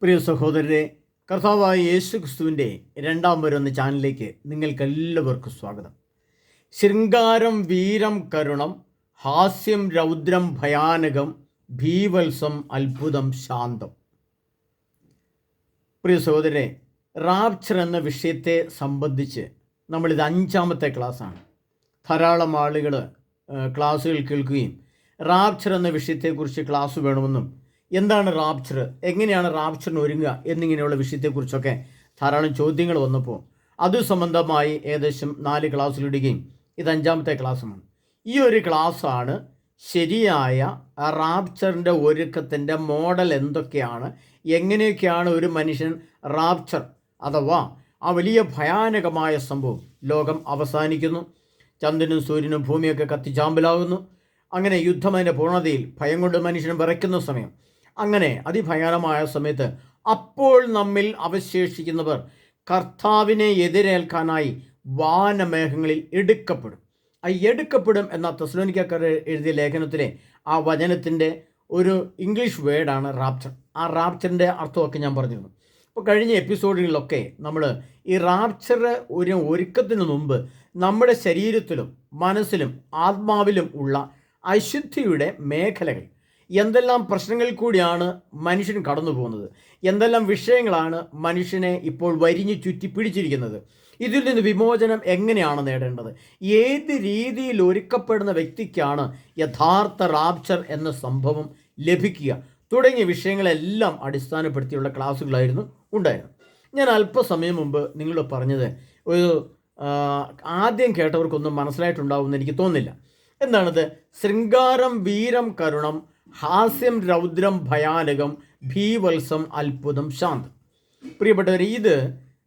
പ്രിയ സഹോദരരെ, കർത്താവായ യേശു ക്രിസ്തുവിൻ്റെ രണ്ടാം വരുന്ന ചാനലിലേക്ക് നിങ്ങൾക്കെല്ലാവർക്കും സ്വാഗതം. ശൃംഗാരം വീരം കരുണം, ഹാസ്യം രൗദ്രം ഭയാനകം, ഭീവത്സം അത്ഭുതം ശാന്തം. പ്രിയ സഹോദരരെ, റാപ്ചർ എന്ന വിഷയത്തെ സംബന്ധിച്ച് നമ്മളിത് 5ാമത്തെ ക്ലാസ്സാണ്. ധാരാളം ആളുകൾ ക്ലാസ്സുകൾ കേൾക്കുകയും റാപ്ചർ എന്ന വിഷയത്തെക്കുറിച്ച് ക്ലാസ് വേണമെന്നും എന്താണ് റാപ്ചർ, എങ്ങനെയാണ് റാപ്ചറിന് ഒരുങ്ങുക എന്നിങ്ങനെയുള്ള വിഷയത്തെക്കുറിച്ചൊക്കെ ധാരാളം ചോദ്യങ്ങൾ വന്നപ്പോൾ അത് സംബന്ധമായി ഏകദേശം 4 ക്ലാസ്സിലിടുകയും ഇത് 5ാമത്തെ ക്ലാസ്സുമാണ്. ഈ ഒരു ക്ലാസ്സാണ് ശരിയായ റാപ്ചറിൻ്റെ ഒരുക്കത്തിൻ്റെ മോഡൽ എന്തൊക്കെയാണ്, എങ്ങനെയൊക്കെയാണ് ഒരു മനുഷ്യൻ റാപ്ചർ അഥവാ ആ വലിയ ഭയാനകമായ സംഭവം, ലോകം അവസാനിക്കുന്നു, ചന്ദ്രനും സൂര്യനും ഭൂമിയൊക്കെ കത്തിച്ചാമ്പലാകുന്നു, അങ്ങനെ യുദ്ധം അതിൻ്റെ പൂർണ്ണതയിൽ ഭയം കൊണ്ട് മനുഷ്യൻ വിറയ്ക്കുന്ന സമയം, അങ്ങനെ അതിഭയാനമായ സമയത്ത് അപ്പോൾ നമ്മിൽ അവശേഷിക്കുന്നവർ കർത്താവിനെ എതിരേൽക്കാനായി വാനമേഘങ്ങളിൽ എടുക്കപ്പെടും. ആ എടുക്കപ്പെടും എന്ന തെസ്സലോനിക്കക്കാർ എഴുതിയ ലേഖനത്തിലെ ആ വചനത്തിൻ്റെ ഒരു ഇംഗ്ലീഷ് വേർഡാണ് റാപ്ചർ. ആ റാപ്ചറിൻ്റെ അർത്ഥമൊക്കെ ഞാൻ പറഞ്ഞിരുന്നു. അപ്പോൾ കഴിഞ്ഞ എപ്പിസോഡുകളിലൊക്കെ നമ്മൾ ഈ റാപ്ചർ ഒരു ഒരുക്കത്തിന് മുമ്പ് നമ്മുടെ ശരീരത്തിലും മനസ്സിലും ആത്മാവിലും ഉള്ള അശുദ്ധിയുടെ മേഖലകൾ, എന്തെല്ലാം പ്രശ്നങ്ങളിൽ കൂടിയാണ് മനുഷ്യൻ കടന്നു പോകുന്നത്, എന്തെല്ലാം വിഷയങ്ങളാണ് മനുഷ്യനെ ഇപ്പോൾ വരിഞ്ഞു ചുറ്റി പിടിച്ചിരിക്കുന്നത്, ഇതിൽ നിന്ന് വിമോചനം എങ്ങനെയാണ് നേടേണ്ടത്, ഏത് രീതിയിൽ ഒരുക്കപ്പെടുന്ന വ്യക്തിക്കാണ് യഥാർത്ഥ റാപ്ചർ എന്ന സംഭവം ലഭിക്കുക തുടങ്ങിയ വിഷയങ്ങളെല്ലാം അടിസ്ഥാനപ്പെടുത്തിയുള്ള ക്ലാസ്സുകളായിരുന്നു ഉണ്ടായിരുന്നത്. ഞാൻ അല്പസമയം മുമ്പ് നിങ്ങൾ പറഞ്ഞത് ഒരു ആദ്യം കേട്ടവർക്കൊന്നും മനസ്സിലായിട്ടുണ്ടാവുമെന്ന് എനിക്ക് തോന്നുന്നില്ല. എന്താണത്? ശൃംഗാരം വീരം കരുണം, ഹാസ്യം രൗദ്രം ഭയാനകം, ഭീവത്സം അത്ഭുതം ശാന്തം. പ്രിയപ്പെട്ടവർ, ഇത്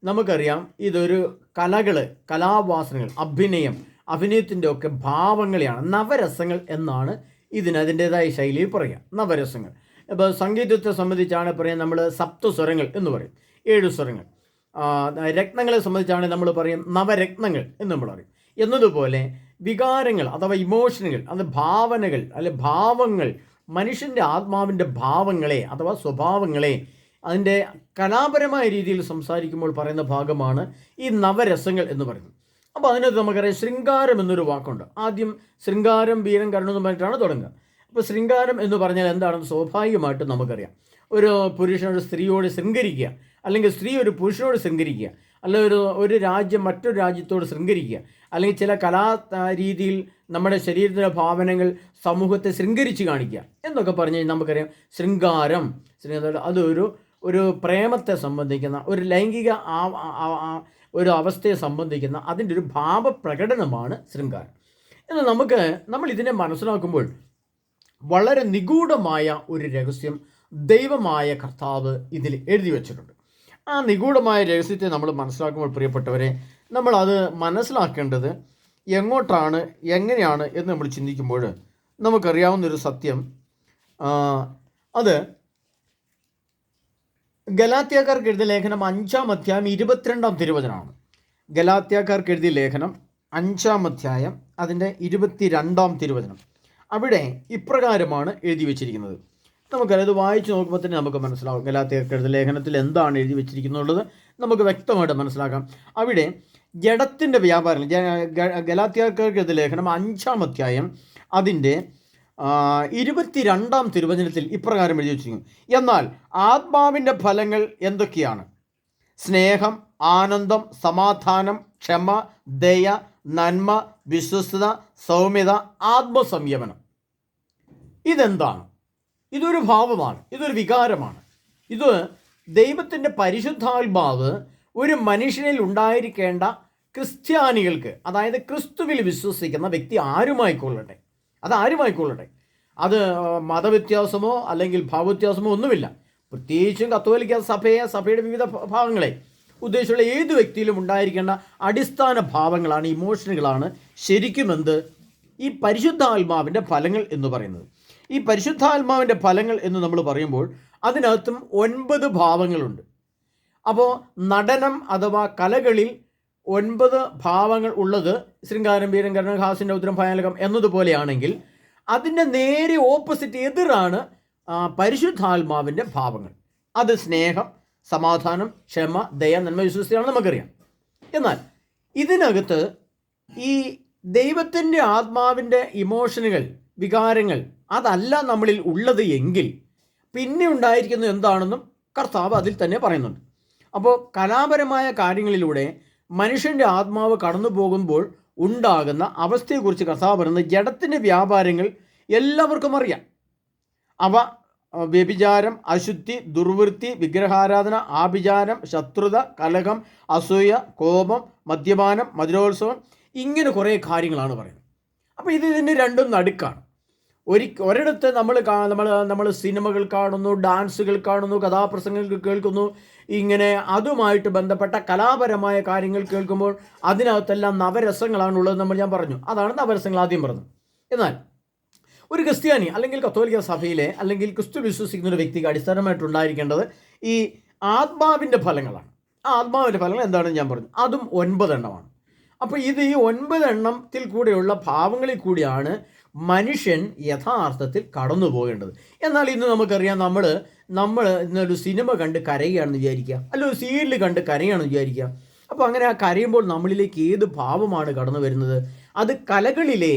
നമുക്കറിയാം, ഇതൊരു കലാവാസനകൾ, അഭിനയത്തിൻ്റെ ഒക്കെ ഭാവങ്ങളെയാണ്. നവരസങ്ങൾ എന്നാണ് അതിൻ്റേതായ ശൈലിയിൽ പറയുക. നവരസങ്ങൾ. ഇപ്പോൾ സംഗീതത്തെ സംബന്ധിച്ചാണ് പറയാൻ നമ്മൾ സപ്തസ്വരങ്ങൾ എന്ന് പറയും, 7 സ്വരങ്ങൾ. രത്നങ്ങളെ സംബന്ധിച്ചാണ് നമ്മൾ പറയും നവരത്നങ്ങൾ എന്ന് നമ്മൾ പറയും. എന്നതുപോലെ വികാരങ്ങൾ അഥവാ ഇമോഷനുകൾ, അത് ഭാവനകൾ അല്ലെ ഭാവങ്ങൾ, മനുഷ്യൻ്റെ ആത്മാവിൻ്റെ ഭാവങ്ങളെ അഥവാ സ്വഭാവങ്ങളെ അതിൻ്റെ കലാപരമായ രീതിയിൽ സംസാരിക്കുമ്പോൾ പറയുന്ന ഭാഗമാണ് ഈ നവരസങ്ങൾ എന്ന് പറയുന്നത്. അപ്പോൾ അതിനകത്ത് നമുക്കറിയാം ശൃംഗാരം എന്നൊരു വാക്കുണ്ട്. ആദ്യം ശൃംഗാരം വീരം കരുണം എന്ന് പറഞ്ഞിട്ടാണ് തുടങ്ങുക. അപ്പോൾ ശൃംഗാരം എന്ന് പറഞ്ഞാൽ എന്താണെന്ന് സ്വാഭാവികമായിട്ടും നമുക്കറിയാം. ഒരു പുരുഷനൊരു സ്ത്രീയോട് ശൃംഗരിക്കുക, അല്ലെങ്കിൽ സ്ത്രീ ഒരു പുരുഷനോട് ശൃംഗരിക്കുക, അല്ലെങ്കിൽ ഒരു രാജ്യം മറ്റൊരു രാജ്യത്തോട് ശൃംഗരിക്കുക, അല്ലെങ്കിൽ ചില കലാ രീതിയിൽ നമ്മുടെ ശരീരത്തിലെ ഭാവനകൾ സമൂഹത്തെ ശൃംഗരിച്ച് കാണിക്കുക എന്നൊക്കെ പറഞ്ഞ് നമുക്കറിയാം. ശൃംഗാരം ഒരു പ്രേമത്തെ സംബന്ധിക്കുന്ന, ഒരു ലൈംഗിക ഒരു അവസ്ഥയെ സംബന്ധിക്കുന്ന അതിൻ്റെ ഒരു ഭാവപ്രകടനമാണ് ശൃംഗാരം. എന്നാൽ നമ്മൾ ഇതിനെ മനസ്സിലാക്കുമ്പോൾ വളരെ നിഗൂഢമായ ഒരു രഹസ്യം ദൈവമായ കർത്താവ് ഇതിൽ എഴുതി വച്ചിട്ടുണ്ട്. ആ നിഗൂഢമായ രഹസ്യത്തെ നമ്മൾ മനസ്സിലാക്കുമ്പോൾ പ്രിയപ്പെട്ടവരെ, നമ്മളത് മനസ്സിലാക്കേണ്ടത് എങ്ങോട്ടാണ്, എങ്ങനെയാണ് എന്ന് നമ്മൾ ചിന്തിക്കുമ്പോൾ നമുക്കറിയാവുന്നൊരു സത്യം, അത് ഗലാത്യക്കാർക്ക് എഴുതിയ ലേഖനം 5-ാം അധ്യായം 22-ാം തിരുവചനമാണ്. ഗലാത്യക്കാർക്ക് എഴുതിയ ലേഖനം 5-ാം അധ്യായം അതിൻ്റെ 22-ാം തിരുവചനം. അവിടെ ഇപ്രകാരമാണ് എഴുതി വച്ചിരിക്കുന്നത്. നമുക്കത് വായിച്ച് നോക്കുമ്പോൾ തന്നെ നമുക്ക് മനസ്സിലാവും ഗലാത്യക്കാർക്ക് എഴുതിയ ലേഖനത്തിൽ എന്താണ് എഴുതി വെച്ചിരിക്കുന്നുള്ളത് നമുക്ക് വ്യക്തമായിട്ട് മനസ്സിലാക്കാം. അവിടെ ജഡത്തിൻ്റെ വ്യാപാരം, ഗലാത്യക്കാർക്ക് എഴുതിയ ലേഖനം 5-ാം അധ്യായം അതിൻ്റെ 22-ാം തിരുവചനത്തിൽ ഇപ്രകാരം എഴുതി വെച്ചിരിക്കുന്നു. എന്നാൽ ആത്മാവിൻ്റെ ഫലങ്ങൾ എന്തൊക്കെയാണ്? സ്നേഹം, ആനന്ദം, സമാധാനം, ക്ഷമ, ദയ, നന്മ, വിശ്വസ്തത, സൗമ്യത, ആത്മസംയമനം. ഇതെന്താണ്? ഇതൊരു ഭാവമാണ്, ഇതൊരു വികാരമാണ്. ഇത് ദൈവത്തിൻ്റെ പരിശുദ്ധാത്മാവ് ഒരു മനുഷ്യനിൽ ഉണ്ടായിരിക്കേണ്ട ക്രിസ്ത്യാനികൾക്ക്, അതായത് ക്രിസ്തുവിൽ വിശ്വസിക്കുന്ന വ്യക്തി ആരുമായിക്കൊള്ളട്ടെ, അത് മതവ്യത്യാസമോ അല്ലെങ്കിൽ ഭാവവ്യത്യാസമോ ഒന്നുമില്ല. പ്രത്യേകിച്ചും കത്തോലിക്ക സഭയുടെ വിവിധ ഭാഗങ്ങളെ ഉദ്ദേശിച്ചുള്ള ഏത് വ്യക്തിയിലും ഉണ്ടായിരിക്കേണ്ട അടിസ്ഥാന ഭാവങ്ങളാണ്, ഇമോഷനുകളാണ് ശരിക്കും ഈ പരിശുദ്ധാത്മാവിൻ്റെ ഫലങ്ങൾ എന്ന് പറയുന്നത്. ഈ പരിശുദ്ധാത്മാവിൻ്റെ ഫലങ്ങൾ എന്ന് നമ്മൾ പറയുമ്പോൾ അതിനകത്തും 9 ഭാവങ്ങളുണ്ട്. അപ്പോൾ നടനം അഥവാ കലകളിൽ 9 ഭാവങ്ങൾ ഉള്ളത് ശൃംഗാരം വീരം കരുണം ഹാസ്യം രൗദ്രം ഭയാനകം എന്നതുപോലെയാണെങ്കിൽ അതിൻ്റെ നേരെ ഓപ്പോസിറ്റ് എതിരാണ് പരിശുദ്ധാത്മാവിൻ്റെ ഭാവങ്ങൾ. അത് സ്നേഹം, സമാധാനം, ക്ഷമ, ദയ, നന്മ, വിശ്വസ്തയാണെന്ന് നമുക്കറിയാം. എന്നാൽ ഇതിനകത്ത് ഈ ദൈവത്തിൻ്റെ ആത്മാവിൻ്റെ ഇമോഷനുകൾ, വികാരങ്ങൾ അതല്ല നമ്മളിൽ ഉള്ളത് എങ്കിൽ പിന്നെ ഉണ്ടായിരിക്കുന്നത് എന്താണെന്നും കർത്താവ് അതിൽ തന്നെ പറയുന്നുണ്ട്. അപ്പോൾ കലാപരമായ കാര്യങ്ങളിലൂടെ മനുഷ്യൻ്റെ ആത്മാവ് കടന്നു പോകുമ്പോൾ ഉണ്ടാകുന്ന അവസ്ഥയെക്കുറിച്ച് കർത്താവ് പറയുന്നത് ജഡത്തിൻ്റെ വ്യാപാരങ്ങൾ എല്ലാവർക്കും അറിയാം. അവ വ്യഭിചാരം, അശുദ്ധി, ദുർവൃത്തി, വിഗ്രഹാരാധന, ആഭിചാരം, ശത്രുത, കലഹം, അസൂയ, കോപം, മദ്യപാനം, മധുരോത്സവം, ഇങ്ങനെ കുറേ കാര്യങ്ങളാണ് പറയുന്നത്. അപ്പോൾ ഇതിന് രണ്ടും നടുക്കാണ്. ഒരിടത്ത് നമ്മൾ സിനിമകൾ കാണുന്നു, ഡാൻസുകൾ കാണുന്നു, കഥാപ്രസംഗങ്ങൾ കേൾക്കുന്നു, ഇങ്ങനെ അതുമായിട്ട് ബന്ധപ്പെട്ട കലാപരമായ കാര്യങ്ങൾ കേൾക്കുമ്പോൾ അതിനകത്തെല്ലാം നവരസങ്ങളാണുള്ളത് ഞാൻ പറഞ്ഞു. അതാണ് നവരസങ്ങൾ ആദ്യം പറഞ്ഞത്. എന്നാൽ ഒരു ക്രിസ്ത്യാനി അല്ലെങ്കിൽ കത്തോലിക്ക സഭയിലെ അല്ലെങ്കിൽ ക്രിസ്തു വിശ്വസിക്കുന്ന ഒരു വ്യക്തിക്ക് അടിസ്ഥാനമായിട്ടുണ്ടായിരിക്കേണ്ടത് ഈ ആത്മാവിൻ്റെ ഫലങ്ങളാണ്. ആ ആത്മാവിൻ്റെ ഫലങ്ങൾ എന്താണെന്ന് ഞാൻ പറഞ്ഞു. അതും 9 എണ്ണമാണ്. അപ്പോൾ ഈ 9 എണ്ണത്തിൽ കൂടെയുള്ള ഭാവങ്ങളിൽ കൂടിയാണ് മനുഷ്യൻ യഥാർത്ഥത്തിൽ കടന്നു പോകേണ്ടത്. എന്നാൽ ഇന്ന് നമുക്കറിയാം, നമ്മൾ ഇന്നൊരു സിനിമ കണ്ട് കരയുകയാണെന്ന് വിചാരിക്കുക, അല്ല ഒരു സീരിയൽ കണ്ട് കരയുകയാണെന്ന് വിചാരിക്കുക. അപ്പോൾ അങ്ങനെ ആ കരയുമ്പോൾ നമ്മളിലേക്ക് ഏത് ഭാവമാണ് കടന്നു വരുന്നത്? അത് കലകളിലെ,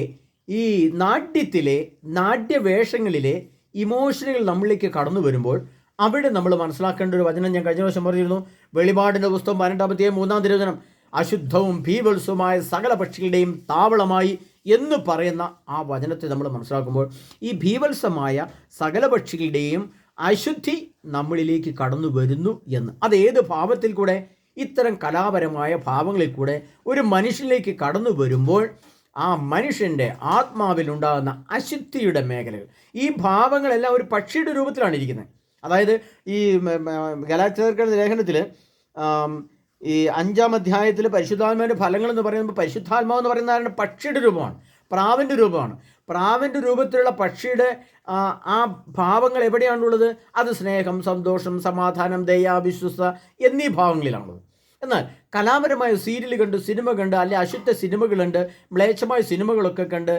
ഈ നാട്യത്തിലെ, നാട്യവേഷങ്ങളിലെ ഇമോഷനുകൾ നമ്മളിലേക്ക് കടന്നു വരുമ്പോൾ അവിടെ നമ്മൾ മനസ്സിലാക്കേണ്ട ഒരു വചനം ഞാൻ കഴിഞ്ഞ ദിവസം പറഞ്ഞിരുന്നു. വെളിപാടിൻ്റെ പുസ്തകം 18-3 തിരുവചനം, അശുദ്ധവും ഭീവത്സവുമായ സകല പക്ഷികളുടെയും താവളമായി എന്ന് പറയുന്ന ആ വചനത്തെ നമ്മൾ മനസ്സിലാക്കുമ്പോൾ ഈ ഭീവത്സമായ സകല പക്ഷികളുടെയും അശുദ്ധി നമ്മളിലേക്ക് കടന്നു വരുന്നു എന്ന്. അതേത് ഭാവത്തിൽ കൂടെ? ഇത്തരം കലാപരമായ ഭാവങ്ങളിൽ കൂടെ ഒരു മനുഷ്യനിലേക്ക് കടന്നു വരുമ്പോൾ ആ മനുഷ്യൻ്റെ ആത്മാവിലുണ്ടാകുന്ന അശുദ്ധിയുടെ മേഖലകൾ, ഈ ഭാവങ്ങളെല്ലാം ഒരു പക്ഷിയുടെ രൂപത്തിലാണ് ഇരിക്കുന്നത്. അതായത് ഈ ഗലാത്യർക്കുടെ ലേഖനത്തിൽ ഈ 5-ാം അധ്യായത്തിൽ പരിശുദ്ധാത്മാവിൻ്റെ ഫലങ്ങൾ എന്ന് പറയുമ്പോൾ പരിശുദ്ധാത്മാവ് എന്ന് പറയുന്ന പക്ഷിയുടെ രൂപമാണ്, പ്രാവിൻ്റെ രൂപമാണ്. പ്രാവിൻ്റെ രൂപത്തിലുള്ള പക്ഷിയുടെ ആ ഭാവങ്ങൾ എവിടെയാണുള്ളത്? അത് സ്നേഹം, സന്തോഷം, സമാധാനം, ദയ, വിശ്വസ്ത എന്നീ ഭാവങ്ങളിലാണുള്ളത്. എന്നാൽ കലാപരമായ സീരിയൽ കണ്ട്, സിനിമ കണ്ട്, അല്ലെ അശുദ്ധ സിനിമകളുണ്ട്, മ്ലേച്ഛമായ സിനിമകളൊക്കെ കണ്ട്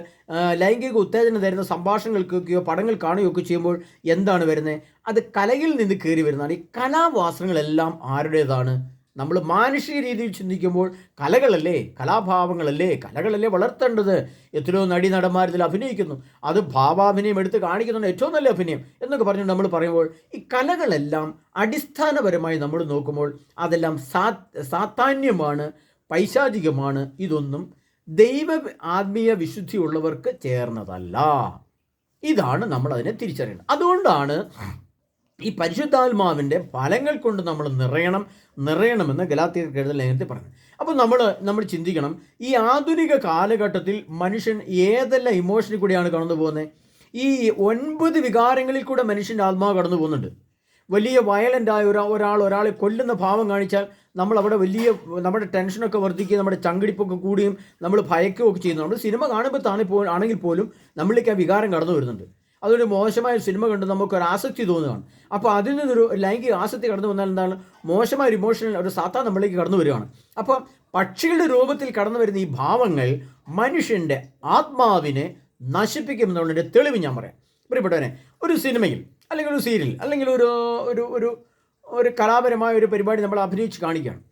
ലൈംഗിക ഉത്തേജനം തരുന്ന സംഭാഷണങ്ങൾ കേൾക്കുകയോ പടങ്ങൾ കാണുകയൊക്കെ ചെയ്യുമ്പോൾ എന്താണ് വരുന്നത്? അത് കലയിൽ നിന്ന് കയറി വരുന്നതാണ്. ഈ കലാവാസനകളെല്ലാം ആരുടേതാണ്? നമ്മൾ മാനുഷിക രീതിയിൽ ചിന്തിക്കുമ്പോൾ കലകളല്ലേ, കലകളല്ലേ വളർത്തേണ്ടത്. എത്രയോ നടന്മാരിൽ അഭിനയിക്കുന്നു, അത് ഭാവാഭിനയം എടുത്ത് കാണിക്കുന്നുണ്ട്, ഏറ്റവും നല്ല അഭിനയം എന്നൊക്കെ പറഞ്ഞു നമ്മൾ പറയുമ്പോൾ ഈ കലകളെല്ലാം അടിസ്ഥാനപരമായി നമ്മൾ നോക്കുമ്പോൾ അതെല്ലാം സാത്താന്യമാണ്, പൈശാചികമാണ്. ഇതൊന്നും ദൈവ ആത്മീയ വിശുദ്ധിയുള്ളവർക്ക് ചേർന്നതല്ല. ഇതാണ് നമ്മൾ അതിനെ തിരിച്ചറിയേണ്ടത്. അതുകൊണ്ടാണ് ഈ പരിശുദ്ധാത്മാവിൻ്റെ ഫലങ്ങൾ കൊണ്ട് നമ്മൾ നിറയണമെന്ന് ഗലാത്യർക്ക് എഴുതുന്ന ലേഖനത്തിൽ പറഞ്ഞു. അപ്പോൾ നമ്മൾ ചിന്തിക്കണം, ഈ ആധുനിക കാലഘട്ടത്തിൽ മനുഷ്യൻ ഏതെല്ലാം ഇമോഷനിൽ കൂടിയാണ് കടന്നു പോകുന്നത്? ഈ 9 വികാരങ്ങളിൽ കൂടെ മനുഷ്യൻ്റെ ആത്മാവ് കടന്നു പോകുന്നുണ്ട്. വലിയ വയലൻ്റായ ഒരാളെ കൊല്ലുന്ന ഭാവം കാണിച്ചാൽ നമ്മൾ അവിടെ നമ്മുടെ ടെൻഷനൊക്കെ വർദ്ധിക്കുകയും നമ്മുടെ ചങ്കിടിപ്പൊക്കെ കൂടുകയും നമ്മൾ ഭയക്കുകയൊക്കെ ചെയ്യുന്നു. നമ്മൾ സിനിമ കാണുമ്പോൾ ആണെങ്കിൽ പോലും നമ്മളിലേക്ക് ആ വികാരം കടന്നു വരുന്നുണ്ട്. അതൊരു മോശമായ സിനിമ കണ്ട് നമുക്കൊരു ആസക്തി തോന്നുകയാണ്. അപ്പോൾ അതിൽ നിന്നൊരു ലൈംഗിക ആസക്തി കടന്നു വന്നാൽ എന്താണ്? മോശമായ ഒരു ഇമോഷണൽ ഒരു സാത്താൻ നമ്മളിലേക്ക് കടന്നു വരികയാണ്. അപ്പോൾ പക്ഷികളുടെ രൂപത്തിൽ കടന്നു വരുന്ന ഈ ഭാവങ്ങൾ മനുഷ്യൻ്റെ ആത്മാവിനെ നശിപ്പിക്കുമെന്നുള്ളതിൻ്റെ തെളിവ് ഞാൻ പറയാം. പ്രിയപ്പെട്ടവനെ, ഒരു സിനിമയിൽ അല്ലെങ്കിൽ ഒരു സീരിയൽ അല്ലെങ്കിൽ ഒരു കലാപരമായ ഒരു പരിപാടി നമ്മൾ അഭിനയിച്ച് കാണിക്കുകയാണ്.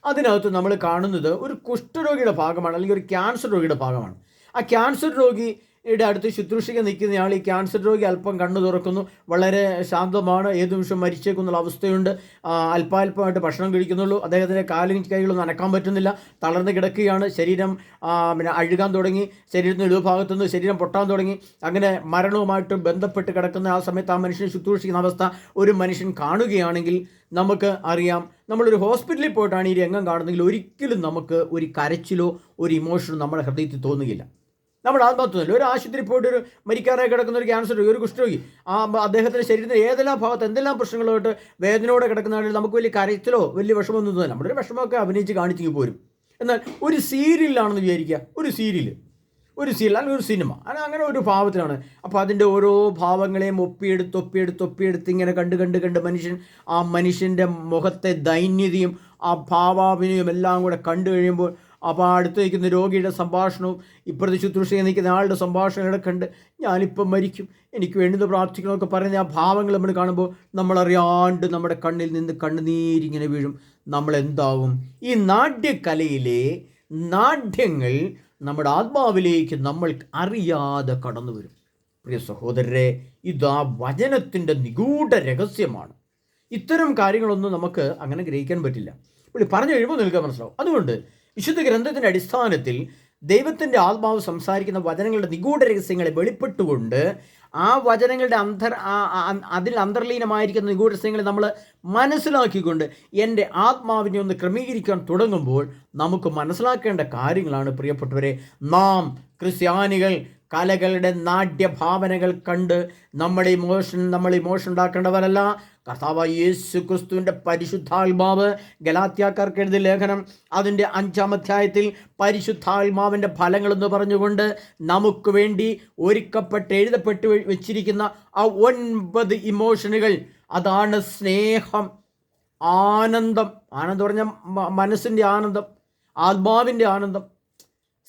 അതിനകത്ത് നമ്മൾ കാണുന്നത് ഒരു കുഷ്ഠരോഗിയുടെ ഭാഗമാണ്, അല്ലെങ്കിൽ ഒരു ക്യാൻസർ രോഗിയുടെ ഭാഗമാണ്. ആ ക്യാൻസർ രോഗിയുടെ അടുത്ത് ശുശ്രൂഷിക്കാൻ നിൽക്കുന്നയാൾ ഈ ക്യാൻസർ രോഗി അല്പം കണ്ണു തുറക്കുന്നു, വളരെ ശാന്തമാണ്, ഏത് നിമിഷം മരിച്ചേക്കുന്നുള്ള അവസ്ഥയുണ്ട്, അല്പാൽപമായിട്ട് ഭക്ഷണം കഴിക്കുന്നുള്ളൂ, അദ്ദേഹത്തിൻ്റെ കൈകളൊന്നും അനക്കാൻ പറ്റുന്നില്ല, തളർന്ന് കിടക്കുകയാണ്, ശരീരം അഴുകാൻ തുടങ്ങി, ശരീരത്തിൻ്റെ ഇടതുഭാഗത്തുനിന്ന് ശരീരം പൊട്ടാൻ തുടങ്ങി, അങ്ങനെ മരണവുമായിട്ട് ബന്ധപ്പെട്ട് കിടക്കുന്ന ആ സമയത്ത് ആ മനുഷ്യനെ ശുശ്രൂഷിക്കുന്ന അവസ്ഥ ഒരു മനുഷ്യൻ കാണുകയാണെങ്കിൽ നമുക്ക് അറിയാം, നമ്മളൊരു ഹോസ്പിറ്റലിൽ പോയിട്ടാണ് ഈ രംഗം കാണുന്നെങ്കിൽ ഒരിക്കലും നമുക്ക് ഒരു കരച്ചിലോ ഒരു ഇമോഷനോ നമ്മുടെ ഹൃദയത്തിൽ തോന്നുകയില്ല. നമ്മുടെ ആത്മാർത്ഥമല്ല. ഒരു ആശുപത്രി പോയിട്ട് ഒരു മരിക്കാറായി കിടക്കുന്ന ഒരു ക്യാൻസർ രോഗി, ഒരു കുഷ്ഠരോഗി, അദ്ദേഹത്തിൻ്റെ ശരീരത്തിൽ ഏതെല്ലാം ഭാഗത്ത് എന്തെല്ലാം പ്രശ്നങ്ങളായിട്ട് വേദനയോടെ കിടക്കുന്നതാണെങ്കിൽ നമുക്ക് വലിയ കരച്ചിലോ വലിയ വിഷമമൊന്നും തോന്നില്ല. നമ്മുടെ ഒരു വിഷമമൊക്കെ അഭിനയിച്ച് കാണിച്ചെങ്കിൽ പോരും. എന്നാൽ ഒരു സീരിയലാണെന്ന് വിചാരിക്കുക, ഒരു സീരിയൽ അല്ലെങ്കിൽ ഒരു സിനിമ, അങ്ങനെ ഒരു ഭാവത്തിലാണ്. അപ്പോൾ അതിൻ്റെ ഓരോ ഭാവങ്ങളെയും ഒപ്പിയെടുത്ത് ഇങ്ങനെ കണ്ട് മനുഷ്യൻ്റെ മുഖത്തെ ദൈന്യതയും ആ ഭാവാഭിനയം എല്ലാം കൂടെ കണ്ടു കഴിയുമ്പോൾ അപ്പോൾ അടുത്ത് നിൽക്കുന്ന രോഗിയുടെ സംഭാഷണവും ഇപ്പുറത്ത് ശുശ്രൂഷയിൽ നിൽക്കുന്ന ആളുടെ സംഭാഷണങ്ങളെ കണ്ട് ഞാനിപ്പം മരിക്കും, എനിക്ക് വേണ്ടുന്ന പ്രാർത്ഥിക്കണമൊക്കെ പറയുന്ന ആ ഭാവങ്ങൾ നമ്മൾ കാണുമ്പോൾ നമ്മളറിയാണ്ട് നമ്മുടെ കണ്ണിൽ നിന്ന് കണ്ണുനീരിങ്ങനെ വീഴും. നമ്മളെന്താവും? ഈ നാട്യകലയിലെ നാട്യങ്ങൾ നമ്മുടെ ആത്മാവിലേക്ക് നമ്മൾ അറിയാതെ കടന്നു വരും. പ്രിയ സഹോദരരെ, ഇതാ വചനത്തിൻ്റെ നിഗൂഢ രഹസ്യമാണ്. ഇത്തരം കാര്യങ്ങളൊന്നും നമുക്ക് അങ്ങനെ ഗ്രഹിക്കാൻ പറ്റില്ല. പുള്ളി പറഞ്ഞു കഴിയുമ്പോൾ നിങ്ങൾക്ക് മനസ്സിലാവും. അതുകൊണ്ട് വിശുദ്ധ ഗ്രന്ഥത്തിൻ്റെ അടിസ്ഥാനത്തിൽ ദൈവത്തിൻ്റെ ആത്മാവ് സംസാരിക്കുന്ന വചനങ്ങളുടെ നിഗൂഢ രഹസ്യങ്ങളെ വെളിപ്പെട്ടുകൊണ്ട് ആ വചനങ്ങളുടെ അതിൽ അന്തർലീനമായിരിക്കുന്ന നിഗൂഢ രഹസ്യങ്ങളെ നമ്മൾ മനസ്സിലാക്കിക്കൊണ്ട് എൻ്റെ ആത്മാവിനെ ഒന്ന് ക്രമീകരിക്കാൻ തുടങ്ങുമ്പോൾ നമുക്ക് മനസ്സിലാക്കേണ്ട കാര്യങ്ങളാണ് പ്രിയപ്പെട്ടവരെ. നാം ക്രിസ്ത്യാനികൾ കലകളുടെ നാട്യഭാവനകൾ കണ്ട് നമ്മൾ ഇമോഷൻ ഉണ്ടാക്കേണ്ടവരല്ല. കർത്താവായ യേശു ക്രിസ്തുവിൻ്റെ പരിശുദ്ധാത്മാവ് ഗലാത്യക്കാർക്ക് എഴുതിയ ലേഖനം അതിൻ്റെ 5-ാം അധ്യായത്തിൽ പരിശുദ്ധാത്മാവിൻ്റെ ഫലങ്ങളെന്ന് പറഞ്ഞുകൊണ്ട് നമുക്ക് വേണ്ടി എഴുതപ്പെട്ട് വെച്ചിരിക്കുന്ന ആ 9 ഇമോഷനുകൾ. അതാണ് സ്നേഹം, ആനന്ദം, പറഞ്ഞാൽ മനസ്സിൻ്റെ ആനന്ദം, ആത്മാവിൻ്റെ ആനന്ദം,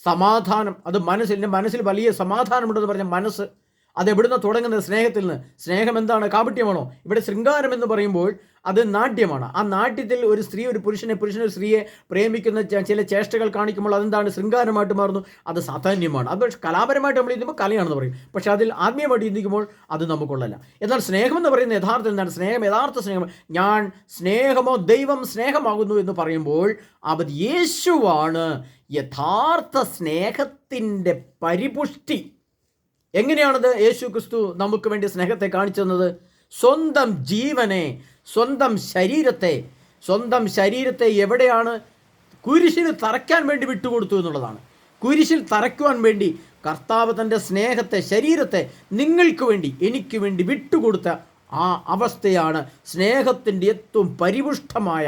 സമാധാനം. അത് മനസ്സിൽ വലിയ സമാധാനമുണ്ടെന്ന് പറഞ്ഞ മനസ്സ്. അതെവിടുന്ന് തുടങ്ങുന്നത്? സ്നേഹത്തിൽ നിന്ന്. സ്നേഹം എന്താണ്? കാപട്യമാണോ? ഇവിടെ ശൃംഗാരം എന്ന് പറയുമ്പോൾ അത് നാട്യമാണ്. ആ നാട്യത്തിൽ ഒരു സ്ത്രീ ഒരു പുരുഷനെ ഒരു സ്ത്രീയെ പ്രേമിക്കുന്ന ചില ചേഷ്ടകൾ കാണിക്കുമ്പോൾ അതെന്താണ്? ശൃംഗാരമായിട്ട് മാറുന്നു. അത് സാധാന്യമാണ്. അത് കലാപരമായിട്ട് നമ്മൾ ചെയ്യുമ്പോൾ കലയാണെന്ന് പറയും. പക്ഷേ അതിൽ ആത്മീയമായിട്ട് ചിന്തിക്കുമ്പോൾ അത് നമുക്കുള്ളല്ല. എന്നാൽ സ്നേഹം എന്ന് പറയുന്ന യഥാർത്ഥം എന്താണ്? സ്നേഹം, യഥാർത്ഥ സ്നേഹം. ഞാൻ സ്നേഹമോ ദൈവം സ്നേഹമാകുന്നു എന്ന് പറയുമ്പോൾ അത് യേശുവാണ് യഥാർത്ഥ സ്നേഹത്തിൻ്റെ പരിപുഷ്ടി. എങ്ങനെയാണത് യേശു ക്രിസ്തു നമുക്ക് വേണ്ടി സ്നേഹത്തെ കാണിച്ചു തന്നത്? സ്വന്തം ജീവനെ, സ്വന്തം ശരീരത്തെ എവിടെയാണ്? കുരിശിൽ തറയ്ക്കാൻ വേണ്ടി വിട്ടുകൊടുത്തു എന്നുള്ളതാണ്. കുരിശിൽ തറയ്ക്കുവാൻ വേണ്ടി കർത്താവ് തൻ്റെ സ്നേഹത്തെ, ശരീരത്തെ നിങ്ങൾക്ക് വേണ്ടി, എനിക്ക് വേണ്ടി വിട്ടുകൊടുത്ത ആ അവസ്ഥയാണ് സ്നേഹത്തിൻ്റെ ഏറ്റവും പരിപുഷ്ടമായ,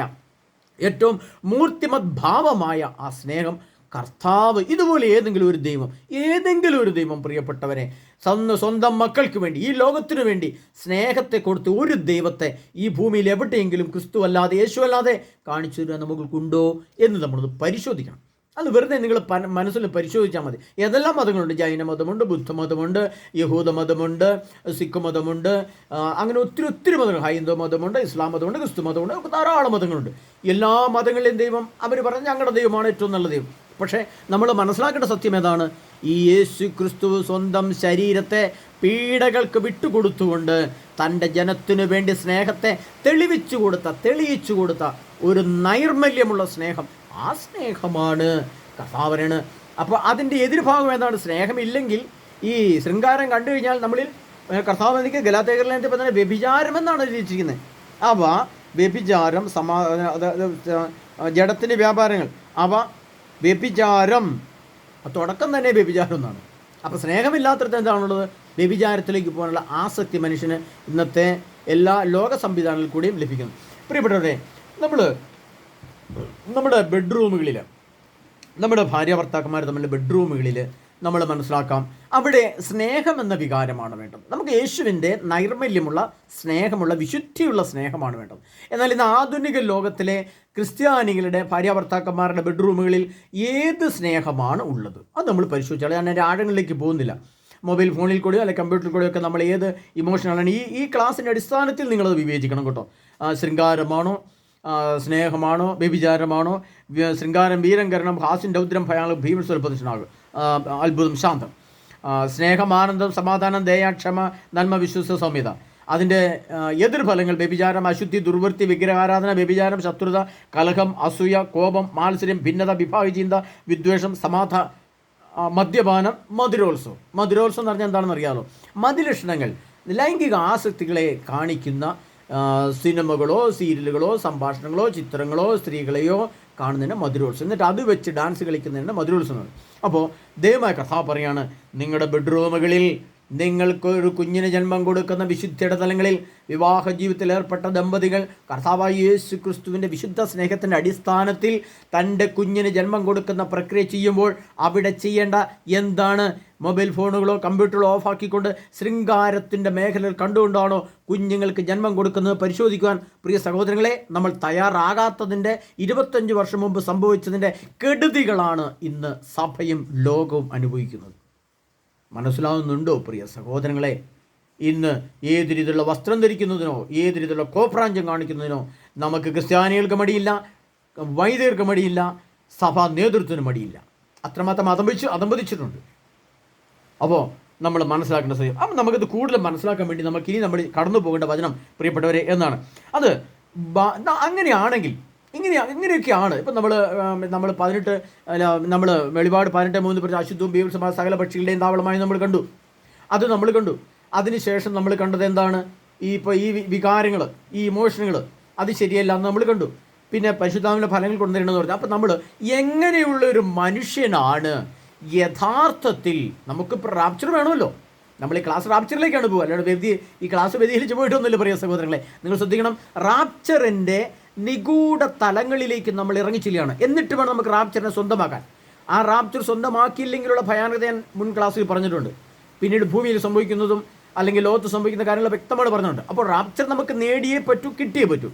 ഏറ്റവും മൂർത്തിമത് ഭാവമായ ആ സ്നേഹം. കർത്താവ് ഇതുപോലെ ഏതെങ്കിലും ഒരു ദൈവം പ്രിയപ്പെട്ടവരെ സ്വന്തം മക്കൾക്ക് വേണ്ടി, ഈ ലോകത്തിനു വേണ്ടി സ്നേഹത്തെ കൊടുത്ത് ഒരു ദൈവത്തെ ഈ ഭൂമിയിൽ എവിടെയെങ്കിലും ക്രിസ്തു അല്ലാതെ, യേശു അല്ലാതെ കാണിച്ചു തരാൻ നമുക്കുണ്ടോ എന്ന് നമ്മളത് പരിശോധിക്കണം. അത് വെറുതെ നിങ്ങൾ മനസ്സിൽ പരിശോധിച്ചാൽ മതി. ഏതെല്ലാം മതങ്ങളുണ്ട്? ജൈന മതമുണ്ട്, ബുദ്ധമതമുണ്ട്, യഹൂദ മതമുണ്ട്, സിഖ് മതമുണ്ട്, അങ്ങനെ ഒത്തിരി മതങ്ങൾ, ഹൈന്ദവ മതമുണ്ട്, ഇസ്ലാം മതമുണ്ട്, ക്രിസ്തു മതമുണ്ട്, ധാരാളം മതങ്ങളുണ്ട്. എല്ലാ മതങ്ങളിലെയും ദൈവം അവർ പറഞ്ഞ് ഞങ്ങളുടെ ദൈവമാണ് ഏറ്റവും നല്ല ദൈവം. പക്ഷേ നമ്മൾ മനസ്സിലാക്കേണ്ട സത്യം ഏതാണ്? ഈ യേശു ക്രിസ്തു സ്വന്തം ശരീരത്തെ പീഡകൾക്ക് വിട്ടുകൊടുത്തുകൊണ്ട് തൻ്റെ ജനത്തിനു വേണ്ടി സ്നേഹത്തെ തെളിയിച്ചു കൊടുത്ത ഒരു നൈർമല്യമുള്ള സ്നേഹം. ആ സ്നേഹമാണ് കർത്താവനാണ്. അപ്പോൾ അതിൻ്റെ എതിർഭാഗം എന്താണ്? സ്നേഹമില്ലെങ്കിൽ ഈ ശൃംഗാരം കണ്ടു കഴിഞ്ഞാൽ നമ്മളിൽ കർത്താവ് എനിക്ക് ഗലാത്യലേഖനത്തിൽ തന്നെ വ്യഭിചാരം എന്നാണ് എഴുതിയിരിക്കുന്നത്. അവ വ്യഭിചാരം, ജഡത്തിൻ്റെ വ്യാപാരങ്ങൾ, അവ വ്യഭിചാരം. തുടക്കം തന്നെ വ്യഭിചാരം എന്നാണ്. അപ്പോൾ സ്നേഹമില്ലാത്തടത്ത് എന്താണുള്ളത്? വ്യഭിചാരത്തിലേക്ക് പോകാനുള്ള ആസക്തി മനുഷ്യന് ഇന്നത്തെ എല്ലാ ലോക സംവിധാനങ്ങളിൽ കൂടിയും ലഭിക്കുന്നു. പ്രിയപ്പെട്ടവരെ, നമ്മുടെ ബെഡ്റൂമുകളിൽ, നമ്മുടെ ഭാര്യാഭർത്താക്കന്മാർ തമ്മിലുള്ള ബെഡ്റൂമുകളിൽ നമ്മൾ മനസ്സിലാക്കാം, അവിടെ സ്നേഹം എന്ന വികാരമാണ് വേണ്ടത്. നമുക്ക് യേശുവിൻ്റെ നൈർമല്യമുള്ള സ്നേഹമുള്ള വിശുദ്ധിയുള്ള സ്നേഹമാണ് വേണ്ടത്. എന്നാൽ ഇന്ന് ആധുനിക ലോകത്തിലെ ക്രിസ്ത്യാനികളുടെ ഭാര്യാഭർത്താക്കന്മാരുടെ ബെഡ്റൂമുകളിൽ ഏത് സ്നേഹമാണ് ഉള്ളത്? അത് നമ്മൾ പരിശോധിച്ചാൽ, ഞാൻ എൻ്റെ ആഴങ്ങളിലേക്ക് പോകുന്നില്ല. മൊബൈൽ ഫോണിൽ കൂടെയോ അല്ലെങ്കിൽ കമ്പ്യൂട്ടറിൽ കൂടെയോ ഒക്കെ നമ്മൾ ഏത് ഇമോഷനാണ് ഈ ക്ലാസ്സിൻ്റെ അടിസ്ഥാനത്തിൽ നിങ്ങളത് വിവേചിക്കണം കേട്ടോ. ശൃംഗാരമാണോ, സ്നേഹമാണോ, വ്യഭിചാരമാണോ? ശൃംഗാരം വീരം കരണം, ഹാസ്യം രൗദ്രം ഭയാനകം ഭീമസ്വൽപതിഷനാകും, അത്ഭുതം ശാന്തം. സ്നേഹം ആനന്ദം സമാധാനം ദയ ക്ഷമ നന്മ വിശ്വസ സൗമ്യത. അതിൻ്റെ എതിർഫലങ്ങൾ വ്യഭിചാരം അശുദ്ധി ദുർവൃത്തി വിഗ്രഹാരാധന വ്യഭിചാരം ശത്രുത കലഹം അസൂയ കോപം മാത്സര്യം ഭിന്നത വിഭാഗചിന്ത വിദ്വേഷം മദ്യപാനം മധുരോത്സവം. മധുരോത്സവം എന്ന് പറഞ്ഞാൽ എന്താണെന്ന് അറിയാമല്ലോ? മതിലക്ഷണങ്ങൾ, ലൈംഗിക ആസക്തികളെ കാണിക്കുന്ന സിനിമകളോ സീരിയലുകളോ സംഭാഷണങ്ങളോ ചിത്രങ്ങളോ സ്ത്രീകളെയോ കാണുന്നതിന് മധുരോത്സവം. എന്നിട്ട് അത് വെച്ച് ഡാൻസ് കളിക്കുന്നതിന് മധുരോത്സവം. അപ്പോൾ ദൈവമായ കർത്താവ് പറയാണ്, നിങ്ങളുടെ ബെഡ്റൂമുകളിൽ നിങ്ങൾക്ക് ഒരു കുഞ്ഞിന് ജന്മം കൊടുക്കുന്ന വിശുദ്ധിയുടെ തലങ്ങളിൽ വിവാഹ ജീവിതത്തിൽ ഏർപ്പെട്ട ദമ്പതികൾ കർത്താവായ യേശു ക്രിസ്തുവിൻ്റെ വിശുദ്ധ സ്നേഹത്തിൻ്റെ അടിസ്ഥാനത്തിൽ തൻ്റെ കുഞ്ഞിന് ജന്മം കൊടുക്കുന്ന പ്രക്രിയ ചെയ്യുമ്പോൾ അവിടെ ചെയ്യേണ്ട എന്താണ്? മൊബൈൽ ഫോണുകളോ കമ്പ്യൂട്ടറുകളോ ഓഫാക്കിക്കൊണ്ട് ശൃംഗാരത്തിൻ്റെ മേഖലകൾ കണ്ടുകൊണ്ടാണോ കുഞ്ഞുങ്ങൾക്ക് ജന്മം കൊടുക്കുന്നത് പരിശോധിക്കുവാൻ പ്രിയ സഹോദരങ്ങളെ നമ്മൾ തയ്യാറാകാത്തതിൻ്റെ 25 വർഷം മുമ്പ് സംഭവിച്ചതിൻ്റെ കെടുതികളാണ് ഇന്ന് സഭയും ലോകവും അനുഭവിക്കുന്നത്. മനസ്സിലാവുന്നുണ്ടോ പ്രിയ സഹോദരങ്ങളെ? ഇന്ന് ഏത് രീതിയിലുള്ള വസ്ത്രം ധരിക്കുന്നതിനോ ഏത് രീതിയിലുള്ള കോപ്രാഞ്ചം കാണിക്കുന്നതിനോ നമുക്ക് ക്രിസ്ത്യാനികൾക്ക് മടിയില്ല, വൈദികർക്ക് മടിയില്ല, സഭാ നേതൃത്വത്തിന് മടിയില്ല. അത്രമാത്രം അതമ്പതിച്ചിട്ടുണ്ട്. അപ്പോൾ നമ്മൾ മനസ്സിലാക്കേണ്ട സമയം. അപ്പം നമുക്കത് കൂടുതൽ മനസ്സിലാക്കാൻ വേണ്ടി നമുക്കിനി നമ്മൾ കടന്നു പോകേണ്ട വചനം പ്രിയപ്പെട്ടവരെ എന്നാണ്. അത് അങ്ങനെയാണെങ്കിൽ ഇങ്ങനെയൊക്കെയാണ്. ഇപ്പം നമ്മൾ 18 നമ്മൾ വെളിപാട് 18:3 അശുദ്ധവും ബീഭത്സമായ സകല പക്ഷികളുടെയും താവളമായി നമ്മൾ കണ്ടു. നമ്മൾ കണ്ടു. അതിനുശേഷം നമ്മൾ കണ്ടത് എന്താണ്? ഈ വികാരങ്ങൾ, ഈ ഇമോഷനുകൾ, അത് ശരിയല്ല എന്ന് നമ്മൾ കണ്ടു. പിന്നെ പരിശുദ്ധാത്മാവിന്റെ ഫലങ്ങൾ കൊണ്ടുവരണമെന്ന് പറഞ്ഞു. അപ്പം നമ്മൾ എങ്ങനെയുള്ള ഒരു മനുഷ്യനാണ് യഥാർത്ഥത്തിൽ? നമുക്കിപ്പോൾ റാപ്ചർ വേണമല്ലോ. നമ്മൾ ഈ ക്ലാസ് റാപ്ചറിലേക്കാണ് പോകുക, അല്ലാണ്ട് ഈ ക്ലാസ് വ്യതിചലിച്ച് പോയിട്ടൊന്നുമില്ല പ്രിയ സഹോദരങ്ങളെ. നിങ്ങൾ ശ്രദ്ധിക്കണം, റാപ്ചറിൻ്റെ നിഗൂഢ തലങ്ങളിലേക്ക് നമ്മൾ ഇറങ്ങിച്ചില്ലാണ്. എന്നിട്ട് വേണം നമുക്ക് റാപ്ചറിനെ സ്വന്തമാക്കാൻ. ആ റാപ്ചർ സ്വന്തമാക്കിയില്ലെങ്കിലുള്ള ഭയാനകത ഞാൻ മുൻ ക്ലാസ്സിൽ പറഞ്ഞിട്ടുണ്ട്. പിന്നീട് ഭൂമിയിൽ സംഭവിക്കുന്നതും അല്ലെങ്കിൽ ലോകത്ത് സംഭവിക്കുന്ന കാര്യങ്ങൾ വ്യക്തമായിട്ട് പറഞ്ഞിട്ടുണ്ട്. അപ്പോൾ റാപ്ചർ നമുക്ക് നേടിയേ പറ്റൂ, കിട്ടിയേ പറ്റൂ.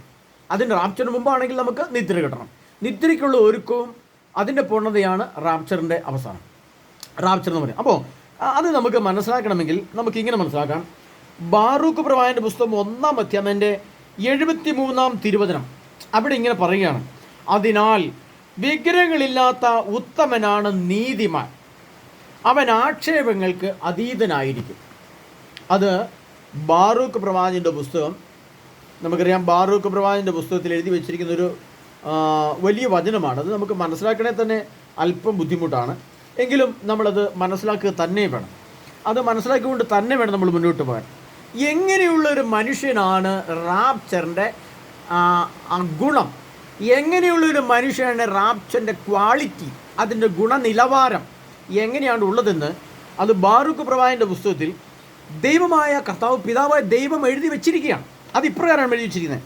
അതിൻ്റെ റാപ്ചറിന് മുമ്പാണെങ്കിൽ നമുക്ക് നിദ്ര കിട്ടണം. നിദ്രയ്ക്കുള്ള ഒരുക്കവും അതിൻ്റെ പൂർണ്ണതയാണ് റാപ്ചറിൻ്റെ അവസാനം, റാപ്ചർ എന്ന് പറയും. അപ്പോൾ അത് നമുക്ക് മനസ്സിലാക്കണമെങ്കിൽ നമുക്കിങ്ങനെ മനസ്സിലാക്കാം. ബാറൂക്ക് പ്രവാചകന്റെ പുസ്തകം 1-ാം അധ്യായത്തിന്റെ 73-ാം തിരുവചനം അവിടെ ഇങ്ങനെ പറയുകയാണ്: അതിനാൽ വിഗ്രഹങ്ങളില്ലാത്ത ഉത്തമനാണ് നീതിമാൻ, അവൻ ആക്ഷേപങ്ങൾക്ക് അതീതനായിരിക്കും. അത് ബാറൂക്ക് പ്രവാചകന്റെ പുസ്തകം, നമുക്കറിയാം ബാറൂക്ക് പ്രവാചകന്റെ പുസ്തകത്തിൽ എഴുതി വെച്ചിരിക്കുന്നൊരു വലിയ വചനമാണ്. അത് നമുക്ക് മനസ്സിലാക്കണേ തന്നെ അല്പം ബുദ്ധിമുട്ടാണ്. എങ്കിലും നമ്മളത് മനസ്സിലാക്കുക തന്നെ വേണം. അത് മനസ്സിലാക്കിക്കൊണ്ട് തന്നെ വേണം നമ്മൾ മുന്നോട്ട് പോകാൻ. എങ്ങനെയുള്ളൊരു മനുഷ്യനാണ് റാപ്ചറിൻ്റെ ഗുണം? എങ്ങനെയുള്ളൊരു മനുഷ്യനാണ് റാപ്ചറിൻ്റെ ക്വാളിറ്റി, അതിൻ്റെ ഗുണനിലവാരം എങ്ങനെയാണ് ഉള്ളതെന്ന് അത് ബാറൂക്ക് പ്രവാചകന്റെ പുസ്തകത്തിൽ ദൈവമായ കർത്താവ് പിതാവായ ദൈവം എഴുതി വെച്ചിരിക്കുകയാണ്. അത് ഇപ്രകാരമാണ് എഴുതി വെച്ചിരിക്കുന്നത്.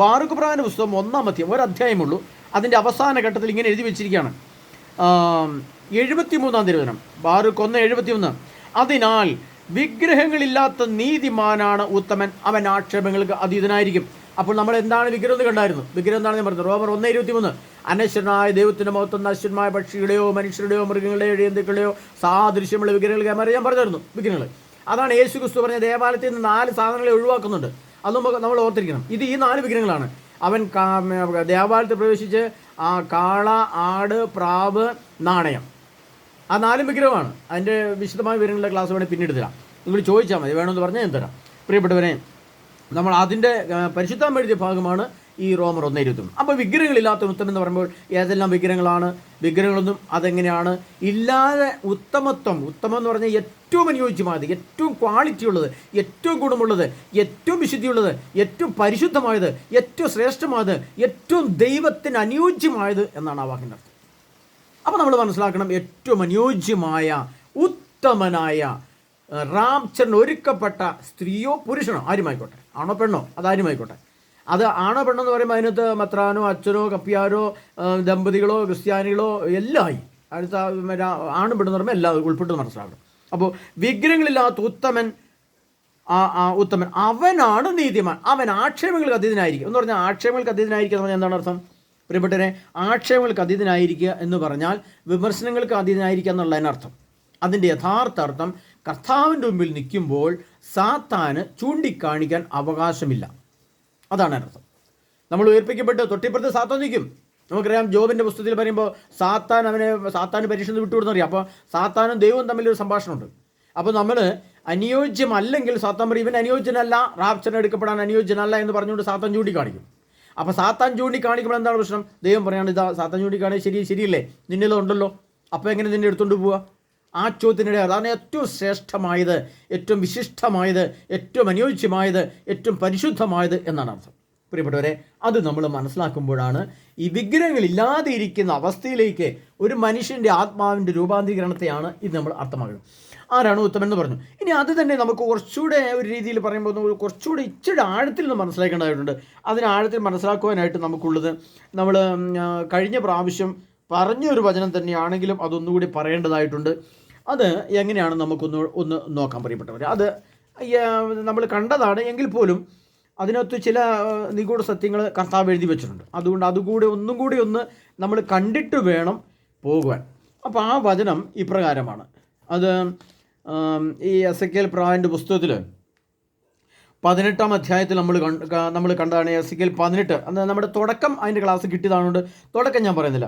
ബാറൂക്ക് പ്രവാചകന്റെ പുസ്തകം 1-ാം അധ്യായം, ഒരധ്യായമുള്ളൂ. അതിൻ്റെ അവസാന ഘട്ടത്തിൽ ഇങ്ങനെ എഴുതി വെച്ചിരിക്കുകയാണ്. 73-ാം തിരുവചനം, ബാറൂക്ക് 1:71. അതിനാൽ വിഗ്രഹങ്ങളില്ലാത്ത നീതിമാനാണ് ഉത്തമൻ, അവൻ ആക്ഷേപങ്ങൾക്ക് അതീതനായിരിക്കും. അപ്പോൾ നമ്മൾ എന്താണ് വിഗ്രഹം എന്ന് കണ്ടായിരുന്നു. വിഗ്രഹം എന്താണെന്ന് പറഞ്ഞത് റോമർ 1:23. അനശ്വരനായ ദൈവത്തിൻ്റെ മഹത്വം നശ്വരമായ പക്ഷികളുടെയോ മനുഷ്യരുടെയോ മൃഗങ്ങളുടെയോ ജന്തുക്കളുടെയോ സാദൃശ്യമുള്ള വിഗ്രഹങ്ങൾ ഞാൻ പറഞ്ഞിരുന്നു. വിഗ്രഹങ്ങൾ അതാണ് യേശു ക്രിസ്തു പറഞ്ഞ ദേവാലയത്തിൽ നിന്ന് 4 സാധനങ്ങളെ ഒഴിവാക്കുന്നുണ്ട്. അത് നമ്മൾ ഓർത്തിരിക്കണം. ഇത് ഈ 4 വിഗ്രഹങ്ങളാണ്. അവൻ ദേവാലയത്തിൽ പ്രവേശിച്ച് കാള, ആട്, പ്രാവ്, നാണയം, ആ 4 വിഗ്രഹമാണ്. അതിൻ്റെ വിശദമായ വിവരങ്ങളുടെ ക്ലാസ് വേണമെങ്കിൽ പിന്നീട് തരാം. നിങ്ങൾ ചോദിച്ചാൽ മതി, വേണമെന്ന് പറഞ്ഞാൽ ഞാൻ തരാം. പ്രിയപ്പെട്ടവരെ, നമ്മൾ അതിൻ്റെ പരിശുദ്ധം എഴുതിയ ഭാഗമാണ് ഈ റോമർ 1:21. അപ്പോൾ വിഗ്രഹങ്ങളില്ലാത്ത ഉത്തമം എന്ന് പറയുമ്പോൾ ഏതെല്ലാം വിഗ്രഹങ്ങളാണ്? വിഗ്രഹങ്ങളൊന്നും അതെങ്ങനെയാണ് ഇല്ലാതെ ഉത്തമത്വം എന്ന് പറഞ്ഞാൽ ഏറ്റവും അനുയോജ്യമായത്, ഏറ്റവും ക്വാളിറ്റി ഉള്ളത്, ഏറ്റവും ഗുണമുള്ളത്, ഏറ്റവും വിശുദ്ധിയുള്ളത്, ഏറ്റവും പരിശുദ്ധമായത്, ഏറ്റവും ശ്രേഷ്ഠമായത്, ഏറ്റവും ദൈവത്തിന് അനുയോജ്യമായത് എന്നാണ് ആ വാക്കിൻ്റെ അർത്ഥം. അപ്പോൾ നമ്മൾ മനസ്സിലാക്കണം, ഏറ്റവും അനുയോജ്യമായ ഉത്തമനായ റാപ്ചറിന് ഒരുക്കപ്പെട്ട സ്ത്രീയോ പുരുഷനോ ആരുമായിക്കോട്ടെ, ആണോ പെണ്ണോ, അതാരുമായിക്കോട്ടെ, അത് ആണോ പെണ്ണോ എന്ന് പറയുമ്പോൾ അതിനകത്ത് മെത്രാനോ അച്ഛനോ കപ്പിയാരോ ദമ്പതികളോ ക്രിസ്ത്യാനികളോ എല്ലാം ആയി. അടുത്ത ആണും പെണ്ണെന്ന് പറയുമ്പോൾ എല്ലാം ഉൾപ്പെട്ട് മനസ്സിലാക്കണം. അപ്പോൾ വിഗ്രഹങ്ങളില്ലാത്ത ഉത്തമൻ അവനാണ് നീതിമാൻ, അവൻ ആക്ഷേപങ്ങൾക്ക് അതീതനായിരിക്കും എന്ന് പറഞ്ഞാൽ ആക്ഷേപങ്ങൾക്ക് അതീതനായിരിക്കുക എന്ന് പറഞ്ഞാൽ എന്താണ് അർത്ഥം? പ്രിയപ്പെട്ടവരെ, ആക്ഷേപങ്ങൾക്ക് അതീതനായിരിക്കുക എന്ന് പറഞ്ഞാൽ വിമർശനങ്ങൾക്ക് അതീതനായിരിക്കുക എന്നുള്ളതിനർത്ഥം. അതിൻ്റെ യഥാർത്ഥ അർത്ഥം കർത്താവിൻ്റെ മുമ്പിൽ നിൽക്കുമ്പോൾ സാത്താന് ചൂണ്ടിക്കാണിക്കാൻ അവകാശമില്ല, അതാണ് അർത്ഥം. നമ്മൾ ഉയർപ്പിക്കപ്പെട്ട് തൊട്ടിപ്പുറത്ത് സാത്താൻ നിൽക്കും. നമുക്കറിയാം ജോബിൻ്റെ പുസ്തകത്തിൽ പറയുമ്പോൾ സാത്താന് പരീക്ഷ വിട്ടുകൊടുന്നറിയാം. അപ്പോൾ സാത്താനും ദൈവവും തമ്മിലൊരു സംഭാഷണമുണ്ട്. അപ്പോൾ നമ്മൾ അനുയോജ്യമല്ലെങ്കിൽ സാത്താൻ പറയും ഇവൻ അനുയോജ്യനല്ല, റാപ്ചറിന് എടുക്കപ്പെടാൻ അനുയോജ്യനല്ല എന്ന് പറഞ്ഞുകൊണ്ട് സാത്താൻ ചൂണ്ടിക്കാണിക്കും. അപ്പോൾ സാത്താൻ ചൂണ്ടിക്കാണിക്കുമ്പോൾ എന്താണ് പ്രശ്നം? ദൈവം പറയാണ് ഇതാ സാത്താൻ ചൂണ്ടിക്കാണിക്കുക ശരിയല്ലേ, നിന്നിലോ ഉണ്ടല്ലോ, അപ്പോൾ എങ്ങനെ നിന്നെ എടുത്തുകൊണ്ട് പോവുക? ആ ചോദ്യത്തിനിടെ അതാണ് ഏറ്റവും ശ്രേഷ്ഠമായത്, ഏറ്റവും വിശിഷ്ടമായത്, ഏറ്റവും അനുയോജ്യമായത്, ഏറ്റവും പരിശുദ്ധമായത് എന്നാണ് അർത്ഥം. പ്രിയപ്പെട്ടവരെ, അത് നമ്മൾ മനസ്സിലാക്കുമ്പോഴാണ് ഈ വിഗ്രഹങ്ങളില്ലാതെ ഇരിക്കുന്ന അവസ്ഥയിലേക്ക് ഒരു മനുഷ്യൻ്റെ ആത്മാവിൻ്റെ രൂപാന്തരീകരണത്തെയാണ് ഇത് നമ്മൾ അർത്ഥമാക്കുന്നത്. ആരാണ് ഉത്തമൻ എന്ന് പറഞ്ഞു. ഇനി അത് തന്നെ നമുക്ക് കുറച്ചുകൂടെ ഒരു രീതിയിൽ പറയുമ്പോൾ കുറച്ചുകൂടി ഇച്ചിരി ആഴത്തിൽ നിന്ന് മനസ്സിലാക്കേണ്ടതായിട്ടുണ്ട്. അതിന് ആഴത്തിൽ മനസ്സിലാക്കുവാനായിട്ട് നമുക്കുള്ളത്, നമ്മൾ കഴിഞ്ഞ പ്രാവശ്യം പറഞ്ഞൊരു വചനം തന്നെയാണെങ്കിലും അതൊന്നുകൂടി പറയേണ്ടതായിട്ടുണ്ട്. അത് എങ്ങനെയാണ് ഒന്ന് നോക്കാൻ പ്രിയപ്പെട്ടവർ. അത് നമ്മൾ കണ്ടതാണ് എങ്കിൽ പോലും അതിനകത്ത് ചില നിഗൂഢ സത്യങ്ങൾ കർത്താവ് എഴുതി വെച്ചിട്ടുണ്ട്. അതുകൊണ്ട് അതുകൂടി ഒന്നും കൂടി ഒന്ന് നമ്മൾ കണ്ടിട്ട് വേണം പോകുവാൻ. അപ്പോൾ ആ വചനം ഇപ്രകാരമാണ്. അത് ഈ എസെക്കിയേൽ പ്രവാചകന്റെ പുസ്തകത്തിൽ 18-ാം അധ്യായത്തിൽ നമ്മൾ കണ്ടതാണ്. എസെക്കിയേൽ 18, അന്ന് നമ്മുടെ തുടക്കം അതിൻ്റെ ക്ലാസ് കിട്ടിയതാണുകൊണ്ട് തുടക്കം ഞാൻ പറയുന്നില്ല.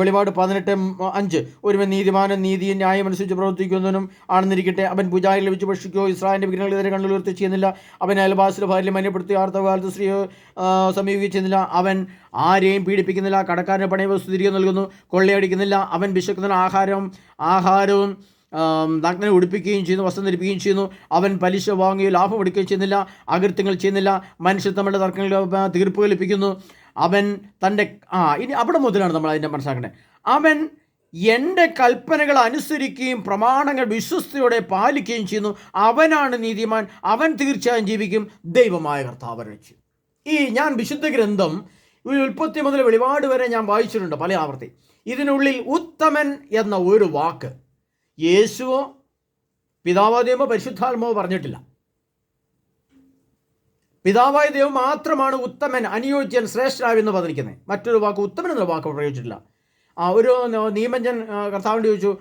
വെളിപാട് 18:5 ഒരുവൻ നീതിമാനും നീതിയും ന്യായം അനുസരിച്ച് പ്രവർത്തിക്കുന്നവനും ആണെന്നിരിക്കട്ടെ, അവൻ പൂജാരിൽ ലഭിച്ച് ഭക്ഷിക്കുകയോ ഇസ്രായേലിൻ്റെ വിഗ്രഹങ്ങളെതിരെ കണ്ണുയർത്തി ചെയ്യുന്നില്ല, അവൻ അയൽവാസിയുടെ ഭാര്യയെ മന്യപ്പെടുത്തി ആർത്തവകാലത്ത് സ്ത്രീയെ സമീപിക്കുകയും ചെയ്യുന്നില്ല, അവൻ ആരെയും പീഡിപ്പിക്കുന്നില്ല, കടക്കാരന് പണയവസ്തു തിരികെ നൽകുന്നു, കൊള്ളയടിക്കുന്നില്ല, അവൻ വിശക്കുന്നതിന് ആഹാരവും നഗ്നനെ ഉടുപ്പിക്കുകയും ചെയ്യുന്നു, വസ്ത്രം ധരിപ്പിക്കുകയും ചെയ്യുന്നു, അവൻ പലിശ വാങ്ങുകയും ലാഭം എടുക്കുകയും ചെയ്യുന്നില്ല, അകൃത്യങ്ങൾ ചെയ്യുന്നില്ല, മനുഷ്യർ തമ്മിലുള്ള തർക്കങ്ങൾ തീർപ്പ് കൽപ്പിക്കുന്നു, അവൻ തൻ്റെ ഇനി അവിടെ മുതലാണ് നമ്മൾ അതിൻ്റെ മനസ്സിലാക്കേണ്ടത്. അവൻ എൻ്റെ കൽപ്പനകൾ അനുസരിക്കുകയും പ്രമാണങ്ങൾ വിശ്വസ്തയോടെ പാലിക്കുകയും ചെയ്യുന്നു, അവനാണ് നീതിമാൻ, അവൻ തീർച്ചയായും ജീവിക്കും, ദൈവമായ കർത്താവ് രക്ഷ. ഞാൻ വിശുദ്ധ ഗ്രന്ഥം ഉൽപ്പത്തി മുതൽ വെളിപാട് വരെ ഞാൻ വായിച്ചിട്ടുണ്ട് പല ആവർത്തി. ഇതിനുള്ളിൽ ഉത്തമൻ എന്ന ഒരു വാക്ക് യേശുവോ പിതാവായ ദൈവമോ പരിശുദ്ധാത്മാവോ പറഞ്ഞിട്ടില്ല. പിതാവായ ദൈവം മാത്രമാണ് ഉത്തമൻ, അനുയോജ്യൻ, ശ്രേഷ്ഠനാവെന്ന് പറഞ്ഞിരിക്കുന്നത്. മറ്റൊരു വാക്ക് ഉത്തമൻ എന്ന വാക്ക് പ്രയോഗിച്ചിട്ടില്ല. ഒരു നിയമജ്ഞൻ കർത്താവിൻ്റെ ചോദിച്ചു,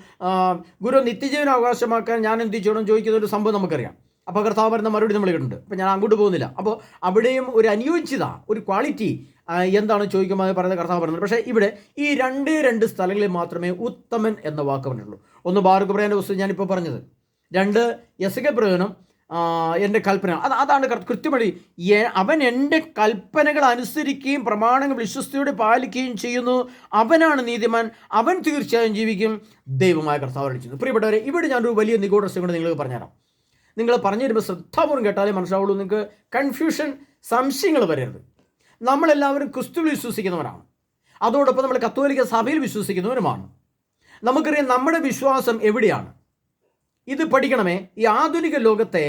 ഗുരു നിത്യജീവൻ അവകാശമാക്കാൻ ഞാൻ എന്ത് ചെയ്യണം ചോദിക്കുന്ന ഒരു സംഭവം നമുക്കറിയാം. അപ്പോൾ കർത്താവ് പറയുന്ന മറുപടി നമ്മൾ കേട്ടിട്ടുണ്ട്. അപ്പോൾ ഞാൻ അങ്ങോട്ട് പോകുന്നില്ല. അപ്പോൾ അവിടെയും ഒരു അനുയോജ്യത, ഒരു ക്വാളിറ്റി എന്താണ് ചോദിക്കുമ്പോൾ പറയുന്നത് കർത്താവ് പറയുന്നത്. പക്ഷേ ഇവിടെ ഈ രണ്ട് സ്ഥലങ്ങളിൽ മാത്രമേ ഉത്തമൻ എന്ന വാക്ക് പറഞ്ഞിട്ടുള്ളൂ. ഒന്ന് ബാറുക്ക് പറയാൻ്റെ പുസ്തകം ഞാനിപ്പോൾ പറഞ്ഞത്, 2 എസെക്കിയേൽ പ്രവചനം എൻ്റെ കൽപ്പന. അതാണ് കൃത്യമായി അവൻ എൻ്റെ കൽപ്പനകൾ അനുസരിക്കുകയും പ്രമാണങ്ങൾ വിശ്വസ്തയോടെ പാലിക്കുകയും ചെയ്യുന്നു, അവനാണ് നീതിമാൻ, അവൻ തീർച്ചയായും ജീവിക്കും, ദൈവമായ കർത്താവ് രക്ഷിക്കുന്നു. പ്രിയപ്പെട്ടവരെ, ഇവിടെ ഞാനൊരു വലിയ നിഗൂഢ രഹസ്യം കൂടെ നിങ്ങൾക്ക് പറഞ്ഞുതരാം. നിങ്ങൾ പറഞ്ഞു തരുമ്പോൾ ശ്രദ്ധാപൂർവ്വം കേട്ടാലേ മനസ്സിലാവുള്ളൂ. നിങ്ങൾക്ക് കൺഫ്യൂഷൻ, സംശയങ്ങൾ വരരുത്. നമ്മളെല്ലാവരും ക്രിസ്തുവിൽ വിശ്വസിക്കുന്നവരാണ്. അതോടൊപ്പം നമ്മൾ കത്തോലിക്ക സഭയിൽ വിശ്വസിക്കുന്നവരുമാണ്. നമുക്കറിയാം നമ്മുടെ വിശ്വാസം എവിടെയാണ്. ഇത് പഠിക്കണമേ. ഈ ആധുനിക ലോകത്തെ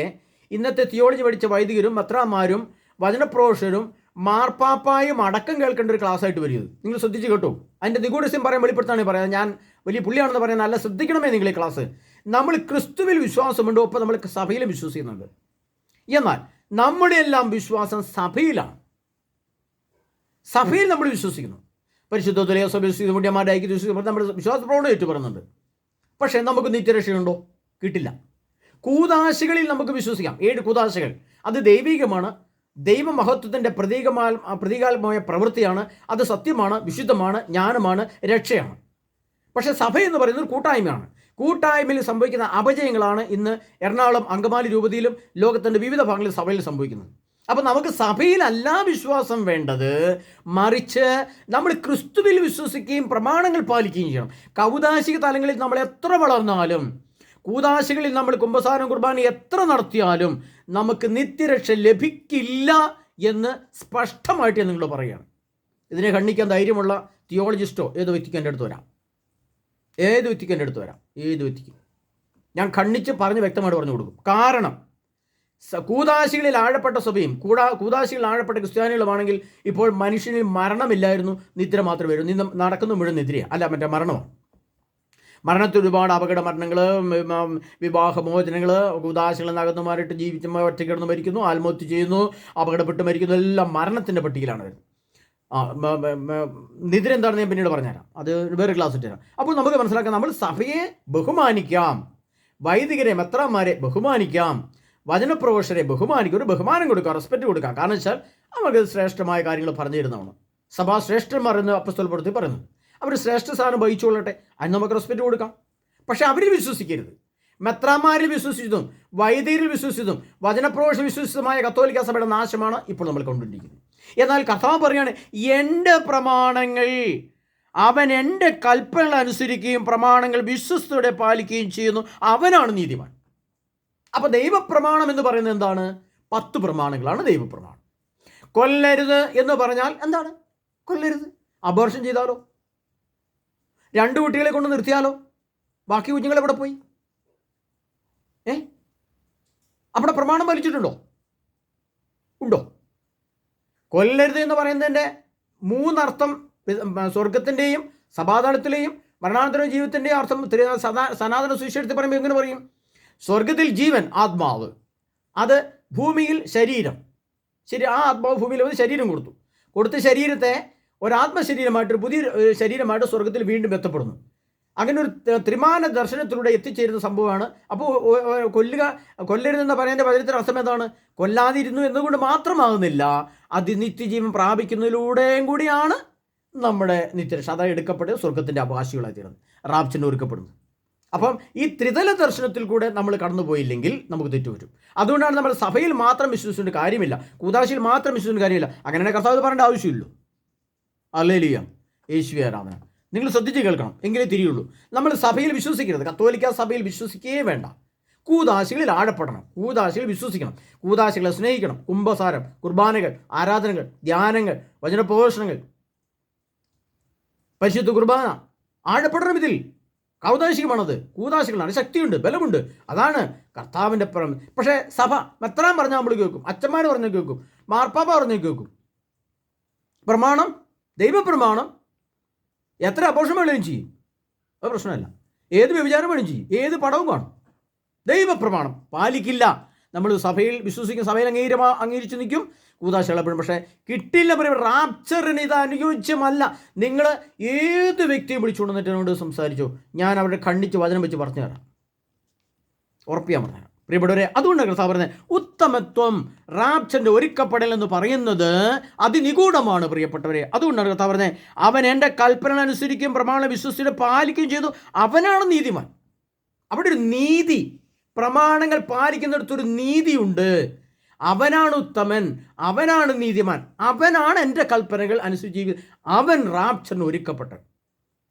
ഇന്നത്തെ തിയോളജി പഠിച്ച വൈദികരും മെത്രാന്മാരും വചനപ്രഘോഷകരും മാർപ്പാപ്പായും അടക്കം കേൾക്കേണ്ട ഒരു ക്ലാസ് ആയിട്ട് വരും. നിങ്ങൾ ശ്രദ്ധിച്ച് കേട്ടോ. അതിൻ്റെ നിഗൂഢസ്യം പറയാൻ വെളിപ്പെടുത്താണ് പറയാം. ഞാൻ വലിയ പുള്ളിയാണെന്ന് പറയാൻ നല്ല ശ്രദ്ധിക്കണമേ നിങ്ങൾ ഈ ക്ലാസ്. നമ്മൾ ക്രിസ്തുവിൽ വിശ്വാസമുണ്ട്, ഒപ്പം നമ്മൾ സഭയിലും വിശ്വസിക്കുന്നുണ്ട്. എന്നാൽ നമ്മുടെ എല്ലാം വിശ്വാസം സഭയിലാണ്. സഭയിൽ നമ്മൾ വിശ്വസിക്കുന്നു. പരിശുദ്ധ മുടിയന്മാരുടെ ഐക്യ വിശ്വസിക്കുമ്പോൾ നമ്മുടെ വിശ്വാസ പ്രവണത ഏറ്റുപറയുന്നുണ്ട്. പക്ഷേ നമുക്ക് നിത്യരക്ഷയുണ്ടോ? കിട്ടില്ല. കൂദാശകളിൽ നമുക്ക് വിശ്വസിക്കാം. 7 കൂദാശകൾ. അത് ദൈവികമാണ്, ദൈവമഹത്വത്തിൻ്റെ പ്രതീകാത്മകമായ പ്രവൃത്തിയാണ്. അത് സത്യമാണ്, വിശുദ്ധമാണ്, ജ്ഞാനമാണ്, രക്ഷയാണ്. പക്ഷേ സഭ എന്ന് പറയുന്നത് ഒരു കൂട്ടായ്മയാണ്. കൂട്ടായ്മയിൽ സംഭവിക്കുന്ന അപജയങ്ങളാണ് ഇന്ന് എറണാകുളം അങ്കമാലി രൂപതയിലും ലോകത്തിൻ്റെ വിവിധ ഭാഗങ്ങളിൽ സഭയിൽ സംഭവിക്കുന്നത്. അപ്പോൾ നമുക്ക് സഭയിലല്ല വിശ്വാസം വേണ്ടത്, മറിച്ച് നമ്മൾ ക്രിസ്തുവിൽ വിശ്വസിക്കുകയും പ്രമാണങ്ങൾ പാലിക്കുകയും ചെയ്യണം. കൗദാശിക തലങ്ങളിൽ നമ്മൾ എത്ര വളർന്നാലും, കൂദാശികളിൽ നമ്മൾ കുമ്പസാരം കുർബാന എത്ര നടത്തിയാലും നമുക്ക് നിത്യരക്ഷ ലഭിക്കില്ല എന്ന് സ്പഷ്ടമായിട്ട് ഞാൻ നിങ്ങളോട് പറയുകയാണ്. ഇതിനെ ഖണ്ഡിക്കാൻ ധൈര്യമുള്ള തിയോളജിസ്റ്റോ ഏത് വ്യക്തിക്ക് എൻ്റെ അടുത്ത് വരാം. ഏത് വ്യക്തിക്കും ഞാൻ ഖണ്ഡിച്ച് പറഞ്ഞ് വ്യക്തമായിട്ട് പറഞ്ഞു കൊടുക്കും. കാരണം കൂദാശികളിൽ ആഴപ്പെട്ട സഭയും കൂദാശികളിൽ ആഴപ്പെട്ട ക്രിസ്ത്യാനികളുമാണെങ്കിൽ ഇപ്പോൾ മനുഷ്യനിൽ മരണമില്ലായിരുന്നു, നിദ്ര മാത്രമേ വരും. നടക്കുന്ന മുഴുവൻ നിദ്രയാണ്, അല്ല മറ്റേ മരണമാണ്. മരണത്തിൽ ഒരുപാട് അപകട മരണങ്ങൾ, വിവാഹമോചനങ്ങൾ, കൂദാശികളിൽ നകന്നുമാരായിട്ട് ജീവിച്ച് ഒറ്റ കിടന്ന് മരിക്കുന്നു, ആത്മഹത്യ ചെയ്യുന്നു, അപകടപ്പെട്ട് മരിക്കുന്നു, എല്ലാം മരണത്തിൻ്റെ പട്ടികയിലാണ് വരുന്നത്. നിദ്ര എന്താണെന്ന് ഞാൻ പിന്നീട് പറഞ്ഞുതരാം, അത് വേറെ ക്ലാസ് ഇട്ടുതരാം. അപ്പോൾ നമുക്ക് മനസ്സിലാക്കാം, നമ്മൾ സഭയെ ബഹുമാനിക്കാം, വൈദികരെ മെത്രാന്മാരെ ബഹുമാനിക്കാം, വചനപ്രഘോഷകരെ ബഹുമാനിക്കും, ഒരു ബഹുമാനം കൊടുക്കാം, റെസ്പെക്റ്റ് കൊടുക്കാം. കാരണം വെച്ചാൽ അവർക്ക് ശ്രേഷ്ഠമായ കാര്യങ്ങൾ പറഞ്ഞു തരുന്നതാണ്. സഭാ ശ്രേഷ്ഠന്മാർ എന്ന് അപ്പോസ്തല പ്രവൃത്തി പറയുന്നു. അവർ ശ്രേഷ്ഠ സ്ഥാനം വഹിച്ചുകൊള്ളട്ടെ, അതിന് നമുക്ക് റെസ്പെക്റ്റ് കൊടുക്കാം. പക്ഷേ അവരിൽ വിശ്വസിക്കരുത്. മെത്രാന്മാരിൽ വിശ്വസിച്ചതും വൈദികരിൽ വിശ്വസിച്ചതും വചനപ്രഘോഷ വിശ്വസിതമായ കത്തോലിക്ക സഭയുടെ നാശമാണ് ഇപ്പോൾ നമ്മൾ കൊണ്ടുകൊണ്ടിരിക്കുന്നത്. എന്നാൽ കർത്താവ് പറയാണ്, എൻ്റെ പ്രമാണങ്ങൾ, അവൻ എൻ്റെ കൽപ്പനകൾ അനുസരിക്കുകയും പ്രമാണങ്ങൾ വിശ്വസ്തയോടെ പാലിക്കുകയും ചെയ്യുന്നു, അവനാണ് നീതിമാൻ. അപ്പോൾ ദൈവപ്രമാണം എന്ന് പറയുന്നത് എന്താണ്? 10 പ്രമാണങ്ങളാണ് ദൈവപ്രമാണം. കൊല്ലരുത് എന്ന് പറഞ്ഞാൽ എന്താണ്? കൊല്ലരുത്. അബോർഷൻ ചെയ്താലോ? 2 കുട്ടികളെ കൊണ്ട് നിർത്തിയാലോ? ബാക്കി കുഞ്ഞുങ്ങൾ എവിടെ പോയി? അവിടെ പ്രമാണം പാലിച്ചിട്ടുണ്ടോ? ഉണ്ടോ? കൊല്ലരുത് എന്ന് പറയുന്നതിൻ്റെ മൂന്നർത്ഥം സ്വർഗത്തിൻ്റെയും സമാധാനത്തിലെയും മരണാനന്തര ജീവിതത്തിൻ്റെയും അർത്ഥം സനാതന സുവിശേഷത്തിൽ പറയുമ്പോൾ എങ്ങനെ പറയും? സ്വർഗത്തിൽ ജീവൻ, ആത്മാവ്, അത് ഭൂമിയിൽ ശരീരം. ആ ആത്മാവ് ഭൂമിയിൽ വന്ന് ശരീരം കൊടുത്ത ശരീരത്തെ ഒരാത്മശരീരമായിട്ടൊരു പുതിയ ശരീരമായിട്ട് സ്വർഗത്തിൽ വീണ്ടും എത്തപ്പെടുന്നു. അങ്ങനെ ഒരു ത്രിമാന ദർശനത്തിലൂടെ എത്തിച്ചേരുന്ന സംഭവമാണ്. അപ്പോൾ കൊല്ലരുതെന്ന് പറയുന്നതിൻ്റെ വചനത്തിൻ്റെ അർത്ഥം എന്താണ്? കൊല്ലാതിരുന്നു എന്നുകൊണ്ട് മാത്രമാകുന്നില്ല, അത് നിത്യജീവൻ പ്രാപിക്കുന്നതിലൂടെയും കൂടിയാണ് നമ്മുടെ നിത്യരക്ഷ, അതായത് എടുക്കപ്പെട്ട് സ്വർഗത്തിൻ്റെ അവകാശികളായി തീരുന്നത്, റാപ്ചറിന് ഒരുക്കപ്പെടുന്നത്. അപ്പം ഈ ത്രിതല ദർശനത്തിൽ കൂടെ നമ്മൾ കടന്നുപോയില്ലെങ്കിൽ നമുക്ക് തെറ്റുപറ്റും. അതുകൊണ്ടാണ് നമ്മൾ സഭയിൽ മാത്രം വിശ്വസിക്കേണ്ട കാര്യമില്ല, കൂദാശയിൽ മാത്രം വിശ്വസിക്കേണ്ട കാര്യമില്ല. അങ്ങനെ കർത്താവ് പറയേണ്ട ആവശ്യമില്ലല്ലോ. ഹല്ലേലൂയ, യേശുവേ ആരാധന. നിങ്ങൾ ശ്രദ്ധിച്ച് കേൾക്കണം, എങ്കിലേ തിരിയുള്ളൂ. നമ്മൾ സഭയിൽ വിശ്വസിക്കരുത്, കത്തോലിക്ക സഭയിൽ വിശ്വസിക്കുകയേ വേണ്ട. കൂദാശികളിൽ ആഴപ്പെടണം, കൂദാശികൾ വിശ്വസിക്കണം, കൂദാശികളെ സ്നേഹിക്കണം. കുംഭസാരം, കുർബാനകൾ, ആരാധനകൾ, ധ്യാനങ്ങൾ, വചനപ്രഘോഷണങ്ങൾ, പരിശുദ്ധ കുർബാന, ആഴപ്പെടണം. ഇതിൽ കൗദാശികമാണത്, കൂദാശികളാണ്, ശക്തിയുണ്ട്, ബലമുണ്ട്. അതാണ് കർത്താവിൻ്റെ പക്ഷേ സഭ മെത്രാൻ പറഞ്ഞാൽ നമ്മൾ കേൾക്കും, അച്ഛന്മാർ പറഞ്ഞാൽ കേൾക്കും, മാർപ്പാപ്പ പറഞ്ഞാൽ കേൾക്കും. പ്രമാണം, ദൈവപ്രമാണം, എത്ര അപോഷം വേണമെങ്കിലും ചെയ്യും, അത് പ്രശ്നമല്ല. ഏത് വ്യഭിചാരം വേണമെങ്കിലും ചെയ്യും, ഏത് പടവും കാണും. ദൈവപ്രമാണം പാലിക്കില്ല. നമ്മൾ സഭയിൽ വിശ്വസിക്കും, സഭയിൽ അംഗീകരിച്ച് നിൽക്കും, കൂദാശകളെപ്പോഴും. പക്ഷേ കിട്ടില്ല. പറയും റാപ്ചറിന് ഇത് അനുയോജ്യമല്ല. നിങ്ങൾ ഏത് വ്യക്തിയും വിളിച്ചുകൊണ്ടിട്ട് എന്നോട് സംസാരിച്ചോ, ഞാൻ അവരുടെ കണ്ണിച്ച് വചനം വെച്ച് പറഞ്ഞു തരാം, ഉറപ്പിക്കാൻ പറഞ്ഞു തരാം. പ്രിയപ്പെട്ടവരെ, അതുകൊണ്ടാണ് കർത്താവ് പറയുന്നത് ഉത്തമത്വം, റാപ്ചറിൻ്റെ ഒരുക്കപ്പെടൽ എന്ന് പറയുന്നത് അതിനിഗൂഢമാണ്. പ്രിയപ്പെട്ടവരെ, അതുകൊണ്ടാണ് കർത്താവ് പറഞ്ഞത് അവൻ എൻ്റെ കൽപ്പന അനുസരിക്കുകയും പ്രമാണ വിശ്വസിച്ച് പാലിക്കുകയും ചെയ്തു, അവനാണ് നീതിമാൻ. അവിടെ ഒരു നീതി, പ്രമാണങ്ങൾ പാലിക്കുന്നിടത്തൊരു നീതിയുണ്ട്. അവനാണ് ഉത്തമൻ, അവനാണ് നീതിമാൻ, അവനാണ് എൻ്റെ കൽപ്പനകൾ അനുസരിച്ച് അവൻ റാപ്ചറിന് ഒരുക്കപ്പെട്ടത്.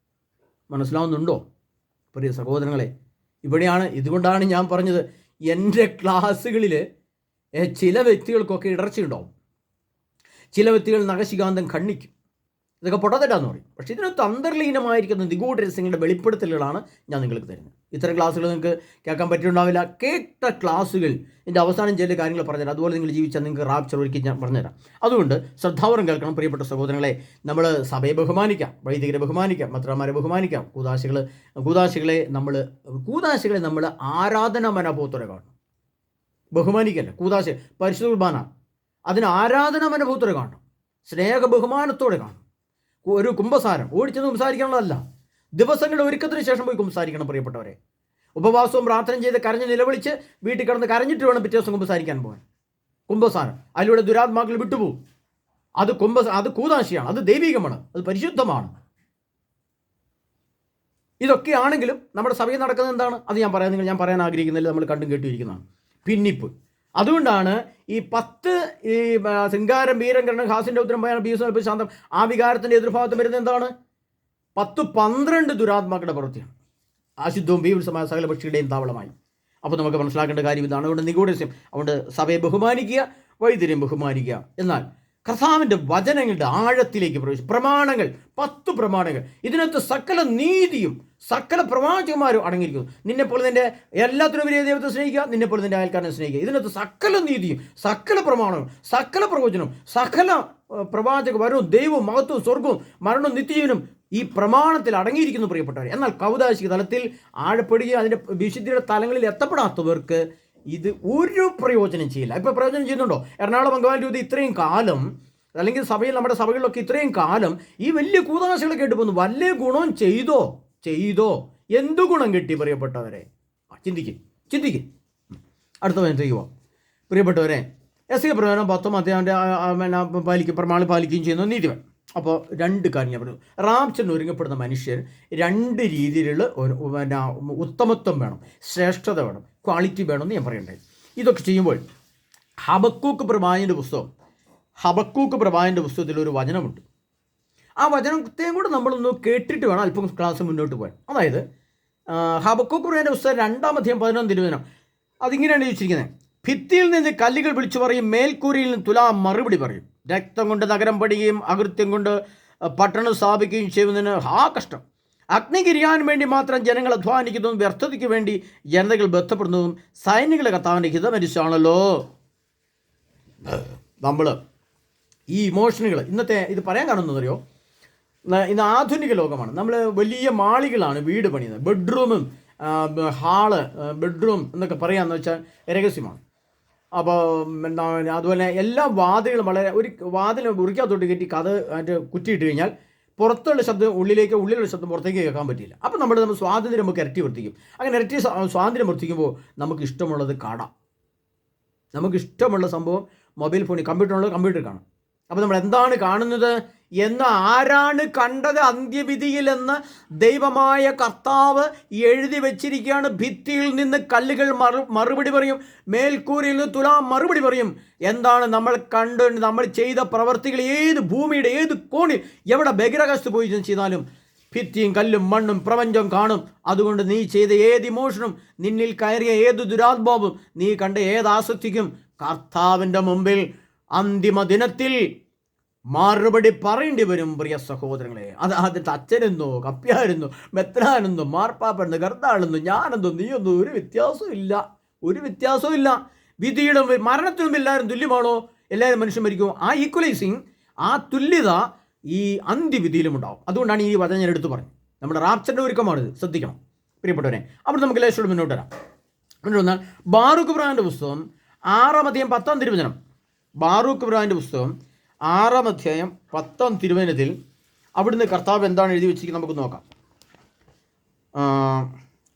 മനസ്സിലാവുന്നുണ്ടോ പ്രിയ സഹോദരങ്ങളെ? ഇതുകൊണ്ടാണ് ഞാൻ പറഞ്ഞത്, എൻ്റെ ക്ലാസ്സുകളിൽ ചില വ്യക്തികൾക്കൊക്കെ ഇടർച്ചയുണ്ടാവും. ചില വ്യക്തികൾ നഖശികാന്തം കണ്ണിക്കും, ഇതൊക്കെ പൊട്ടത്തെറ്റാന്ന് പറയും. പക്ഷേ ഇതിനകത്ത് അന്തർലീനമായിരിക്കുന്ന നിഗൂഢ രഹസ്യങ്ങളുടെ വെളിപ്പെടുത്തലുകളാണ് ഞാൻ നിങ്ങൾക്ക് തരുന്നത്. ഇത്തരം ക്ലാസ്സുകൾ നിങ്ങൾക്ക് കേൾക്കാൻ പറ്റിയിട്ടുണ്ടാവില്ല. കേട്ട ക്ലാസ്സുകൾ എൻ്റെ അവസാനം ചില കാര്യങ്ങൾ പറഞ്ഞുതരാം. അതുപോലെ നിങ്ങൾ ജീവിച്ചാൽ നിങ്ങൾക്ക് റാപ്ചർ ഒരുക്കി ഞാൻ പറഞ്ഞുതരാം. അതുകൊണ്ട് ശ്രദ്ധാപൂർവ്വം കേൾക്കണം പ്രിയപ്പെട്ട സഹോദരങ്ങളെ. നമ്മൾ സഭയെ ബഹുമാനിക്കാം, വൈദികരെ ബഹുമാനിക്കാം, മെത്രാന്മാരെ ബഹുമാനിക്കാം. കൂദാശികളെ നമ്മൾ ആരാധനാ മനോഭാവത്തോടെ കാണണം. ബഹുമാനിക്കല്ല, കൂദാശ പരിശുദ്ധ കുർബാന അതിന് ആരാധനാ മനോഭാവത്തോടെ കാണണം, സ്നേഹ ബഹുമാനത്തോടെ കാണണം. ഒരു കുംഭസാരം ഓടിച്ചെന്ന് കുംസാരിക്കാനുള്ളതല്ല, ദിവസങ്ങളുടെ ഒരുക്കത്തിന് ശേഷം പോയി കുംസാരിക്കണം. പ്രിയപ്പെട്ടവരെ, ഉപവാസവും പ്രാർത്ഥന ചെയ്ത് കരഞ്ഞ് നിലവിളിച്ച് വീട്ടിൽ കിടന്ന് കരഞ്ഞിട്ട് വേണം പിറ്റേ ദിവസം കുംഭസാരിക്കാൻ പോകാൻ. കുംഭസാരം അതിലൂടെ ദുരാത്മാക്കൾ വിട്ടുപോകും. അത് കൂദാശിയാണ്, അത് ദൈവികമാണ്, അത് പരിശുദ്ധമാണ്. ഇതൊക്കെയാണെങ്കിലും നമ്മുടെ സഭയിൽ നടക്കുന്നത് എന്താണ്? അത് ഞാൻ പറയാൻ ആഗ്രഹിക്കുന്നില്ല, നമ്മൾ കണ്ടും കേട്ടിരിക്കുന്നതാണ്. ഭിന്നിപ്പ്. അതുകൊണ്ടാണ് ഈ 10 ശൃംഗാരം, വീരം, കരണം, ഹാസിൻ്റെ ഉത്തരം, ഭയം, ഭീഷണി, ശാന്തം, ആ വികാരത്തിൻ്റെ എതിർഭാഗത്ത് വരുന്നത് എന്താണ്? 10-12 ദുരാത്മാക്കളുടെ പ്രവൃത്തിയാണ്. അശുദ്ധവും ഭീവത്സമായ സകല പക്ഷിയുടെയും താവളമായി. അപ്പോൾ നമുക്ക് മനസ്സിലാക്കേണ്ട കാര്യം ഇതാണ്. അതുകൊണ്ട് നിഗൂഢരഹസ്യം, അതുകൊണ്ട് സഭയെ ബഹുമാനിക്കുക, വൈദ്യരെയും ബഹുമാനിക്കുക. എന്നാൽ കർത്താവിൻ്റെ വചനങ്ങളുടെ ആഴത്തിലേക്ക് പ്രവേശിച്ചു. പ്രമാണങ്ങൾ, 10 പ്രമാണങ്ങൾ, ഇതിനകത്ത് സകല നീതിയും സകല പ്രവാചകന്മാരും അടങ്ങിയിരിക്കുന്നു. നിന്നെപ്പോലെ നിൻ്റെ എല്ലാത്തിനും വലിയ ദൈവത്തെ സ്നേഹിക്കുക, നിന്നെപ്പോലെ നിൻ്റെ അയൽക്കാരനെ സ്നേഹിക്കുക. ഇതിനകത്ത് സകല നീതിയും സകല പ്രമാണവും സകല പ്രവചനവും സകല പ്രവാചക വരവും ദൈവവും മഹത്വവും സ്വർഗവും മരണവും നിത്യജീവനും ഈ പ്രമാണത്തിൽ അടങ്ങിയിരിക്കുന്നു പ്രിയപ്പെട്ടവരെ. എന്നാൽ കൗദാശിക തലത്തിൽ ആഴപ്പെടുകയും അതിൻ്റെ വിശുദ്ധിയുടെ തലങ്ങളിൽ എത്തപ്പെടാത്തവർക്ക് ഇത് ഒരു പ്രയോജനം ചെയ്യില്ല. ഇപ്പോൾ പ്രയോജനം ചെയ്യുന്നുണ്ടോ? എറണാകുളം അങ്കമാലി രൂപ ഇത്രയും കാലം, അല്ലെങ്കിൽ നമ്മുടെ സഭകളിലൊക്കെ ഇത്രയും കാലം ഈ വലിയ കൂതാശകൾ കേട്ട് പോകുന്നു. വല്ല ഗുണം ചെയ്തോ എന്തു ഗുണം കിട്ടി പ്രിയപ്പെട്ടവരെ? ചിന്തിക്കും. അടുത്ത ചെയ്യുക പ്രിയപ്പെട്ടവരെ. എസ് പ്രകാരം 10 അധ്യായൻ്റെ പ്രമാണം പാലിക്കുകയും ചെയ്യുന്നു നീതിവൻ. അപ്പോൾ 2 കാര്യം ഞാൻ പറഞ്ഞു. റാപ്ചറിന് ഒരുങ്ങപ്പെടുന്ന മനുഷ്യർ 2 രീതിയിലുള്ള ഉത്തമത്വം വേണം, ശ്രേഷ്ഠത വേണം, ക്വാളിറ്റി വേണമെന്ന് ഞാൻ പറയണ്ടേ. ഇതൊക്കെ ചെയ്യുമ്പോൾ ഹബക്കൂക്ക് പ്രവാചകൻ്റെ പുസ്തകത്തിൽ ഒരു വചനമുണ്ട്. ആ വചനത്തെയും കൂടെ നമ്മളൊന്ന് കേട്ടിട്ട് വേണം അല്പം ക്ലാസ് മുന്നോട്ട് പോകാൻ. അതായത് ഹബക്കൂക്ക് പ്രവാചകൻ്റെ പുസ്തകം 2-ാം അധ്യായം 11 തിരുവചനം. അതിങ്ങനെയാണ് ചോദിച്ചിരിക്കുന്നത്: ഭിത്തിയിൽ നിന്ന് കല്ലുകൾ വിളിച്ചു പറയും, മേൽക്കൂരയിൽ നിന്ന് തുലാം മറുപടി പറയും. രക്തം കൊണ്ട് നഗരം പടിയുകയും അകൃത്യം കൊണ്ട് പട്ടണം സ്ഥാപിക്കുകയും ചെയ്യുന്നതിന് കഷ്ടം. അഗ്നി കിരിയാൻ വേണ്ടി മാത്രം ജനങ്ങൾ അധ്വാനിക്കുന്നതും വ്യർത്ഥതയ്ക്ക് വേണ്ടി ജനതകൾ ബന്ധപ്പെടുന്നതും സൈനികളെ കർത്താവിൻ്റെ ഹിതമനുസരിച്ചാണല്ലോ. നമ്മൾ ഈ ഇമോഷനുകൾ ഇന്നത്തെ ഇത് പറയാൻ കാണുന്നതറിയോ, ഇന്ന് ആധുനിക ലോകമാണ്. നമ്മൾ വലിയ മാളികളാണ് വീട് പണിയുന്നത്. ബെഡ്റൂമും ഹാള് ബെഡ്റൂം എന്നൊക്കെ പറയാമെന്ന് വെച്ചാൽ രഹസ്യമാണ്. അപ്പോൾ അതുപോലെ എല്ലാ വാതിലുകളും വളരെ ഒരു വാതിൽ മുറിക്കകത്തോട്ട് കയറ്റി കഥ അതിൻ്റെ കുറ്റിയിട്ട് കഴിഞ്ഞാൽ പുറത്തുള്ള ശബ്ദം ഉള്ളിലുള്ള ശബ്ദം പുറത്തേക്ക് കേൾക്കാൻ പറ്റില്ല. അപ്പോൾ നമ്മൾ സ്വാതന്ത്ര്യം നമുക്ക് ഇരട്ടി വർത്തിക്കും. അങ്ങനെ ഇരട്ടി സ്വാതന്ത്ര്യം വർത്തിക്കുമ്പോൾ നമുക്ക് ഇഷ്ടമുള്ളത് കാണാം. നമുക്ക് ഇഷ്ടമുള്ള സംഭവം മൊബൈൽ ഫോണിൽ, കമ്പ്യൂട്ടറിനുള്ള കമ്പ്യൂട്ടർ കാണാം. അപ്പോൾ നമ്മൾ എന്താണ് കാണുന്നത് എന്ന് ആരാണ് കണ്ടത് അന്ത്യവിധിയിലെന്ന് ദൈവമായ കർത്താവ് എഴുതി വെച്ചിരിക്കുകയാണ്. ഭിത്തിയിൽ നിന്ന് കല്ലുകൾ മറുപടി പറയും, മേൽക്കൂരയിൽ നിന്ന് തുലാം മറുപടി പറയും. എന്താണ് നമ്മൾ കണ്ട് നമ്മൾ ചെയ്ത പ്രവർത്തികൾ ഏത് ഭൂമിയുടെ ഏത് കോണിൽ എവിടെ ബഹിരാകാശത്ത് പോയി ചെയ്താലും ഭിത്തിയും കല്ലും മണ്ണും പ്രപഞ്ചം കാണും. അതുകൊണ്ട് നീ ചെയ്ത ഏത് ഇമോഷനും, നിന്നിൽ കയറിയ ഏത് ദുരാത്മാവും, നീ കണ്ട ഏത് ആസക്തിക്കും കർത്താവിൻ്റെ മുമ്പിൽ അന്തിമ ദിനത്തിൽ മറുപടി പറയേണ്ടി വരും. പ്രിയ സഹോദരങ്ങളെ, അതിൻ്റെ അച്ഛനെന്നോ കപ്പ്യാരെന്നോ മെത്രാനെന്നോ മാർപ്പാപ്പെന്നോ കർത്താളെന്നോ ഞാനെന്നോ നീയൊന്നോ ഒരു വ്യത്യാസവും ഇല്ല. വിധിയുടെ മരണത്തിനും എല്ലാവരും തുല്യമാണോ? എല്ലാവരും മനുഷ്യൻ മരിക്കുമോ? ആ ഈക്വലൈസിങ്, ആ തുല്യത ഈ അന്ത്യവിധിയിലും ഉണ്ടാവും. അതുകൊണ്ടാണ് ഈ വചനം ഞാൻ എടുത്തു പറഞ്ഞത്. നമ്മുടെ റാപ്ചറിൻ്റെ ഒരുക്കമാണിത്, ശ്രദ്ധിക്കണം പ്രിയപ്പെട്ടവരെ. അപ്പോൾ നമുക്ക് ലേശോട് മുന്നോട്ട് വരാം. മുന്നോട്ട് വന്നാൽ ബാറൂക്ക് ഇബ്രാഹിമിൻ്റെ പുസ്തകം 6-ാം അധ്യായം 10-ാം തിരുവചനം. ബാറൂക്ക് ഇബ്രാഹിമിൻ്റെ പുസ്തകം 6-ാം അധ്യായം 10-ാം തിരുവചനത്തിൽ അവിടുന്ന് കർത്താവ് എന്താണ് എഴുതി വെച്ചിരിക്കുന്നത് നമുക്ക് നോക്കാം.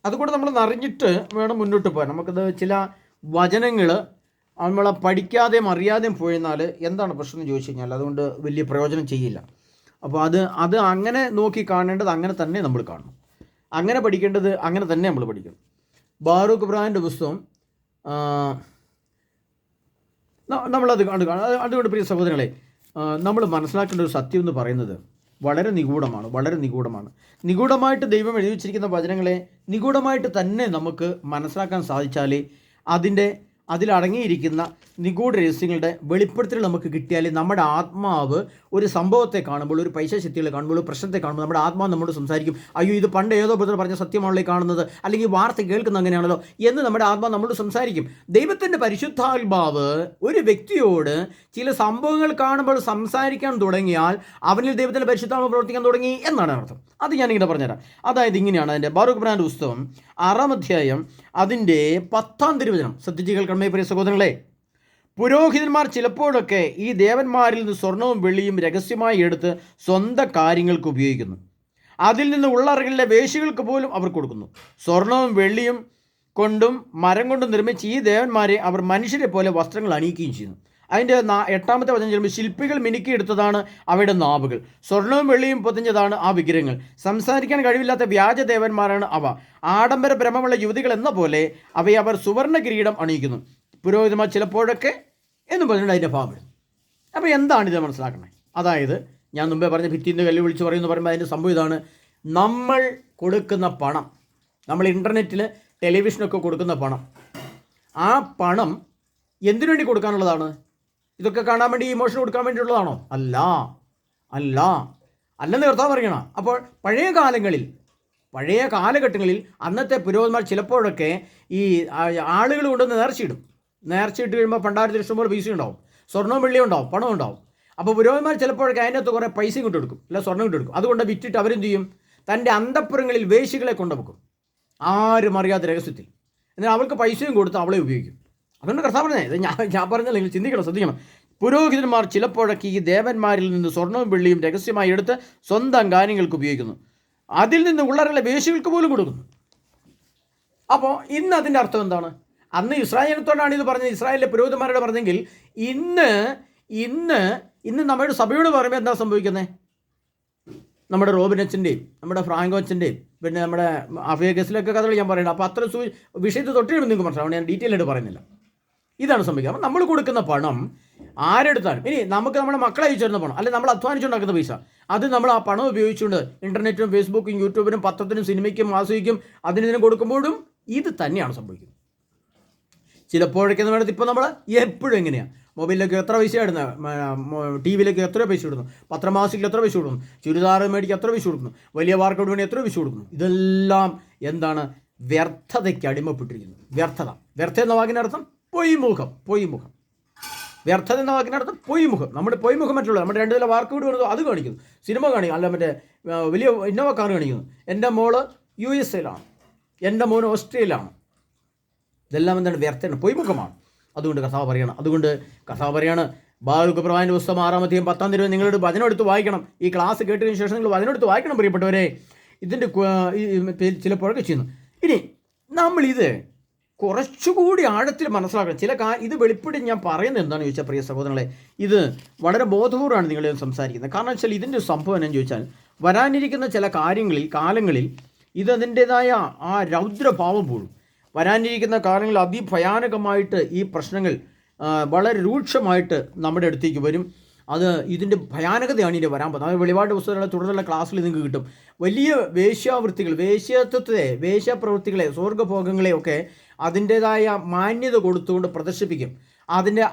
അതുകൊണ്ട് നമ്മൾ അറിഞ്ഞിട്ട് വേണം മുന്നോട്ട് പോകാൻ. നമുക്കത് ചില വചനങ്ങൾ നമ്മൾ പഠിക്കാതെയും അറിയാതെയും പോയെന്നാൽ എന്താണ് പ്രശ്നം എന്ന് ചോദിച്ചു കഴിഞ്ഞാൽ അതുകൊണ്ട് വലിയ പ്രയോജനം ചെയ്യില്ല. അപ്പോൾ അത് അങ്ങനെ നോക്കി കാണേണ്ടത് അങ്ങനെ തന്നെ നമ്മൾ കാണണം. അങ്ങനെ പഠിക്കേണ്ടത് അങ്ങനെ തന്നെ നമ്മൾ പഠിക്കണം. ബാറൂക്ക് ഇബ്രാഹിമിൻ്റെ പുസ്തകം നമ്മളത് അതുകൊണ്ട് പ്രിയ സഹോദരങ്ങളെ, നമ്മൾ മനസ്സിലാക്കേണ്ട ഒരു സത്യം എന്ന് പറയുന്നത് വളരെ നിഗൂഢമാണ്. നിഗൂഢമായിട്ട് ദൈവം എഴുതി വച്ചിരിക്കുന്ന വചനങ്ങളെ നിഗൂഢമായിട്ട് തന്നെ നമുക്ക് മനസ്സിലാക്കാൻ സാധിച്ചാലേ അതിലടങ്ങിയിരിക്കുന്ന നിഗൂഢ രഹസ്യങ്ങളുടെ വെളിപ്പെടുത്തൽ നമുക്ക് കിട്ടിയാൽ നമ്മുടെ ആത്മാവ് ഒരു സംഭവത്തെ കാണുമ്പോൾ, ഒരു പൈശാചിത്യങ്ങളെ കാണുമ്പോൾ, ഒരു പ്രശ്നത്തെ കാണുമ്പോൾ നമ്മുടെ ആത്മാവ് നമ്മോട് സംസാരിക്കും, അയ്യോ ഇത് പണ്ട് ഏതോ ബുദ്ധർ പറഞ്ഞ സത്യമാണല്ലോ കാണുന്നത്, അല്ലെങ്കിൽ വാർത്ത കേൾക്കുന്ന അങ്ങനെയാണല്ലോ എന്ന് നമ്മുടെ ആത്മാവ് നമ്മോട് സംസാരിക്കും. ദൈവത്തിൻ്റെ പരിശുദ്ധാത്മാവ് ഒരു വ്യക്തിയോട് ചില സംഭവങ്ങൾ കാണുമ്പോൾ സംസാരിക്കാൻ തുടങ്ങിയാൽ അവനിൽ ദൈവത്തിൻ്റെ പരിശുദ്ധാത്മാവ് പ്രവർത്തിക്കാൻ തുടങ്ങി എന്നാണ് അർത്ഥം. അത് ഞാനിങ്ങനെ പറഞ്ഞുതരാം. അതായത് ഇങ്ങനെയാണ് അതിൻ്റെ ബാറൂക്ക് ഇബ്രാഹിമിൻ്റെ പുസ്തകം 6-ാം അധ്യായം അതിൻ്റെ 10-ാം തിരുവചനം ശ്രദ്ധിച്ച് കേൾക്കണമേ പ്രിയ സഹോദരങ്ങളെ. പുരോഹിതന്മാർ ചിലപ്പോഴൊക്കെ ഈ ദേവന്മാരിൽ നിന്ന് സ്വർണവും വെള്ളിയും രഹസ്യമായി എടുത്ത് സ്വന്തം കാര്യങ്ങൾക്ക് ഉപയോഗിക്കുന്നു. അതിൽ നിന്ന് ഉള്ളറകളിലെ വേശ്യകൾക്ക് പോലും അവർ കൊടുക്കുന്നു. സ്വർണവും വെള്ളിയും കൊണ്ടും മരം കൊണ്ടും നിർമ്മിച്ച് ഈ ദേവന്മാരെ അവർ മനുഷ്യരെ പോലെ വസ്ത്രങ്ങൾ അണിയിക്കുകയും ചെയ്യുന്നു. അതിൻ്റെ 8-ാമത്തെ വചനം ചെല്ലുമ്പോൾ ശില്പികൾ മിനുക്കിയെടുത്തതാണ് അവയുടെ നാവുകൾ, സ്വർണവും വെള്ളിയും പൊതിഞ്ഞതാണ് ആ വിഗ്രഹങ്ങൾ, സംസാരിക്കാൻ കഴിവില്ലാത്ത വ്യാജദേവന്മാരാണ് അവ, ആഡംബര ഭ്രമമുള്ള യുവതികൾ എന്ന പോലെ അവയെ അവർ സുവർണ്ണ കിരീടം അണിയിക്കുന്നു. പുരോഹിതന്മാർ ചിലപ്പോഴൊക്കെ എന്നും പറഞ്ഞിട്ട് അതിൻ്റെ ഭാവം. അപ്പോൾ എന്താണിത് മനസ്സിലാക്കണേ? അതായത് ഞാൻ മുമ്പേ പറഞ്ഞ ഭിത്തിന്ന് കല്ല് വിളിച്ച് പറയുമെന്ന് പറയുമ്പോൾ അതിൻ്റെ സംഭവം ഇതാണ്. നമ്മൾ കൊടുക്കുന്ന പണം, നമ്മൾ ഇൻ്റർനെറ്റിൽ ടെലിവിഷനൊക്കെ കൊടുക്കുന്ന പണം, ആ പണം എന്തിനു വേണ്ടി കൊടുക്കാനുള്ളതാണ്? ഇതൊക്കെ കാണാൻ വേണ്ടി ഇമോഷൻ കൊടുക്കാൻ വേണ്ടിയിട്ടുള്ളതാണോ? അല്ലെന്ന് കർത്താവ് പറയണം. അപ്പോൾ പഴയ കാലഘട്ടങ്ങളിൽ അന്നത്തെ പുരോഹിതന്മാർ ചിലപ്പോഴൊക്കെ ഈ ആളുകൾ കൊണ്ടുവന്ന് നേർച്ചയിട്ട് കഴിയുമ്പോൾ പണ്ടാരത്തിൽ ഇഷ്ടംപോലെ പൈസ ഉണ്ടാവും, സ്വർണ്ണവും വെള്ളിയും ഉണ്ടാവും, പണവും ഉണ്ടാവും. അപ്പോൾ പുരോഹിതന്മാർ ചിലപ്പോഴൊക്കെ അതിനകത്ത് കുറേ പൈസയും കൊണ്ട് കൊടുക്കും, അല്ല സ്വർണ്ണം കൊണ്ട് കൊടുക്കും. അതുകൊണ്ട് വിറ്റിട്ട് അവരെന്ത് ചെയ്യും? തൻ്റെ അന്തഃപുരങ്ങളിൽ വേശ്യകളെ കൊണ്ടുവെക്കും, ആരും അറിയാത്ത രഹസ്യത്തിൽ. എന്നാൽ അവൾക്ക് പൈസയും കൊടുത്ത് അവളെ ഉപയോഗിക്കും. അതുകൊണ്ട് കർത്താവ് പറഞ്ഞത് ഇത് ഞാൻ പറഞ്ഞാൽ നിങ്ങൾ ചിന്തിക്കണം, ശ്രദ്ധിക്കണം. പുരോഹിതന്മാർ ചിലപ്പോഴൊക്കെ ഈ ദേവന്മാരിൽ നിന്ന് സ്വർണവും വെള്ളിയും രഹസ്യമായി എടുത്ത് സ്വന്തം കാര്യങ്ങൾക്ക് ഉപയോഗിക്കുന്നു. അതിൽ നിന്ന് ഉള്ളറകളെ വേശ്യകൾക്ക് പോലും കൊടുക്കുന്നു. അപ്പോൾ ഇന്ന് അതിൻ്റെ അർത്ഥം എന്താണ്? അന്ന് ഇസ്രായേലത്തോടാണ് ഇത് പറഞ്ഞത്, ഇസ്രായേലിലെ പുരോഹിതന്മാരോട് പറഞ്ഞെങ്കിൽ ഇന്ന് നമ്മുടെ സഭയോട് പറയുമ്പോൾ എന്താ സംഭവിക്കുന്നത്? നമ്മുടെ റോബിനച്ചൻ്റെയും നമ്മുടെ ഫ്രാങ്കോച്ചൻ്റെയും പിന്നെ നമ്മുടെ അഫേഗസിലൊക്കെ കഥകൾ ഞാൻ പറയുന്നത്. അപ്പോൾ അത്ര വിഷയത്തിൽ തൊട്ടിടുമ്പോൾ നിങ്ങൾക്ക് മനസ്സിലാവും, ഞാൻ ഡീറ്റെയിൽ ആയിട്ട് പറയുന്നില്ല. ഇതാണ് സംഭവിക്കുക. അപ്പോൾ നമ്മൾ കൊടുക്കുന്ന പണം ആരെടുത്താലും, ഇനി നമുക്ക് നമ്മുടെ മക്കളെ അയച്ചു തരുന്ന പണം, അല്ലെങ്കിൽ നമ്മൾ അധ്വാനിച്ചുണ്ടാക്കുന്ന പൈസ, അത് നമ്മൾ ആ പണം ഉപയോഗിച്ചുകൊണ്ട് ഇൻ്റർനെറ്റും ഫേസ്ബുക്കും യൂട്യൂബിനും പത്രത്തിനും സിനിമയ്ക്കും മാസികയ്ക്കും അതിനും കൊടുക്കുമ്പോഴും ഇത് തന്നെയാണ് സംഭവിക്കുന്നത്. ചിലപ്പോഴൊക്കെ വേണ്ടത് ഇപ്പോൾ നമ്മൾ എപ്പോഴും എങ്ങനെയാണ് മൊബൈലിലേക്ക് എത്ര പൈസ ഇടുന്നത്, ടി വിയിലേക്ക് എത്ര പൈസ ഇടുന്നു, പത്രമാസികയിൽ എത്ര പൈസ കൊടുക്കുന്നു, ചുരിദാർ മേടിക്ക് എത്ര പൈസ കൊടുക്കുന്നു, വലിയ വാർക്കൗട്ട് വേണ്ടി എത്ര പൈസ കൊടുക്കുന്നു. ഇതെല്ലാം എന്താണ്? വ്യർത്ഥതയ്ക്ക് അടിമപ്പെട്ടിരിക്കുന്നു. വ്യർത്ഥ എന്ന വാക്കിനർത്ഥം പൊയ്മുഖം. വ്യർത്ഥത എന്ന വാക്കിനർത്ഥം പൊയ്മുഖം. നമ്മുടെ പൊയ്മുഖം മറ്റുള്ള നമ്മുടെ 2 നില വാർക്കൗട്ട് വരുന്നത് അത് കാണിക്കുന്നു, സിനിമ കാണിക്കും, അല്ല മറ്റേ വലിയ ഇന്നോവ കാർ കാണിക്കുന്നു. എൻ്റെ മോള് USA-ലാണ്, എൻ്റെ മോന് ഓസ്ട്രേലിയയിലാണ്. ഇതെല്ലാം എന്താണ്? വ്യർത്ഥമാണ്, പൊയ്മുഖമാണ്. അതുകൊണ്ട് കർത്താവ് പറയാണ് ബാറൂക്ക് പ്രവാചകന്റെ പുസ്തകം 6-ാം അധ്യായം 10-ാം തിരുവചനം നിങ്ങളുടെ വചനം എടുത്ത് വായിക്കണം. ഈ ക്ലാസ് കേട്ടതിന് ശേഷം നിങ്ങൾ വചനം എടുത്ത് വായിക്കണം പ്രിയപ്പെട്ടവരെ. ഇതിൻ്റെ ചിലപ്പോഴൊക്കെ ചെയ്യുന്നു. ഇനി നമ്മളിത് കുറച്ചുകൂടി ആഴത്തിൽ മനസ്സിലാക്കണം. ഇത് വെളിപ്പെടി ഞാൻ പറയുന്നത് എന്താണെന്ന് ചോദിച്ചാൽ, പ്രിയ സഹോദരങ്ങളെ, ഇത് വളരെ ബോധപൂർവ്വമാണ് നിങ്ങളെ സംസാരിക്കുന്നത്. കാരണം വെച്ചാൽ ഇതിൻ്റെ സംഭവം എന്ന് ചോദിച്ചാൽ, വരാനിരിക്കുന്ന ചില കാലങ്ങളിൽ ഇത് അതിൻ്റേതായ ആ രൗദ്രഭാവം പോലും വരാനിരിക്കുന്ന കാലങ്ങളിൽ അതിഭയാനകമായിട്ട് ഈ പ്രശ്നങ്ങൾ വളരെ രൂക്ഷമായിട്ട് നമ്മുടെ അടുത്തേക്ക് വരും. ഇതിൻ്റെ ഭയാനകതയാണ് ഇനി വരാൻ പോകുന്നത്. അത് വെളിപാട് പുസ്തകങ്ങളെ തുടർന്നുള്ള ക്ലാസ്സിൽ നിങ്ങൾക്ക് കിട്ടും. വലിയ വേശ്യാപ്രവൃത്തികളെ, സ്വർഗ്ഗഭോഗങ്ങളെയൊക്കെ അതിൻ്റേതായ മാന്യത കൊടുത്തുകൊണ്ട് പ്രദർശിപ്പിക്കും.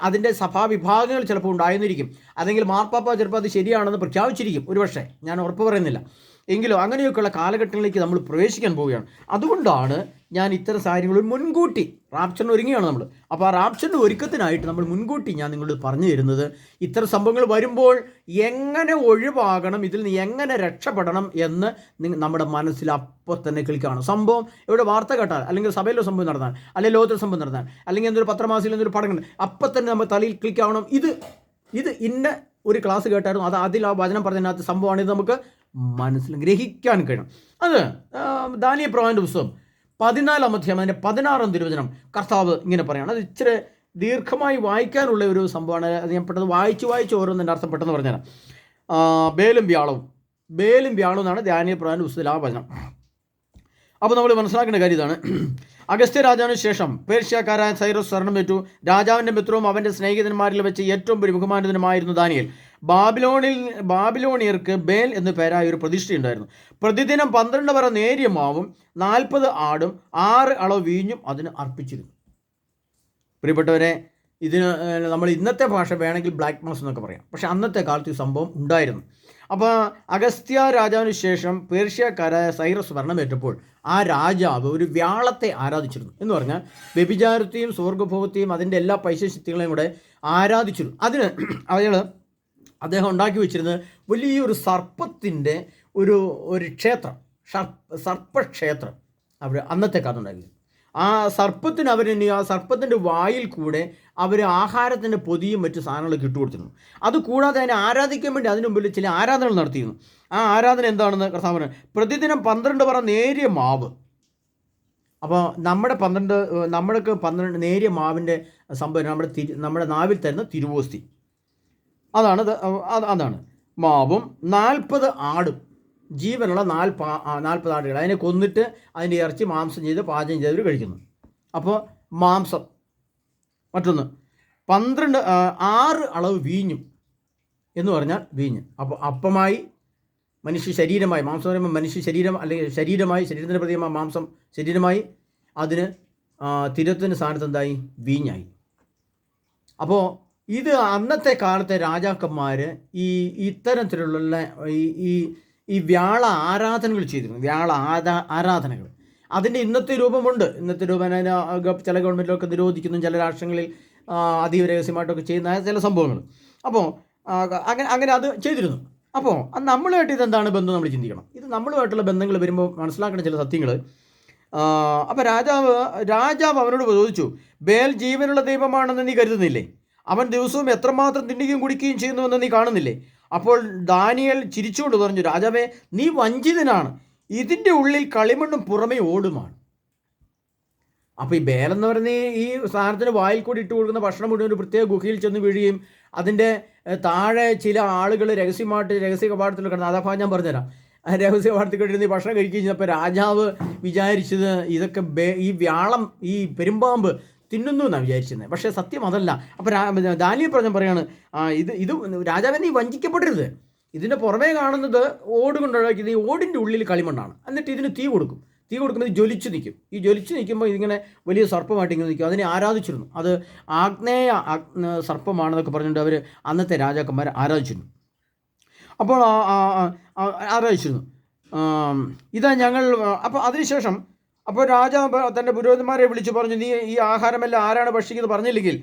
അതിൻ്റെ സഭാവിഭാഗങ്ങൾ ചിലപ്പോൾ ഉണ്ടായിരുന്നിരിക്കും. അല്ലെങ്കിൽ മാർപ്പാപ്പ ചിലപ്പോൾ അത് ശരിയാണെന്ന് പ്രഖ്യാപിച്ചിരിക്കും, ഒരുപക്ഷെ, ഞാൻ ഉറപ്പ് പറയുന്നില്ല. എങ്കിലും അങ്ങനെയൊക്കെയുള്ള കാലഘട്ടങ്ങളിലേക്ക് നമ്മൾ പ്രവേശിക്കാൻ പോവുകയാണ്. അതുകൊണ്ടാണ് ഞാൻ ഇത്തരം കാര്യങ്ങൾ മുൻകൂട്ടി റാപ്ചറിന് ഒരുങ്ങിയാണ് നമ്മൾ. അപ്പോൾ ആ റാപ്ചറിൻ്റെ ഒരുക്കത്തിനായിട്ട് നമ്മൾ മുൻകൂട്ടി ഞാൻ നിങ്ങളോട് പറഞ്ഞു തരുന്നത്, ഇത്തരം സംഭവങ്ങൾ വരുമ്പോൾ എങ്ങനെ ഒഴിവാകണം, ഇതിൽ നിന്ന് എങ്ങനെ രക്ഷപ്പെടണം എന്ന് നമ്മുടെ മനസ്സിൽ അപ്പോൾ തന്നെ ക്ലിക്കാണ്. സംഭവം ഇവിടെ വാർത്ത കേട്ടാൽ, അല്ലെങ്കിൽ സഭയിലോ സംഭവം നടന്നാൽ, അല്ലെങ്കിൽ ലോകത്തിൽ സംഭവം നടന്നാൽ, അല്ലെങ്കിൽ എന്തൊരു പത്രമാസികയിൽ എന്തൊരു പടം കണ്ടാൽ അപ്പം തന്നെ നമ്മൾ തലയിൽ ക്ലിക്കാവണം. ഇത് ഇന്ന ഒരു ക്ലാസ് കേട്ടായിരുന്നു, അതിൽ ആ വചനം പറഞ്ഞതിനകത്ത് സംഭവമാണ്, ഇത് നമുക്ക് ഗ്രഹിക്കാൻ കഴിയണം. അത് ദാനിയേൽ പ്രവാചകന്റെ പുസ്തകം 14-ാം അധ്യായം അതിൻ്റെ 16-ാം തിരുവചനം കർത്താവ് ഇങ്ങനെ പറയുകയാണ്. അത് ഇച്ചിരി ദീർഘമായി വായിക്കാനുള്ള ഒരു സംഭവമാണ്. അത് ഞാൻ പെട്ടെന്ന് വായിച്ച് ഓരോന്നിൻ്റെ അർത്ഥം പെട്ടെന്ന് പറഞ്ഞുതരാം. ബേലും വ്യാളവും എന്നാണ് ദാനിയേൽ പ്രവാചകന്റെ പുസ്തകത്തിൽ ആ വചനം. അപ്പോൾ നമ്മൾ മനസ്സിലാക്കേണ്ട കാര്യം ഇതാണ്. അഗസ്ത്യ രാജാവിന് ശേഷം പേർഷ്യക്കാരായ സൈറസ് ശരണമേറ്റു. രാജാവിൻ്റെ മിത്രവും അവൻ്റെ സ്നേഹിതന്മാരിൽ വെച്ച് ഏറ്റവും ബഹുമാനിതനുമായിരുന്നു ദാനിയേൽ. ബാബിലോണിയർക്ക് ബേൽ എന്നു പേരായ ഒരു പ്രതിഷ്ഠയുണ്ടായിരുന്നു. പ്രതിദിനം 12 പറ നേരിയ മാവും 40 ആടും 6 അളവ് വീഞ്ഞും അതിന് അർപ്പിച്ചിരുന്നു. പ്രിയപ്പെട്ടവരെ, ഇതിന് നമ്മൾ ഇന്നത്തെ ഭാഷ വേണമെങ്കിൽ ബ്ലാക്ക് മാസ് എന്നൊക്കെ പറയാം. പക്ഷേ അന്നത്തെ കാലത്ത് ഈ സംഭവം ഉണ്ടായിരുന്നു. അപ്പോൾ അഗസ്ത്യ രാജാവിന് ശേഷം പേർഷ്യക്കാരായ സൈറസ് ഭരണമേറ്റപ്പോൾ ആ രാജാവ് ഒരു വ്യാളത്തെ ആരാധിച്ചിരുന്നു. എന്ന് പറഞ്ഞാൽ വ്യഭിചാരത്തെയും സ്വർഗ്ഗഭോഗത്തെയും അതിൻ്റെ എല്ലാ പൈശശക്തികളെയും കൂടെ ആരാധിച്ചിരുന്നു. അതിന് അദ്ദേഹം ഉണ്ടാക്കി വെച്ചിരുന്നത് വലിയൊരു സർപ്പത്തിൻ്റെ ഒരു ക്ഷേത്രം, സർപ്പക്ഷേത്രം അവർ അന്നത്തെ കാലത്ത് ഉണ്ടാക്കി. ആ സർപ്പത്തിൻ്റെ വായിൽ കൂടെ അവർ ആഹാരത്തിൻ്റെ പൊതിയും മറ്റു സാധനങ്ങളൊക്കെ ഇട്ടുകൊടുത്തിരുന്നു. അതുകൂടാതെ അതിനെ ആരാധിക്കാൻ വേണ്ടി അതിനു മുമ്പിൽ ചില ആരാധനകൾ നടത്തിയിരുന്നു. ആ ആരാധന എന്താണെന്ന് കർത്താവ് പറഞ്ഞു. പ്രതിദിനം 12 പറ നേരിയ മാവ്. അപ്പോൾ നമ്മൾക്ക് 12 നേരിയ മാവിൻ്റെ സംഭവം നമ്മുടെ നാവിൽ തരുന്ന തിരുവോസ്തി, അതാണ് മാവും 40 ആടും, ജീവനുള്ള 40 ആടുകൾ. അതിനെ കൊന്നിട്ട് അതിൻ്റെ ഇറച്ചി മാംസം ചെയ്ത് പാചകം ചെയ്തവർ കഴിക്കുന്നു. അപ്പോൾ മാംസം. മറ്റൊന്ന് 6 അളവ് വീഞ്ഞും എന്ന് പറഞ്ഞാൽ വീഞ്ഞ്. അപ്പോൾ അപ്പമായി, മനുഷ്യ ശരീരമായി, മാംസം പറയുമ്പോൾ മനുഷ്യ ശരീരം അല്ലെങ്കിൽ ശരീരത്തിൻ്റെ പ്രതിയമായ മാംസം ശരീരമായി, അതിന് തിരത്തിൻ്റെ സ്ഥാനത്ത് എന്തായി? വീഞ്ഞായി. അപ്പോൾ ഇത് അന്നത്തെ കാലത്തെ രാജാക്കന്മാർ ഇത്തരത്തിലുള്ള ഈ വ്യാള ആരാധനകൾ ചെയ്തിരുന്നു. ആരാധനകൾ അതിൻ്റെ ഇന്നത്തെ രൂപമുണ്ട്. ഇന്നത്തെ രൂപം ചില ഗവൺമെൻറ്റിലൊക്കെ നിരോധിക്കുന്നു, ചില രാഷ്ട്രങ്ങളിൽ അതീവ രഹസ്യമായിട്ടൊക്കെ ചെയ്യുന്ന ചില സംഭവങ്ങൾ. അപ്പോൾ അങ്ങനെ അത് ചെയ്തിരുന്നു. അപ്പോൾ നമ്മളുമായിട്ട് ഇതെന്താണ് ബന്ധം നമ്മൾ ചിന്തിക്കണം. ഇത് നമ്മളുമായിട്ടുള്ള ബന്ധങ്ങൾ വരുമ്പോൾ മനസ്സിലാക്കേണ്ട ചില സത്യങ്ങൾ. അപ്പോൾ രാജാവ് അവനോട് ചോദിച്ചു, ബേൽ ജീവനുള്ള ദൈവമാണെന്ന് നീ കരുതുന്നില്ലേ? അവൻ ദിവസവും എത്രമാത്രം തിന്നുകയും കുടിക്കുകയും ചെയ്യുന്നുവെന്ന് നീ കാണുന്നില്ലേ? അപ്പോൾ ദാനിയേൽ ചിരിച്ചുകൊണ്ട് പറഞ്ഞു, രാജാവേ, നീ വഞ്ചിതനാണ്. ഇതിൻ്റെ ഉള്ളിൽ കളിമണ്ണും പുറമേ ഓടുമാണ്. അപ്പോൾ ഈ ബേലെന്ന് പറയുന്ന ഈ സാധനത്തിന് വായിൽ കൂടി ഇട്ട് കൊടുക്കുന്ന ഭക്ഷണം മുഴുവൻ ഒരു പ്രത്യേക ഗുഹയിൽ ചെന്ന് വീഴുകയും അതിൻ്റെ താഴെ ചില ആളുകൾ രഹസ്യ കവാടത്തിൽ കിടന്ന്, അതാ ഞാൻ പറഞ്ഞുതരാം, രഹസ്യ കവാടത്തിൽ കിടന്ന് ഈ ഭക്ഷണം കഴിക്കുകയും ചെയ്തപ്പോൾ രാജാവ് വിചാരിച്ചത് ഇതൊക്കെ ഈ വ്യാളം, ഈ പെരുമ്പാമ്പ് തിന്നുന്നു എന്നാണ് വിചാരിച്ചിരുന്നത്. പക്ഷേ സത്യം അതല്ല. അപ്പോൾ ദാനിയേൽ പറയാണ്, ഇത് രാജാവെ, നീ വഞ്ചിക്കപ്പെടരുത്. ഇതിൻ്റെ പുറമേ കാണുന്നത് ഓട് കൊണ്ടുണ്ടാക്കിയത്, ഈ ഓടിൻ്റെ ഉള്ളിൽ കളിമണ്ണാണ്. എന്നിട്ട് ഇതിന് തീ കൊടുക്കും. തീ കൊടുക്കുമ്പോൾ ഇത് ജ്വലിച്ച് നിൽക്കും. ഈ ജ്വലിച്ച് നിൽക്കുമ്പോൾ ഇതിങ്ങനെ വലിയ സർപ്പമായിട്ട് ഇങ്ങനെ നിൽക്കും. അതിനെ ആരാധിച്ചിരുന്നു. അത് ആഗ്നേയ സർപ്പമാണെന്നൊക്കെ പറഞ്ഞുകൊണ്ട് അവർ അന്നത്തെ രാജാക്കന്മാർ ആരാധിച്ചിരുന്നു. അപ്പോൾ ആരാധിച്ചിരുന്നു. ഇതാ ഞങ്ങൾ അപ്പോൾ അതിനുശേഷം അപ്പോൾ രാജാവ് തൻ്റെ പുരോഹിതന്മാരെ വിളിച്ചു പറഞ്ഞു, നീ ഈ ആഹാരമെല്ലാം ആരാണ് ഭക്ഷിക്കുന്നത് പറഞ്ഞില്ലെങ്കിൽ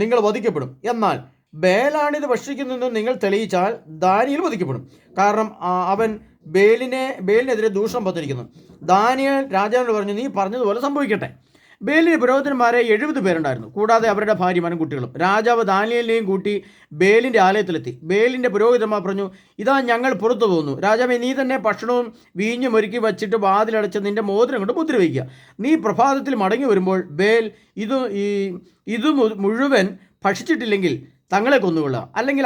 നിങ്ങൾ വധിക്കപ്പെടും. എന്നാൽ ബേലാണിത് ഭക്ഷിക്കുന്നതെന്ന് നിങ്ങൾ തെളിയിച്ചാൽ ദാനിയേൽ വധിക്കപ്പെടും. കാരണം അവൻ ബേലിനെതിരെ ദൂഷണം പത്തിരിക്കുന്നു. ദാനിയേൽ രാജാവിനോട് പറഞ്ഞു, നീ പറഞ്ഞതുപോലെ സംഭവിക്കട്ടെ. ബേലിന് പുരോഹിതന്മാരെ 70 പേരുണ്ടായിരുന്നു, കൂടാതെ അവരുടെ ഭാര്യമാരും കുട്ടികളും. രാജാവ് ദാനിയേലിനെയും കൂട്ടി ബേലിൻ്റെ ആലയത്തിലെത്തി. ബേലിൻ്റെ പുരോഹിതന്മാർ പറഞ്ഞു, ഇതാ ഞങ്ങൾ പുറത്തു പോകുന്നു. രാജാവേ, നീ തന്നെ ഭക്ഷണവും വീഞ്ഞും ഒരുക്കി വച്ചിട്ട് വാതിലടച്ച് നിന്റെ മോതിരം കൊണ്ട് മുദ്ര വയ്ക്കുക. നീ പ്രഭാതത്തിൽ മടങ്ങി വരുമ്പോൾ ബേൽ ഇത് മുഴുവൻ ഭക്ഷിച്ചിട്ടില്ലെങ്കിൽ തങ്ങളെ കൊന്നുകൊള്ളുക, അല്ലെങ്കിൽ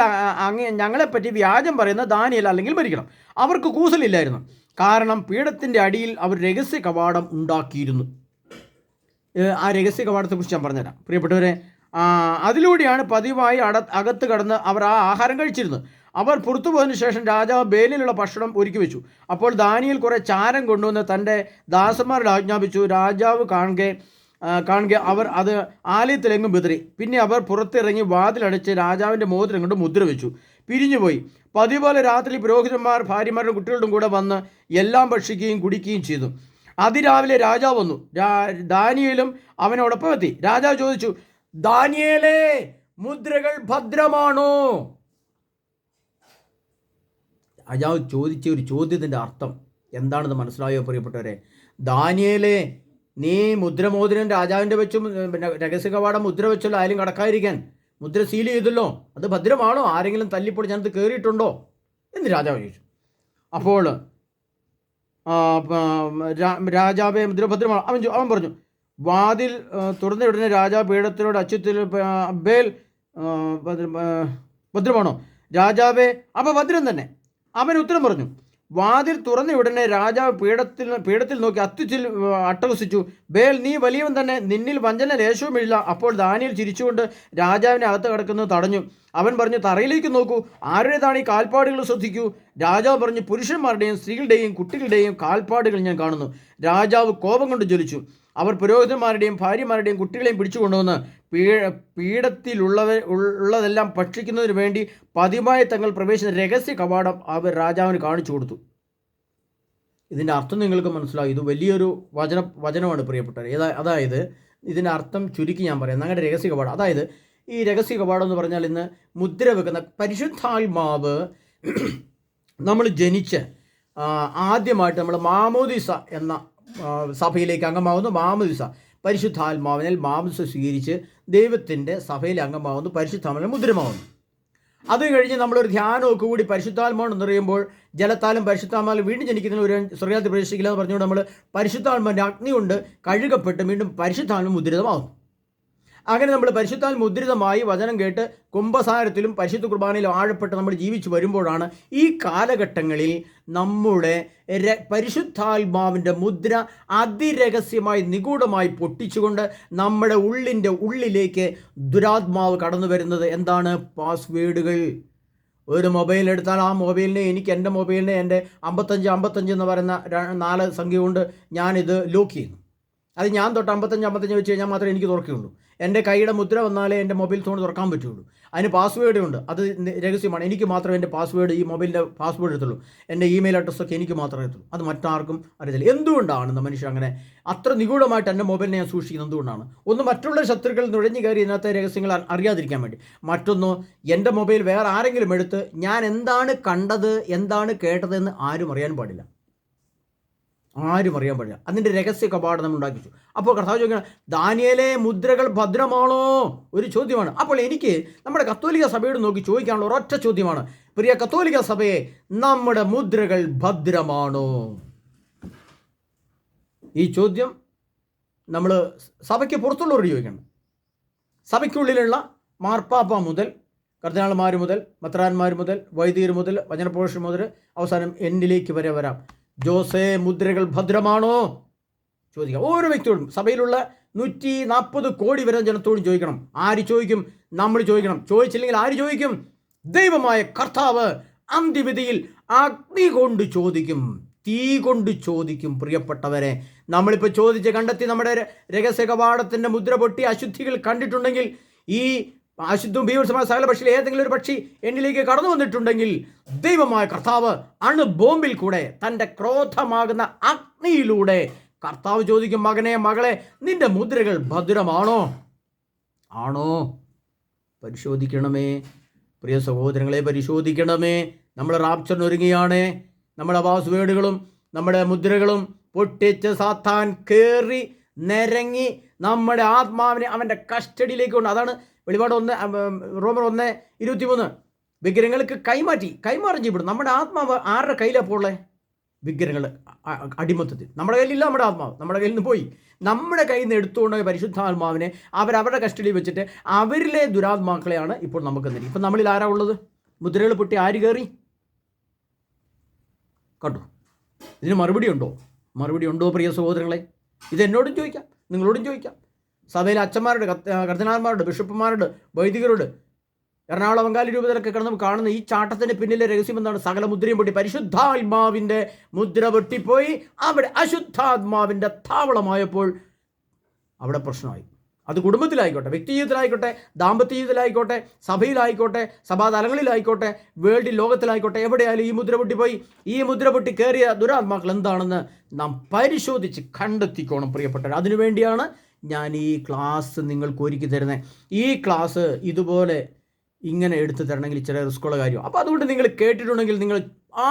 ഞങ്ങളെപ്പറ്റി വ്യാജം പറയുന്ന ദാനിയേൽ അല്ലെങ്കിൽ മരിക്കണം. അവർക്ക് കൂസലില്ലായിരുന്നു, കാരണം പീഠത്തിൻ്റെ അടിയിൽ അവർ രഹസ്യ കവാടം ഉണ്ടാക്കിയിരുന്നു. ആ രഹസ്യ കവാടത്തെക്കുറിച്ച് ഞാൻ പറഞ്ഞുതരാം പ്രിയപ്പെട്ടവരെ. അതിലൂടെയാണ് പതിവായി അകത്ത് കടന്ന് അവർ ആ ആഹാരം കഴിച്ചിരുന്നത്. അവർ പുറത്തു പോയതിനു ശേഷം രാജാവ് ബേലിലുള്ള ഭക്ഷണം ഒരുക്കി വെച്ചു. അപ്പോൾ ദാനിയേൽ കുറേ ചാരം കൊണ്ടുവന്ന് തൻ്റെ ദാസന്മാരോട് ആജ്ഞാപിച്ചു. രാജാവ് കാണുക അവർ അത് ആലയത്തിലെങ്ങും വിതറി. പിന്നെ അവർ പുറത്തിറങ്ങി വാതിലടച്ച് രാജാവിൻ്റെ മോതിരം കൊണ്ട് മുദ്ര വെച്ചു പിരിഞ്ഞുപോയി. പതിപോലെ രാത്രി പുരോഹിതന്മാർ ഭാര്യമാരുടെ കുട്ടികളുടെ കൂടെ വന്ന് എല്ലാം ഭക്ഷിക്കുകയും കുടിക്കുകയും ചെയ്തു. അതിരാവിലെ രാജാവ് വന്നു. ദാനിയേലും അവനോടൊപ്പം എത്തി. രാജാവ് ചോദിച്ചു, ദാനിയേലേ, മുദ്രകൾ ഭദ്രമാണോ? രാജാവ് ചോദിച്ച ഒരു ചോദ്യത്തിൻ്റെ അർത്ഥം എന്താണെന്ന് മനസ്സിലായോ പ്രിയപ്പെട്ടവരെ? ദാനിയേലേ, നീ മുദ്രമോതിരം രാജാവിൻ്റെ വെച്ചും രഹസ്യ കവാടം മുദ്ര വെച്ചല്ലോ, ആരും കടക്കാതിരിക്കാൻ മുദ്ര സീൽ ചെയ്തല്ലോ, അത് ഭദ്രമാണോ? ആരെങ്കിലും തല്ലിപ്പൊടി ഞാനത് കയറിയിട്ടുണ്ടോ എന്ന് രാജാവ് ചോദിച്ചു. അപ്പോൾ രാജാവെ, മുദ്ര ഭദ്രമാണ്. അവൻ പറഞ്ഞു. വാതിൽ തുറന്ന ഉടനെ രാജാവ് പീഠത്തിനോട് അച്യുത്തിൽ ബേൽ ഭദ്രമാണോ? രാജാവേ, അപ്പോൾ ഭദ്രം തന്നെ. അവൻ ഉത്തരം പറഞ്ഞു. വാതിൽ തുറന്ന ഉടനെ രാജാവ് പീഠത്തിൽ നോക്കി അത്യുച്ചിൽ അട്ടഹസിച്ചു, ബേൽ, നീ വലിയവൻ തന്നെ, നിന്നിൽ വഞ്ചന ലേശവുമില്ല. അപ്പോൾ ദാനിയേൽ ചിരിച്ചുകൊണ്ട് രാജാവിനെ അകത്ത് കിടക്കുന്നത് തടഞ്ഞു. അവൻ പറഞ്ഞു, തറയിലേക്ക് നോക്കൂ, ആരുടേതാണ് ഈ കാൽപ്പാടുകൾ ശ്രദ്ധിക്കൂ. രാജാവ് പറഞ്ഞു, പുരുഷന്മാരുടെയും സ്ത്രീകളുടെയും കുട്ടികളുടെയും കാൽപ്പാടുകൾ ഞാൻ കാണുന്നു. രാജാവ് കോപം കൊണ്ട് ജ്വലിച്ചു. അവർ പുരോഹിതന്മാരുടെയും ഭാര്യമാരുടെയും കുട്ടികളെയും പിടിച്ചുകൊണ്ടുവന്ന് പീഠത്തിലുള്ളതെല്ലാം ഭക്ഷിക്കുന്നതിന് വേണ്ടി പതിവായി തങ്ങൾ പ്രവേശിച്ച രഹസ്യ കവാടം അവർ രാജാവിന് കാണിച്ചു കൊടുത്തു. ഇതിൻ്റെ അർത്ഥം നിങ്ങൾക്ക് മനസ്സിലായി. ഇത് വലിയൊരു വചനമാണ് പ്രിയപ്പെട്ടവർ. അതായത് ഇതിൻ്റെ അർത്ഥം ചുരുക്കി ഞാൻ പറയാം. ഞങ്ങളുടെ രഹസ്യ കവാടം, അതായത് ഈ രഹസ്യ കവാടം എന്ന് പറഞ്ഞാൽ ഇന്ന് മുദ്ര വെക്കുന്ന പരിശുദ്ധാത്മാവ് നമ്മൾ ജനിച്ച് ആദ്യമായിട്ട് നമ്മൾ മാമോദിസ എന്ന സഭയിലേക്ക് അംഗമാവുന്നു. മാമോദിസ പരിശുദ്ധാത്മാവിനാൽ മാമോദിസ സ്വീകരിച്ച് ദൈവത്തിൻ്റെ സഭയിലെ അംഗമാവുന്നു, പരിശുദ്ധാത്മാവിനെ മുദ്രമാവുന്നു. അത് കഴിഞ്ഞ് നമ്മളൊരു ധ്യാനമൊക്കെ കൂടി പരിശുദ്ധാത്മാവെന്ന് പറയുമ്പോൾ ജലത്താലും പരിശുദ്ധാത്മാവിൽ വീണ്ടും ജനിക്കുന്ന ഒരു സ്വർഗ്ഗത്തിൽ പ്രവേശിക്കില്ല എന്ന് പറഞ്ഞുകൊണ്ട് നമ്മൾ പരിശുദ്ധാത്മാവിൻ്റെ അഗ്നി കൊണ്ട് കഴുകപ്പെട്ട് വീണ്ടും പരിശുദ്ധാത്മാവിൽ മുദ്രിതമാവുന്നു. അങ്ങനെ നമ്മൾ പരിശുദ്ധാൽ മുദ്രിതമായി വചനം കേട്ട് കുംഭസാരത്തിലും പരിശുദ്ധ കുർബാനയിലും ആഴപ്പെട്ട് നമ്മൾ ജീവിച്ചു വരുമ്പോഴാണ് ഈ കാലഘട്ടങ്ങളിൽ നമ്മുടെ പരിശുദ്ധാത്മാവിൻ്റെ മുദ്ര അതിരഹസ്യമായി നിഗൂഢമായി പൊട്ടിച്ചുകൊണ്ട് നമ്മുടെ ഉള്ളിലേക്ക് ദുരാത്മാവ് കടന്നു വരുന്നത്. എന്താണ്? പാസ്വേഡുകൾ. ഒരു മൊബൈൽ എടുത്താൽ ആ മൊബൈലിനെ എൻ്റെ മൊബൈലിനെ എൻ്റെ 55 എന്ന് പറയുന്ന 4 സംഖ്യ കൊണ്ട് ഞാനിത് ലോക്ക് ചെയ്യുന്നു. അത് ഞാൻ തൊട്ട് 55 വെച്ച് കഴിഞ്ഞാൽ മാത്രമേ എനിക്ക് തുറക്കുകയുള്ളൂ. എൻ്റെ കൈയുടെ മുദ്ര വന്നാലേ എൻ്റെ മൊബൈൽ ഫോൺ തുറക്കാൻ പറ്റുള്ളൂ. അതിന് പാസ്വേഡ് ഉണ്ട്, അത് രഹസ്യമാണ്. എനിക്ക് മാത്രമേ എൻ്റെ പാസ്വേഡ്, ഈ മൊബൈലിൻ്റെ പാസ്വേഡ് എടുത്തുള്ളൂ. എൻ്റെ ഇമെയിൽ അഡ്രസ്സൊക്കെ എനിക്ക് മാത്രമേ എത്തുള്ളൂ, അത് മറ്റാർക്കും അറിയത്തില്ല. എന്തുകൊണ്ടാണ് മനുഷ്യൻ അങ്ങനെ അത്ര നിഗൂഢമായിട്ട് എൻ്റെ മൊബൈലിനെ ഞാൻ സൂക്ഷിക്കുന്നത്? എന്തുകൊണ്ടാണ്? ഒന്ന്, മറ്റുള്ള ശത്രുക്കൾ നുഴഞ്ഞു കയറി ഇതിനകത്തെ രഹസ്യങ്ങൾ അറിയാതിരിക്കാൻ വേണ്ടി. മറ്റൊന്ന്, എൻ്റെ മൊബൈൽ വേറെ ആരെങ്കിലും എടുത്ത് ഞാൻ എന്താണ് കണ്ടത്, എന്താണ് കേട്ടതെന്ന് ആരും അറിയാൻ പാടില്ല. അതിൻ്റെ രഹസ്യ കവാടം നമ്മൾ ഉണ്ടാക്കി വെച്ചു. അപ്പോൾ കർത്താവ് ചോദിക്കണം, ദാനിയേലേ, മുദ്രകൾ ഭദ്രമാണോ? ഒരു ചോദ്യമാണ്. അപ്പോൾ എനിക്ക് നമ്മുടെ കത്തോലിക്ക സഭയോട് നോക്കി ചോദിക്കാനുള്ള ഒരൊറ്റ ചോദ്യമാണ്, പ്രിയ കത്തോലിക്ക സഭയെ, നമ്മുടെ മുദ്രകൾ ഭദ്രമാണോ? ഈ ചോദ്യം നമ്മൾ സഭയ്ക്ക് പുറത്തുള്ളവരോട് ചോദിക്കണം. സഭയ്ക്കുള്ളിലുള്ള മാർപ്പാപ്പ മുതൽ കർദിനാൾമാർ മുതൽ മെത്രാന്മാർ മുതൽ വൈദികർ മുതൽ വചനപ്രഘോഷകർ മുതൽ അവസാനം എന്നിലേക്ക് വരെ വരാം. ജോസേ, മുദ്രകൾ ഭദ്രമാണോ? ചോദിക്കാം. ഓരോ വ്യക്തിയോടും, സഭയിലുള്ള 140 കോടി വരുന്ന ജനത്തോടും ചോദിക്കണം. ആര് ചോദിക്കും? നമ്മൾ ചോദിക്കണം. ചോദിച്ചില്ലെങ്കിൽ ആര് ചോദിക്കും? ദൈവമായ കർത്താവ് അന്ത്യവിധിയിൽ അഗ്നി കൊണ്ട് ചോദിക്കും. തീ കൊണ്ട് ചോദിക്കും. പ്രിയപ്പെട്ടവരെ, നമ്മളിപ്പോൾ ചോദിച്ച് കണ്ടെത്തി നമ്മുടെ രഹസ്യ കവാടത്തിൻ്റെ മുദ്ര പൊട്ടി അശുദ്ധികൾ കണ്ടിട്ടുണ്ടെങ്കിൽ, ഈ അശുദ്ധവും ഭീവസമായ സകല പക്ഷിയിൽ ഏതെങ്കിലും ഒരു പക്ഷി എന്നിലേക്ക് കടന്നു വന്നിട്ടുണ്ടെങ്കിൽ, ദൈവമായ കർത്താവ് അണുബോംബിൽ കൂടെ തൻ്റെ ക്രോധമാകുന്ന അഗ്നിയിലൂടെ കർത്താവ് ചോദിക്കും, മകനെ മകളെ, നിന്റെ മുദ്രകൾ ഭദ്രമാണോ? ആണോ? പരിശോധിക്കണമേ പ്രിയ സഹോദരങ്ങളെ, പരിശോധിക്കണമേ. നമ്മൾ റാപ്ചറിന് ഒരുങ്ങിയാണ്. നമ്മുടെ പാസ്വേഡുകളും നമ്മുടെ മുദ്രകളും പൊട്ടിച്ച് സാത്താൻ കയറി നിരങ്ങി നമ്മുടെ ആത്മാവിനെ അവൻ്റെ കസ്റ്റഡിയിലേക്ക് കൊണ്ട്. അതാണ് വെളിപാട് 1 റോമർ 1:23. വിഗ്രഹങ്ങൾക്ക് കൈമാറി ചെയ്യപ്പെടും. നമ്മുടെ ആത്മാവ് ആരുടെ കയ്യിലപ്പോൾ ഉള്ളത്? വിഗ്രഹങ്ങൾ അടിമത്തത്തിൽ. നമ്മുടെ കയ്യിലില്ല നമ്മുടെ ആത്മാവ്, നമ്മുടെ കയ്യിൽ നിന്ന് പോയി. നമ്മുടെ കയ്യിൽ നിന്ന് എടുത്തുകൊണ്ട് പരിശുദ്ധാത്മാവിനെ അവരവരുടെ കസ്റ്റഡിയിൽ വെച്ചിട്ട് അവരിലെ ദുരാത്മാക്കളെയാണ് ഇപ്പോൾ നമുക്ക് തരും. ഇപ്പം നമ്മളിൽ ആരാ ഉള്ളത്? മുദ്രകൾ പൊട്ടി ആര് കയറി? കണ്ടോ? ഇതിന് മറുപടി ഉണ്ടോ പ്രിയ സഹോദരങ്ങളെ? ഇത് എന്നോടും ചോദിക്കാം, നിങ്ങളോടും ചോദിക്കാം. സഭയിലെ അച്ഛന്മാരുടെ, കർദിനാൾമാരുടെ, ബിഷപ്പുമാരുടെ, വൈദികരോട്, എറണാകുളം ബംഗാളി രൂപത്തിലൊക്കെ കിടന്ന് കാണുന്ന ഈ ചാട്ടത്തിന് പിന്നിലെ രഹസ്യം എന്താണ്? സകല മുദ്രയും പൊട്ടി പരിശുദ്ധാത്മാവിൻ്റെ മുദ്ര പൊട്ടിപ്പോയി. അവിടെ അശുദ്ധാത്മാവിൻ്റെ താവളമായപ്പോൾ അവിടെ പ്രശ്നമായി. അത് കുടുംബത്തിലായിക്കോട്ടെ, വ്യക്തി ജീവിതത്തിലായിക്കോട്ടെ, ദാമ്പത്യ ജീവിതത്തിലായിക്കോട്ടെ, സഭയിലായിക്കോട്ടെ, സഭാതലങ്ങളിലായിക്കോട്ടെ, വേൾഡിൽ ലോകത്തിലായിക്കോട്ടെ, എവിടെയായാലും ഈ മുദ്ര പൊട്ടിപ്പോയി. ഈ മുദ്ര പൊട്ടി കയറിയ ദുരാത്മാക്കൾ എന്താണെന്ന് നാം പരിശോധിച്ച് കണ്ടെത്തിക്കോണം പ്രിയപ്പെട്ടവർ. അതിനുവേണ്ടിയാണ് ഞാൻ ഈ ക്ലാസ് നിങ്ങൾക്ക് ഒരുക്കി തരുന്നത്. ഈ ക്ലാസ് ഇതുപോലെ ഇങ്ങനെ എടുത്തു തരണമെങ്കിൽ ഇച്ചിരി റിസ്ക്കുള്ള കാര്യമാണ്. അപ്പോൾ അതുകൊണ്ട് നിങ്ങൾ കേട്ടിട്ടുണ്ടെങ്കിൽ, നിങ്ങൾ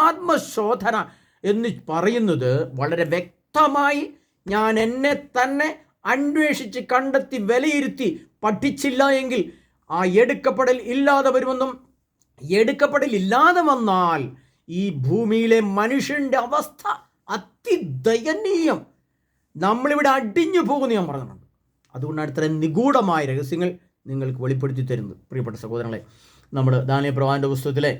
ആത്മശോധന എന്ന് പറയുന്നത് വളരെ വ്യക്തമായി ഞാൻ എന്നെ തന്നെ അന്വേഷിച്ച് കണ്ടെത്തി വിലയിരുത്തി പഠിച്ചില്ല എങ്കിൽ ആ എടുക്കപ്പെടൽ ഇല്ലാതെ വരുമെന്നും, എടുക്കപ്പെടൽ ഇല്ലാതെ വന്നാൽ ഈ ഭൂമിയിലെ മനുഷ്യൻ്റെ അവസ്ഥ അതിദയനീയം, നമ്മളിവിടെ അടിഞ്ഞു പോകുമെന്ന് ഞാൻ പറഞ്ഞിട്ടുണ്ട്. അതുകൊണ്ടാണ് ഇത്രയും നിഗൂഢമായ രഹസ്യങ്ങൾ നിങ്ങൾക്ക് വെളിപ്പെടുത്തി തരുന്നത്. പ്രിയപ്പെട്ട സഹോദരങ്ങളെ, നമ്മൾ ദാനിയേൽ പ്രവാചകന്റെ പുസ്തകത്തിലെ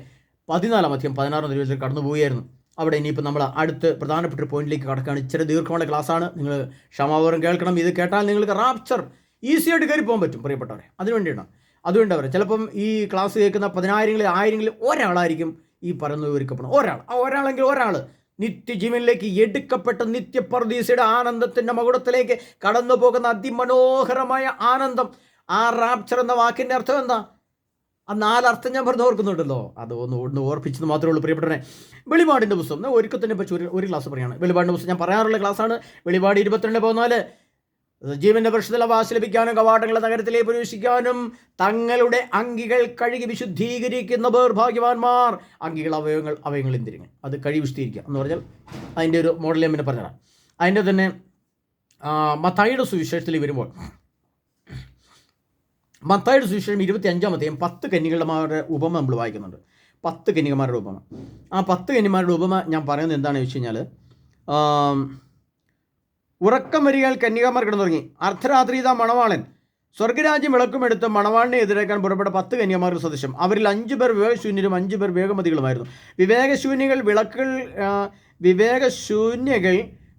14-ാം അധ്യായം 16-ാം തിരുവചനത്തിൽ കടന്നു പോവുകയായിരുന്നു. അവിടെ ഇനിയിപ്പോൾ നമ്മൾ അടുത്ത് പ്രധാനപ്പെട്ട ഒരു പോയിന്റിലേക്ക് കടക്കുകയാണ്. ഇച്ചിരി ദീർഘമായ ക്ലാസ്സാണ്, നിങ്ങൾ ക്ഷമാപൂർവ്വം കേൾക്കണം. ഇത് കേട്ടാൽ നിങ്ങൾക്ക് റാപ്ചർ ഈസിയായിട്ട് കയറി പോകാൻ പറ്റും പ്രിയപ്പെട്ടവരെ. അതുകൊണ്ടവരെ ചിലപ്പം ഈ ക്ലാസ് കേൾക്കുന്ന 10,000-ങ്ങളിൽ 1000-ങ്ങളിൽ ഒരാളായിരിക്കും ഈ പറയുന്നത് ഒരുക്കപ്പെടുന്നത്. ഒരാളെങ്കിൽ ഒരാൾ നിത്യജീവനിലേക്ക് എടുക്കപ്പെട്ട നിത്യപർദീസയുടെ ആനന്ദത്തിൻ്റെ മകുടത്തിലേക്ക് കടന്നു പോകുന്ന അതിമനോഹരമായ ആനന്ദം. ആ റാപ്ചർ എന്ന വാക്കിൻ്റെ അർത്ഥം എന്താ? ആ 4 അർത്ഥം ഞാൻ പറഞ്ഞ് ഓർക്കുന്നുണ്ടല്ലോ. അത് ഒന്ന് ഓർപ്പിച്ചത് മാത്രമേ ഉള്ളൂ പ്രിയപ്പെട്ടവരെ. വെളിപാടിൻ്റെ പുസ്തകം ഒരുക്കത്തിനെ പറ്റി ഒരു ക്ലാസ് പറയുകയാണ്. വെളിപാടിൻ്റെ പുസ്തകം ഞാൻ പറയാറുള്ള ക്ലാസ്സാണ്. വെളിപാട് 22:14. ജീവന്റെ പരിശുദ്ധ വാസ ലഭിക്കാനും കവാടങ്ങളെ നഗരത്തിലേക്ക് പ്രവേശിക്കാനും തങ്ങളുടെ അങ്കികൾ കഴുകി വിശുദ്ധീകരിക്കുന്നവർ ഭാഗ്യവാന്മാർ. അങ്കികൾ അവയവങ്ങൾ എന്തിരിങ്ങൾ അത് കഴുകി വിശുദ്ധീകരിക്കുക എന്ന് പറഞ്ഞാൽ അതിൻ്റെ ഒരു മോഡൽ ഞാൻ പിന്നെ പറഞ്ഞുതരാം. അതിൻ്റെ തന്നെ മത്തായിയുടെ സുവിശേഷത്തിൽ വരുമ്പോൾ, മത്തായിയുടെ സുവിശേഷം 25-ാം അധ്യായം 10 കന്യകമാരുടെ ഉപമ നമ്മൾ വായിക്കുന്നുണ്ട്. 10 കന്യകമാരുടെ ഉപമ. ആ 10 കന്യകമാരുടെ ഉപമ ഞാൻ പറയുന്നത് എന്താണെന്ന് വെച്ച് കഴിഞ്ഞാൽ, ഉറക്കം വരികയാൽ കന്യകമാർ കിടന്നുറങ്ങി. അർദ്ധരാത്രി ഇതാ മണവാളൻ സ്വർഗരാജ്യം വിളക്കുമെടുത്ത് മണവാളിനെ എതിരേക്കാൻ പുറപ്പെട്ട 10 കന്യകമാർക്ക് സദൃശം. അവരിൽ 5 പേർ വിവേകശൂന്യരും 5 പേർ വിവേകമതികളുമായിരുന്നു. വിവേകശൂന്യകൾ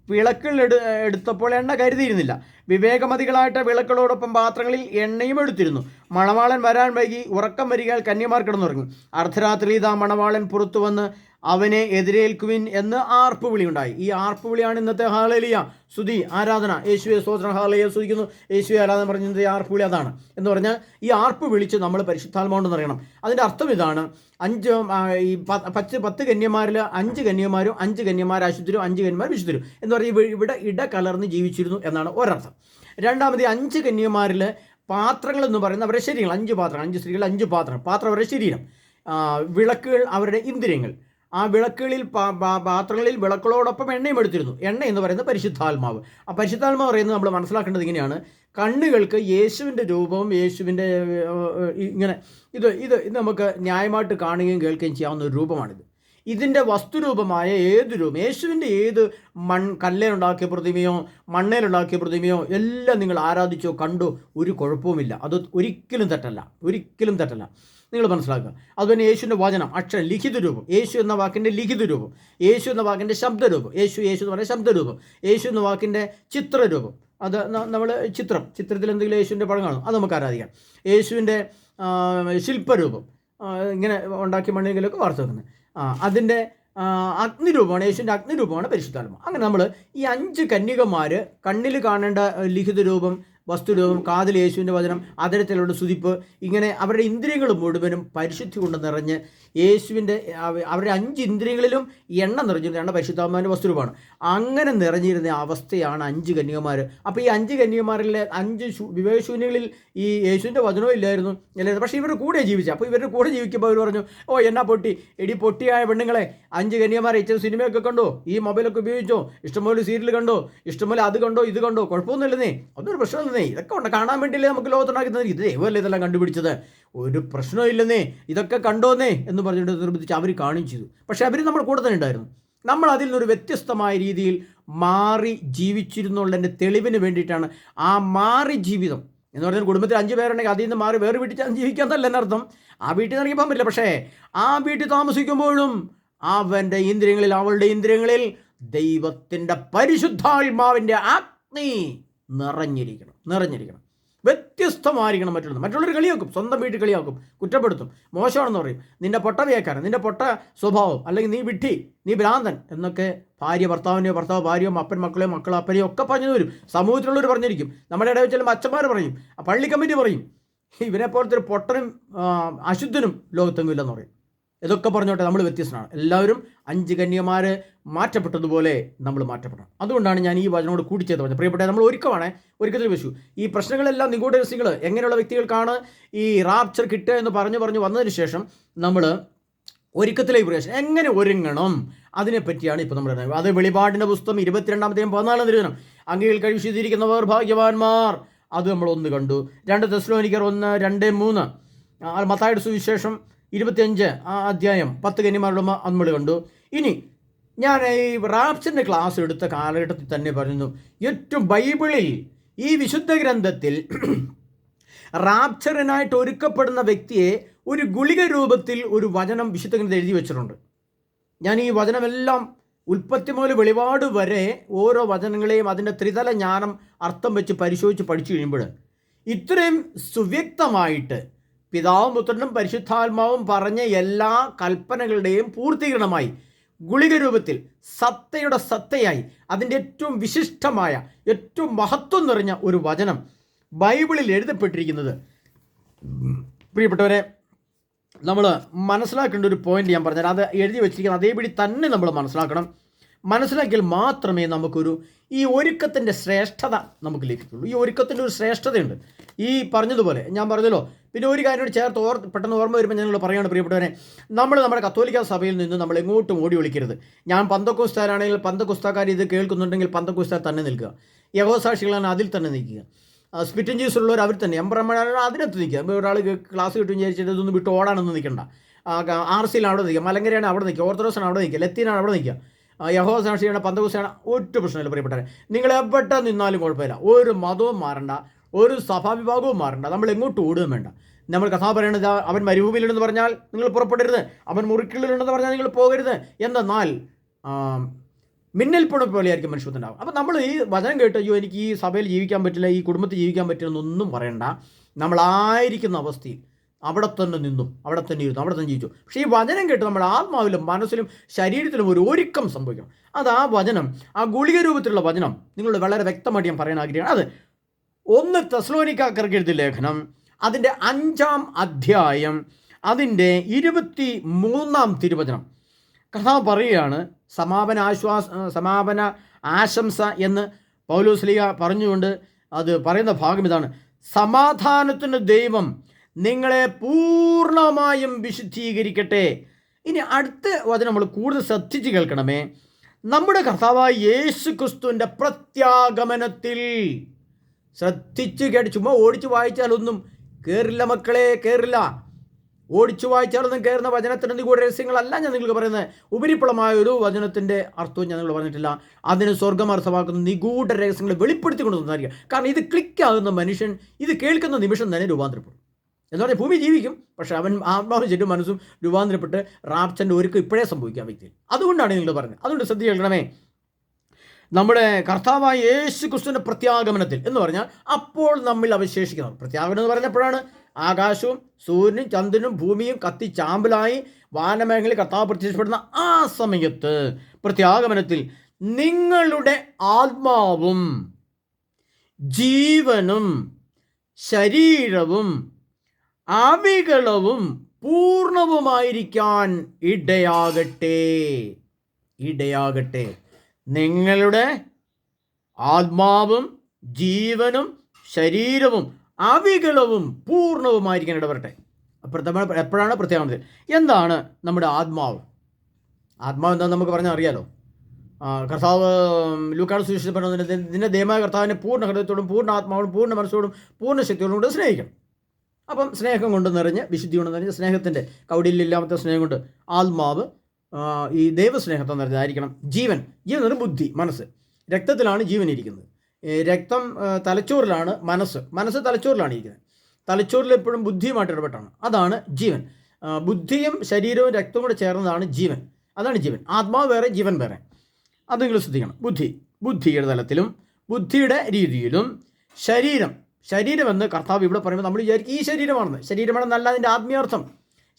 വിളക്കുകൾ എടുത്തപ്പോൾ എണ്ണ കരുതിയിരുന്നില്ല. വിവേകമതികളായിട്ട് വിളക്കുകളോടൊപ്പം പാത്രങ്ങളിൽ എണ്ണയും എടുത്തിരുന്നു. മണവാളൻ വരാൻ വൈകി. ഉറക്കം വരികയാൽ കന്യകമാർ കിടന്നുറങ്ങി. അർദ്ധരാത്രി ഇതാ മണവാളൻ പുറത്തു വന്ന് അവനെ എതിരേൽക്കുവിൻ എന്ന് ആർപ്പുവിളി ഉണ്ടായി. ഈ ആർപ്പുവിളിയാണ് ഇന്നത്തെ ഹല്ലേലൂയ, സ്തുതി, ആരാധന, യേശുവെ സ്തോത്രം, ഹല്ലേലൂയ സ്തുതിക്കുന്നു, യേശുവെ ആരാധന പറഞ്ഞത് ഈ ആർപ്പുവിളി അതാണ്. എന്ന് പറഞ്ഞാൽ ഈ ആർപ്പ് വിളിച്ച് നമ്മൾ പരിശുദ്ധാത്മാവെന്ന് അറിയണം. അതിൻ്റെ അർത്ഥം ഇതാണ്: 10 കന്യമാരിൽ 5 കന്യമാരും 5 കന്യമാർ അശുദ്ധരും 5 കന്യമാർ വിശുദ്ധരും എന്ന് പറഞ്ഞാൽ ഇവിടെ ഇടകലർന്ന് ജീവിച്ചിരുന്നു എന്നാണ് ഒരർത്ഥം. രണ്ടാമത് 5 കന്യമാരിൽ പാത്രങ്ങൾ എന്ന് പറയുന്നത് അവരുടെ ശരീരങ്ങൾ. 5 പാത്രം, 5 സ്ത്രീകൾ 5 പാത്രം അവരുടെ ശരീരം, വിളക്കുകൾ അവരുടെ ഇന്ദ്രിയങ്ങൾ. ആ വിളക്കുകളിൽ പാത്രങ്ങളിൽ വിളക്കുകളോടൊപ്പം എണ്ണയും എടുത്തിരുന്നു. എണ്ണ എന്ന് പറയുന്നത് പരിശുദ്ധാത്മാവ്. ആ പരിശുദ്ധാത്മാവ് പറയുന്നത് നമ്മൾ മനസ്സിലാക്കേണ്ടത് ഇങ്ങനെയാണ്: കണ്ണുകൾക്ക് യേശുവിൻ്റെ രൂപവും യേശുവിൻ്റെ ഇങ്ങനെ ഇത് നമുക്ക് ന്യായമായിട്ട് കാണുകയും കേൾക്കുകയും ചെയ്യാവുന്ന ഒരു രൂപമാണിത്. ഇതിൻ്റെ വസ്തുരൂപമായ ഏത് രൂപം, യേശുവിൻ്റെ ഏത് കല്ലേലുണ്ടാക്കിയ പ്രതിമയോ മണ്ണേലുണ്ടാക്കിയ പ്രതിമയോ എല്ലാം നിങ്ങൾ ആരാധിച്ചോ കണ്ടോ ഒരു കുഴപ്പവുമില്ല. അത് ഒരിക്കലും തെറ്റല്ല. നിങ്ങൾ മനസ്സിലാക്കുക. അതുപോലെ യേശുവിൻ്റെ വചനം, അക്ഷരം, ലിഖിത രൂപം, യേശു എന്ന വാക്കിൻ്റെ ലിഖിത രൂപം, യേശു എന്ന വാക്കിൻ്റെ ശബ്ദരൂപം, യേശു എന്ന് പറയുന്ന ശബ്ദരൂപം, യേശു എന്ന വാക്കിൻ്റെ ചിത്രരൂപം, അത് നമ്മൾ ചിത്രത്തിൽ എന്തെങ്കിലും യേശുവിൻ്റെ പടം കാണും, അത് നമുക്ക് ആരാധിക്കാം. യേശുവിൻ്റെ ശില്പരൂപം, ഇങ്ങനെ ഉണ്ടാക്കിയ മണ്ണിലൊക്കെ വാർത്ത വെക്കുന്നത്, അതിൻ്റെ അഗ്നിരൂപമാണ്, യേശുവിൻ്റെ അഗ്നിരൂപമാണ് പരിശുദ്ധാത്മാവ്. അങ്ങനെ നമ്മൾ ഈ 5 കന്യകമാർ കണ്ണിൽ കാണേണ്ട ലിഖിത രൂപം, വസ്തുരൂപം, കാതിൽ യേശുവിൻ്റെ വചനം, അതരത്തിലുള്ള സ്തുതിപ്പ്, ഇങ്ങനെ അവരുടെ ഇന്ദ്രിയങ്ങൾ മുഴുവനും പരിശുദ്ധി കൊണ്ട് നിറഞ്ഞ് യേശുവിൻ്റെ അവരുടെ 5 ഇന്ദ്രിയങ്ങളിലും എണ്ണ നിറഞ്ഞിരുന്ന എണ്ണ പരിശുദ്ധാത്മാവിൻ്റെ വസ്തുരൂപമാണ്. അങ്ങനെ നിറഞ്ഞിരുന്ന അവസ്ഥയാണ് 5 കന്യകമാർ. അപ്പോൾ ഈ 5 കന്യകമാരിലെ 5 വിവേകശൂന്യങ്ങളിൽ ഈ യേശുവിൻ്റെ വചനവും ഇല്ലായിരുന്നു. പക്ഷേ ഇവരുടെ കൂടെ ജീവിച്ചു. അപ്പോൾ ഇവരുടെ കൂടെ ജീവിക്കുമ്പോൾ അവർ പറഞ്ഞു, ഓ എന്നാ പൊട്ടി, എടി പൊട്ടിയായ പെണ്ണുങ്ങളെ, 5 കന്യകമാരെ ഇച്ചിരി സിനിമയൊക്കെ കണ്ടോ, ഈ മൊബൈലൊക്കെ ഉപയോഗിച്ചോ, ഇഷ്ടംപോലെ സീരിയൽ കണ്ടോ, ഇഷ്ടംപോലെ അത് കണ്ടോ ഇത് കണ്ടോ, കുഴപ്പമൊന്നുമില്ലെന്നേ, അതൊരു പ്രശ്നമില്ലെന്നേ, ഇതൊക്കെ ഉണ്ട്, കാണാൻ വേണ്ടിയില്ലേ നമുക്ക് ലോകത്തുണ്ടാക്കി തന്നത്, ഇത് ദൈവമല്ലേ ഇതെല്ലാം കണ്ടുപിടിച്ചത്, ഒരു പ്രശ്നമില്ലെന്നേ, ഇതൊക്കെ കണ്ടോന്നേ എന്ന് പറഞ്ഞിട്ട് നിർബന്ധിച്ച് അവർ കാണിച്ചു ചെയ്തു. പക്ഷെ അവർ നമ്മുടെ കൂടെ തന്നെ ഉണ്ടായിരുന്നു. നമ്മൾ അതിൽ നിന്നൊരു വ്യത്യസ്തമായ രീതിയിൽ മാറി ജീവിച്ചിരുന്നുള്ളതിൻ്റെ തെളിവിന് വേണ്ടിയിട്ടാണ് ആ മാറി ജീവിതം എന്ന് പറഞ്ഞാൽ, കുടുംബത്തിൽ 5 പേരുണ്ടെങ്കിൽ അതിൽ നിന്ന് മാറി വേറെ വീട്ടിൽ ജീവിക്കാന്നല്ല എന്നർത്ഥം. ആ വീട്ടിൽ നിന്ന് ഇറങ്ങി പോകാൻ പറ്റില്ല. പക്ഷേ ആ വീട്ടിൽ താമസിക്കുമ്പോഴും അവൻ്റെ ഇന്ദ്രിയങ്ങളിൽ, അവളുടെ ഇന്ദ്രിയങ്ങളിൽ ദൈവത്തിൻ്റെ പരിശുദ്ധാത്മാവിൻ്റെ അഗ്നി നിറഞ്ഞിരിക്കണം. വ്യത്യസ്തമായിരിക്കണം. മറ്റുള്ളവർ കളിയാക്കും, സ്വന്തം വീട്ടിൽ കളിയാക്കും, കുറ്റപ്പെടുത്തും, മോശമാണെന്ന് പറയും, നിൻ്റെ പൊട്ട വ്യാഖ്യാനം, നിൻ്റെ പൊട്ട സ്വഭാവം, അല്ലെങ്കിൽ നീ വിഡ്ഢി, നീ ഭ്രാന്തൻ എന്നൊക്കെ ഭാര്യ ഭർത്താവിനെയോ, ഭർത്താവ് ഭാര്യയോ, അപ്പൻ മക്കളെയോ, മക്കൾ അപ്പനെയോ ഒക്കെ പറഞ്ഞു വരും. സമൂഹത്തിലുള്ളവർ പറഞ്ഞിരിക്കും. നമ്മുടെ ഇടയിൽ ചില അച്ഛന്മാർ പറയും, പള്ളി കമ്മിറ്റി പറയും, ഇവനെ പോലത്തെ ഒരു പൊട്ടനും അശുദ്ധനും ലോകത്തെങ്ങും ഇല്ലെന്ന് പറയും. ഇതൊക്കെ പറഞ്ഞോട്ടെ, നമ്മൾ വ്യത്യസ്തനാണ്. എല്ലാവരും 5 കന്യകമാർ മാറ്റപ്പെട്ടതുപോലെ നമ്മൾ മാറ്റപ്പെടണം. അതുകൊണ്ടാണ് ഞാൻ ഈ വചനോട് കൂടിച്ചേർത്ത് പറഞ്ഞത്. പ്രിയപ്പെട്ട, നമ്മൾ ഒരുക്കത്തിൽ വെച്ചു. ഈ പ്രശ്നങ്ങളെല്ലാം, നിഗൂഢ രഹസ്യങ്ങൾ, എങ്ങനെയുള്ള വ്യക്തികൾക്കാണ് ഈ റാപ്ചർ കിട്ടുക എന്ന് പറഞ്ഞു വന്നതിന് ശേഷം നമ്മൾ ഒരുക്കത്തിലേക്ക് പ്രവേശനം, എങ്ങനെ ഒരുങ്ങണം, അതിനെപ്പറ്റിയാണ് ഇപ്പോൾ നമ്മൾ. അത് വെളിപാടിൻ്റെ പുസ്തകം 22-ാം അധ്യായം 14-ാം തിരുവചനം, അങ്കിയിൽ കഴിച്ചിരിക്കുന്നവർ ഭാഗ്യവാന്മാർ, അത് നമ്മൾ 1 കണ്ടു. 2 തെസ്സലോനിക്കർ 1:2-3, മത്തായിയുടെ സുവിശേഷം 25 അധ്യായം 10 കന്യകമാരുടെ നമ്മൾ കണ്ടു. ഇനി ഞാൻ ഈ റാപ്ചറിൻ്റെ ക്ലാസ് എടുത്ത കാലഘട്ടത്തിൽ തന്നെ പറയുന്നു, ഏറ്റവും ബൈബിളിൽ ഈ വിശുദ്ധ ഗ്രന്ഥത്തിൽ റാപ്ചറിനായിട്ട് ഒരുക്കപ്പെടുന്ന വ്യക്തിയെ ഒരു ഗുളിക രൂപത്തിൽ ഒരു വചനം വിശുദ്ധ ഗ്രന്ഥത്തിൽ എഴുതി വെച്ചിട്ടുണ്ട്. ഞാൻ ഈ വചനമെല്ലാം ഉൽപ്പത്തി മുതൽ വെളിപാട് വരെ ഓരോ വചനങ്ങളെയും അതിൻ്റെ ത്രിതല ജ്ഞാനം അർത്ഥം വെച്ച് പരിശോധിച്ച് പഠിച്ചു കഴിയുമ്പോൾ ഇത്രയും സുവ്യക്തമായിട്ട് പിതാവും പുത്രനും പരിശുദ്ധാത്മാവും പറഞ്ഞ എല്ലാ കൽപ്പനകളുടെയും പൂർത്തീകരണമായി ഗുളിക രൂപത്തിൽ സത്തയുടെ സത്തയായി അതിൻ്റെ ഏറ്റവും വിശിഷ്ടമായ, ഏറ്റവും മഹത്വം നിറഞ്ഞ ഒരു വചനം ബൈബിളിൽ എഴുതപ്പെട്ടിരിക്കുന്നത്, പ്രിയപ്പെട്ടവരെ, നമ്മൾ മനസ്സിലാക്കേണ്ട ഒരു പോയിന്റ് ഞാൻ പറഞ്ഞാൽ, അത് എഴുതി വെച്ചിരിക്കുന്നത് അതേപടി തന്നെ നമ്മൾ മനസ്സിലാക്കിയാൽ മാത്രമേ നമുക്കൊരു ഈ ഒരുക്കത്തിൻ്റെ ശ്രേഷ്ഠത നമുക്ക് ലഭിക്കുള്ളൂ. ഈ ഒരുക്കത്തിൻ്റെ ഒരു ശ്രേഷ്ഠതയുണ്ട്. ഈ പറഞ്ഞതുപോലെ ഞാൻ പറഞ്ഞല്ലോ. പിന്നെ ഒരു കാര്യം ചേർത്ത് പെട്ടെന്ന് ഓർമ്മ വരുമ്പോൾ ഞങ്ങൾ പറയുകയാണ്, പ്രിയപ്പെട്ടവരെ, നമ്മുടെ കത്തോലിക്ക സഭയിൽ നിന്ന് നമ്മൾ എങ്ങോട്ടും ഓടി ഒളിക്കരുത്. ഞാൻ പന്തക്കോസ്താരാണെങ്കിൽ പന്തക്കോസ്താക്കാർ ഇത് കേൾക്കുന്നുണ്ടെങ്കിൽ പന്തക്കോസ്താർ തന്നെ നിൽക്കുക, യഹോസാക്ഷികളാണ് അതിൽ തന്നെ നിൽക്കുക, സ്പിറ്റ് ജീസ് ഉള്ളവർ അവർ തന്നെ, എംബ്രഹ്മണാണ് അതിനകത്ത് നിൽക്കുക. ഒരാൾ ക്ലാസ് കിട്ടും വിചാരിച്ചിട്ട് ഇതൊന്നും വിട്ട് ഓടാനൊന്നും നിൽക്കണ്ട. RCയിലാണ് അവിടെ നിൽക്കുക, മലങ്കരയാണ് അവിടെ നിൽക്കുക, ഓർത്തഡോക്സാണ് അവിടെ നിൽക്കുക, ലത്തീനാണ് അവിടെ നിൽക്കുക, യഹോസാക്ഷിയാണ്, പന്തക്കോസ്താണ്, ഒറ്റ പ്രശ്നമില്ല. പ്രിയപ്പെട്ടവരെ, നിങ്ങൾ എവിടെ നിന്നാലും കുഴപ്പമില്ല. ഒരു മതവും മാറണ്ട, ഒരു സഭാവിഭാഗവും മാറണ്ട, നമ്മൾ എങ്ങോട്ട് ഓടുകയും വേണ്ട. നമ്മൾ കഥ പറയണത്, അവൻ മരുഭൂമിയിലുണ്ടെന്ന് പറഞ്ഞാൽ നിങ്ങൾ പുറപ്പെടരുത്, അവൻ മുറിക്കുള്ളിലുണ്ടെന്ന് പറഞ്ഞാൽ നിങ്ങൾ പോകരുത്. എന്നാൽ മിന്നൽ പുണ പോലെയായിരിക്കും മനുഷ്യത്തുണ്ടാവും. അപ്പോൾ നമ്മൾ ഈ വചനം കേട്ട്, അയ്യോ എനിക്ക് ഈ സഭയിൽ ജീവിക്കാൻ പറ്റില്ല, ഈ കുടുംബത്തിൽ ജീവിക്കാൻ പറ്റില്ല എന്നൊന്നും പറയണ്ട. നമ്മളായിരിക്കുന്ന അവസ്ഥയിൽ അവിടെ തന്നെ ഇരുന്നു, അവിടെ തന്നെ ജീവിച്ചു. പക്ഷേ ഈ വചനം കേട്ട് നമ്മുടെ ആത്മാവിലും മനസ്സിലും ശരീരത്തിലും ഒരു ഒരുക്കം സംഭവിക്കണം. അത് ആ വചനം, ആ ഗുളിക രൂപത്തിലുള്ള വചനം നിങ്ങളോട് വളരെ വ്യക്തമായിട്ട് ഞാൻ പറയാൻ ആഗ്രഹിക്കുകയാണ്. അത് 1 തെസ്സലോനിക്കർക്ക് എഴുതിയ ലേഖനം അതിൻ്റെ 5-ാം അധ്യായം അതിൻ്റെ 23-ാം തിരുവചനം. കർത്താവ് പറയുകയാണ്, സമാപന ആശംസ എന്ന് പൗലോസ്ലീഹ പറഞ്ഞുകൊണ്ട് അത് പറയുന്ന ഭാഗം ഇതാണ്: സമാധാനത്തിന് ദൈവം നിങ്ങളെ പൂർണ്ണമായും വിശുദ്ധീകരിക്കട്ടെ. ഇനി അടുത്ത വചനം നമ്മൾ കൂടുതൽ ശ്രദ്ധിച്ച് കേൾക്കണമേ. നമ്മുടെ കർത്താവായ യേശു ക്രിസ്തുവിൻ്റെ പ്രത്യാഗമനത്തിൽ, ശ്രദ്ധിച്ച് കേട്ട് ചുമ്മാ ഓടിച്ചു വായിച്ചാലൊന്നും കയറില്ല മക്കളെ, കയറില്ല. ഓടിച്ചു വായിച്ചാലൊന്നും കയറുന്ന വചനത്തിൻ്റെ നിഗൂഢ രഹസ്യങ്ങളല്ല ഞാൻ നിങ്ങൾക്ക് പറയുന്നത്. ഉപരിപ്ലമായ ഒരു വചനത്തിൻ്റെ അർത്ഥവും ഞാൻ നിങ്ങൾ പറഞ്ഞിട്ടില്ല. അതിന് സ്വർഗ്ഗം അർത്ഥമാക്കുന്ന നിഗൂഢ രഹസ്യങ്ങൾ വെളിപ്പെടുത്തിക്കൊണ്ട് സംസാരിക്കുക. കാരണം ഇത് ക്ലിക്കാകുന്ന മനുഷ്യൻ ഇത് കേൾക്കുന്ന നിമിഷം തന്നെ രൂപാന്തരപ്പെടും. എന്ന് പറഞ്ഞാൽ ഭൂമി ജീവിക്കും, പക്ഷേ അവൻ ആത്മാവും ചുറ്റും മനസ്സും രൂപാന്തരപ്പെട്ട് റാപ്ചറിൻ്റെ ഒരുക്കം ഇപ്പോഴേ സംഭവിക്കാം വ്യക്തിയിൽ. അതുകൊണ്ടാണ് നിങ്ങൾ പറഞ്ഞത്. അതുകൊണ്ട് ശ്രദ്ധിച്ച് കേൾക്കണമേ. നമ്മുടെ കർത്താവായ യേശു ക്രിസ്തുവിൻ്റെ പ്രത്യാഗമനത്തിൽ എന്ന് പറഞ്ഞാൽ അപ്പോൾ നമ്മിൽ അവശേഷിക്കുന്നത്, പ്രത്യാഗമനം എന്ന് പറഞ്ഞപ്പോഴാണ് ആകാശവും സൂര്യനും ചന്ദ്രനും ഭൂമിയും കത്തിച്ചാമ്പലായി വാനമേഖലയിൽ കർത്താവ് പ്രത്യക്ഷപ്പെടുന്ന ആ സമയത്ത് പ്രത്യാഗമനത്തിൽ നിങ്ങളുടെ ആത്മാവും ജീവനും ശരീരവും അവികളവും പൂർണ്ണവുമായിരിക്കാൻ ഇടയാകട്ടെ. നിങ്ങളുടെ ആത്മാവും ജീവനും ശരീരവും അവികളവും പൂർണ്ണവുമായിരിക്കാൻ ഇടവരട്ടെ. എപ്പോഴാണ് പ്രത്യേകത? എന്താണ് നമ്മുടെ ആത്മാവ്? എന്താണെന്ന് നമുക്ക് പറഞ്ഞാൽ അറിയാലോ. കർത്താവ് ലൂക്കായുടെ സുവിശേഷത്തിൽ പറഞ്ഞത്, നിന്റെ ദൈവമായ കർത്താവിനെ പൂർണ്ണ ഹൃദയത്തോടും പൂർണ്ണ ആത്മാവോടും പൂർണ്ണ മനസ്സോടും പൂർണ്ണ ശക്തിയോടും കൊണ്ട് സ്നേഹിക്കണം. അപ്പം സ്നേഹം കൊണ്ട് നിറഞ്ഞ്, വിശുദ്ധി കൊണ്ട് നിറഞ്ഞ്, സ്നേഹത്തിൻ്റെ കൗടില്യമില്ലാത്ത സ്നേഹം കൊണ്ട് ആത്മാവ് ഈ ദൈവസ്നേഹത്തെ നിറഞ്ഞതായിരിക്കണം. ജീവൻ എന്ന് ബുദ്ധി, മനസ്സ്. രക്തത്തിലാണ് ജീവൻ ഇരിക്കുന്നത്. രക്തം തലച്ചോറിലാണ്, മനസ്സ് തലച്ചോറിലാണ് ഇരിക്കുന്നത്. തലച്ചോറിൽ എപ്പോഴും ബുദ്ധിയുമായിട്ട് ഇടപെട്ടാണ്. അതാണ് ജീവൻ. ബുദ്ധിയും ശരീരവും രക്തവും കൂടെ ചേർന്നതാണ് ജീവൻ. അതാണ് ജീവൻ. ആത്മാവ് വേറെ, ജീവൻ വേറെ. അത് നിങ്ങൾ ശ്രദ്ധിക്കണം. ബുദ്ധിയുടെ തലത്തിലും ബുദ്ധിയുടെ രീതിയിലും ശരീരം എന്ന് കർത്താവ് ഇവിടെ പറയുമ്പോൾ നമ്മൾ വിചാരിക്കും ഈ ശരീരമാണെന്നല്ല അതിൻ്റെ ആത്മീയാർത്ഥം.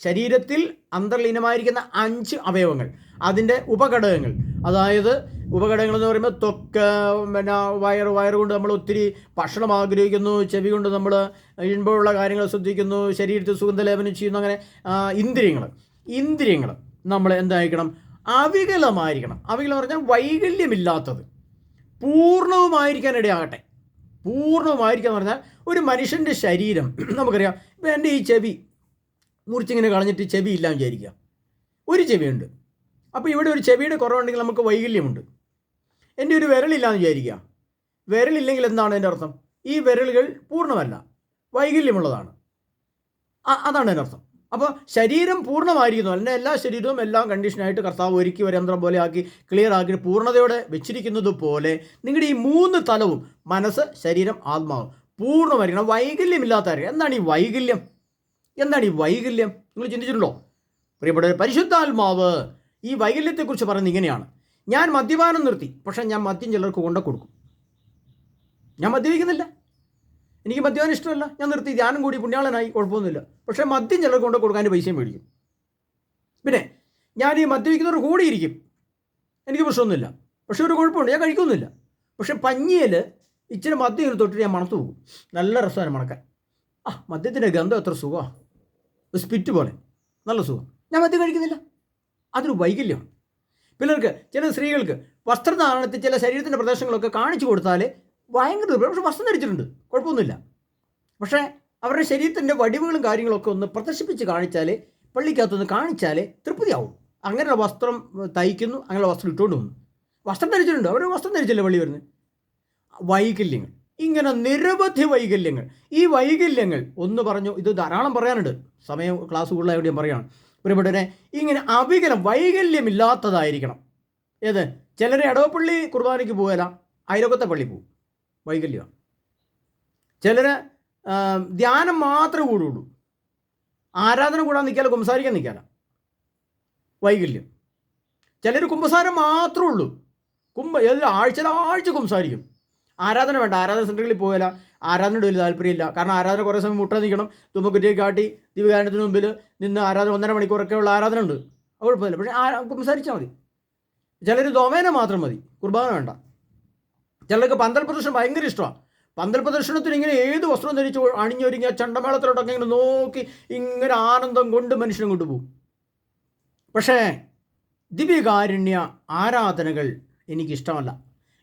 ശരീരത്തിൽ അന്തർലീനമായിരിക്കുന്ന 5 അവയവങ്ങൾ, അതിൻ്റെ ഉപഘടകങ്ങൾ. അതായത് ഉപഘടകങ്ങൾ എന്ന് പറയുമ്പോൾ ത്വക്ക്, പിന്നെ വയറ് കൊണ്ട് നമ്മൾ ഒത്തിരി ഭക്ഷണം ആഗ്രഹിക്കുന്നു, ചെവി കൊണ്ട് നമ്മൾ ഇൻപുള്ള കാര്യങ്ങൾ ശ്രദ്ധിക്കുന്നു, ശരീരത്തിൽ സുഗന്ധലേപനം ചെയ്യുന്നു. അങ്ങനെ ഇന്ദ്രിയങ്ങൾ നമ്മൾ എന്തായിരിക്കണം? അവികലമായിരിക്കണം. അവികലം പറഞ്ഞാൽ വൈകല്യമില്ലാത്തത്, പൂർണ്ണവുമായിരിക്കാൻ ഇടയാകട്ടെ. പൂർണ്ണവുമായിരിക്കുക എന്ന് പറഞ്ഞാൽ ഒരു മനുഷ്യൻ്റെ ശരീരം നമുക്കറിയാം. ഇപ്പം എൻ്റെ ഈ ചെവി മുറിച്ചിങ്ങനെ കളഞ്ഞിട്ട് ചെവി ഇല്ല വിചാരിക്കുക. ഒരു ചെവിയുണ്ട്. അപ്പോൾ ഇവിടെ ഒരു ചെവിയുടെ കുറവുണ്ടെങ്കിൽ നമുക്ക് വൈകല്യമുണ്ട്. എൻ്റെ ഒരു വിരലില്ലാന്ന് വിചാരിക്കുക. വിരലില്ലെങ്കിൽ എന്താണ് എൻ്റെ അർത്ഥം? ഈ വിരലുകൾ പൂർണ്ണമല്ല, വൈകല്യമുള്ളതാണ്. അതാണ് എൻ്റെ അർത്ഥം. അപ്പോൾ ശരീരം പൂർണ്ണമായിരിക്കുന്നു. അതിൻ്റെ എല്ലാ ശരീരവും എല്ലാം കണ്ടീഷനായിട്ട് കർത്താവ് ഒരുക്കി ഒരു യന്ത്രം പോലെ ആക്കി ക്ലിയർ ആക്കി പൂർണ്ണതയോടെ വെച്ചിരിക്കുന്നത് പോലെ നിങ്ങളുടെ ഈ 3 തലവും, മനസ്സ്, ശരീരം, ആത്മാവ് പൂർണ്ണമായിരിക്കണം, വൈകല്യമില്ലാത്തവരെ. എന്താണ് ഈ വൈകല്യം? നിങ്ങൾ ചിന്തിച്ചിട്ടുണ്ടോ? പ്രിയപ്പെട്ട പരിശുദ്ധാത്മാവ് ഈ വൈകല്യത്തെക്കുറിച്ച് പറയുന്നത് ഇങ്ങനെയാണ്: ഞാൻ മദ്യപാനം നിർത്തി, പക്ഷേ ഞാൻ മദ്യം ചിലർക്ക് കൊണ്ടു കൊടുക്കും. ഞാൻ മദ്യപിക്കുന്നില്ല, എനിക്ക് മദ്യപാനം ഇഷ്ടമല്ല, ഞാൻ നിർത്തി, ധ്യാനം കൂടി പുണ്യാളനായി, കുഴപ്പമൊന്നുമില്ല. പക്ഷേ മദ്യം ചിലർക്ക് കൊണ്ട് കൊടുക്കാൻ പൈസയും മേടിക്കും. പിന്നെ ഞാൻ ഈ മദ്യപിക്കുന്നവർ കൂടിയിരിക്കും, എനിക്ക് പ്രശ്നമൊന്നുമില്ല. പക്ഷേ ഒരു കുഴപ്പമുണ്ട്, ഞാൻ കഴിക്കുന്നില്ല. പക്ഷേ പഞ്ഞിയിൽ ഇച്ചിരി മദ്യം തൊട്ടിട്ട് ഞാൻ മണത്തു പോകും. നല്ല രസമാണ് മണക്കാൻ. മദ്യത്തിൻ്റെ ഗന്ധം എത്ര സുഖമാണ്, ഒരു സ്പിറ്റ് പോലെ നല്ല സുഖം. ഞാൻ മദ്യം കഴിക്കുന്നില്ല, അതൊരു വൈകല്യമാണ്. ചില സ്ത്രീകൾക്ക് വസ്ത്രധാരണത്തിൽ ചില ശരീരത്തിൻ്റെ പ്രദേശങ്ങളൊക്കെ കാണിച്ചു കൊടുത്താൽ ഭയങ്കര, പക്ഷേ വസ്ത്രം ധരിച്ചിട്ടുണ്ട്, കുഴപ്പമൊന്നുമില്ല. പക്ഷേ അവരുടെ ശരീരത്തിൻ്റെ വടിവുകളും കാര്യങ്ങളൊക്കെ ഒന്ന് പ്രദർശിപ്പിച്ച് കാണിച്ചാൽ, പള്ളിക്കകത്തൊന്ന് കാണിച്ചാൽ തൃപ്തിയാവും. അങ്ങനെയുള്ള വസ്ത്രം തയ്ക്കുന്നു, അങ്ങനെയുള്ള വസ്ത്രം ഇട്ടുകൊണ്ട് വന്നു. വസ്ത്രം ധരിച്ചിട്ടുണ്ട്, അവർ വസ്ത്രം ധരിച്ചല്ലേ പള്ളി വരുന്നത്. വൈകല്യങ്ങൾ, ഇങ്ങനെ നിരവധി വൈകല്യങ്ങൾ. ഈ വൈകല്യങ്ങൾ ഒന്ന് പറഞ്ഞു, ഇത് ധാരാളം പറയാനുണ്ട്, സമയം ക്ലാസ് കൂടുതലായതുകൊണ്ട് ഞാൻ പറയുകയാണ്. പ്രിയപ്പെട്ടവരെ, ഇങ്ങനെ അവികലം, വൈകല്യമില്ലാത്തതായിരിക്കണം. ഏത്? ചിലരെ ഇടവപ്പള്ളി കുർബാനയ്ക്ക് പോകല, അയലോക്കത്തെ പള്ളി പോകും, വൈകല്യമാണ്. ചിലർ ധ്യാനം മാത്രമേ കൂടുള്ളൂ, ആരാധന കൂടാൻ നിൽക്കാല, കുമ്പസാരിക്കാൻ നിൽക്കാല, വൈകല്യം. ചിലർ കുമ്പസാരം മാത്രമേ ഉള്ളൂ, ആഴ്ച കുമ്പസാരിക്കും. ആരാധന വേണ്ട, ആരാധന സെൻ്ററുകളിൽ പോകല, ആരാധനയുടെ വലിയ താല്പര്യമില്ല. കാരണം ആരാധന കുറേ സമയം മുട്ട നിൽക്കണം, തുമ്പക്കുറ്റിയെ കാട്ടി ദിവ്യഗാനത്തിന് മുമ്പിൽ നിന്ന് ആരാധന 1.5 മണിക്കൂറൊക്കെ ഉള്ള ആരാധന ഉണ്ട്, അത് കുഴപ്പമില്ല. പക്ഷേ കുമ്പസാരിച്ചാൽ മതി. ചിലർ ദോമേന മാത്രം മതി, കുർബാന വേണ്ട. ചിലർക്ക് പന്തൽ പ്രദർശനം ഭയങ്കര ഇഷ്ടമാണ്. പന്തൽ പ്രദർശനത്തിന് ഇങ്ങനെ ഏത് വസ്ത്രം ധരിച്ച് അണിഞ്ഞൊരുങ്ങിയ ചണ്ടമേളത്തിലോട്ടൊക്കെ ഇങ്ങനെ നോക്കി ഇങ്ങനെ ആനന്ദം കൊണ്ട് മനുഷ്യനെ കൊണ്ടുപോകും. പക്ഷേ ദിവ്യകാരുണ്യ ആരാധനകൾ എനിക്കിഷ്ടമല്ല.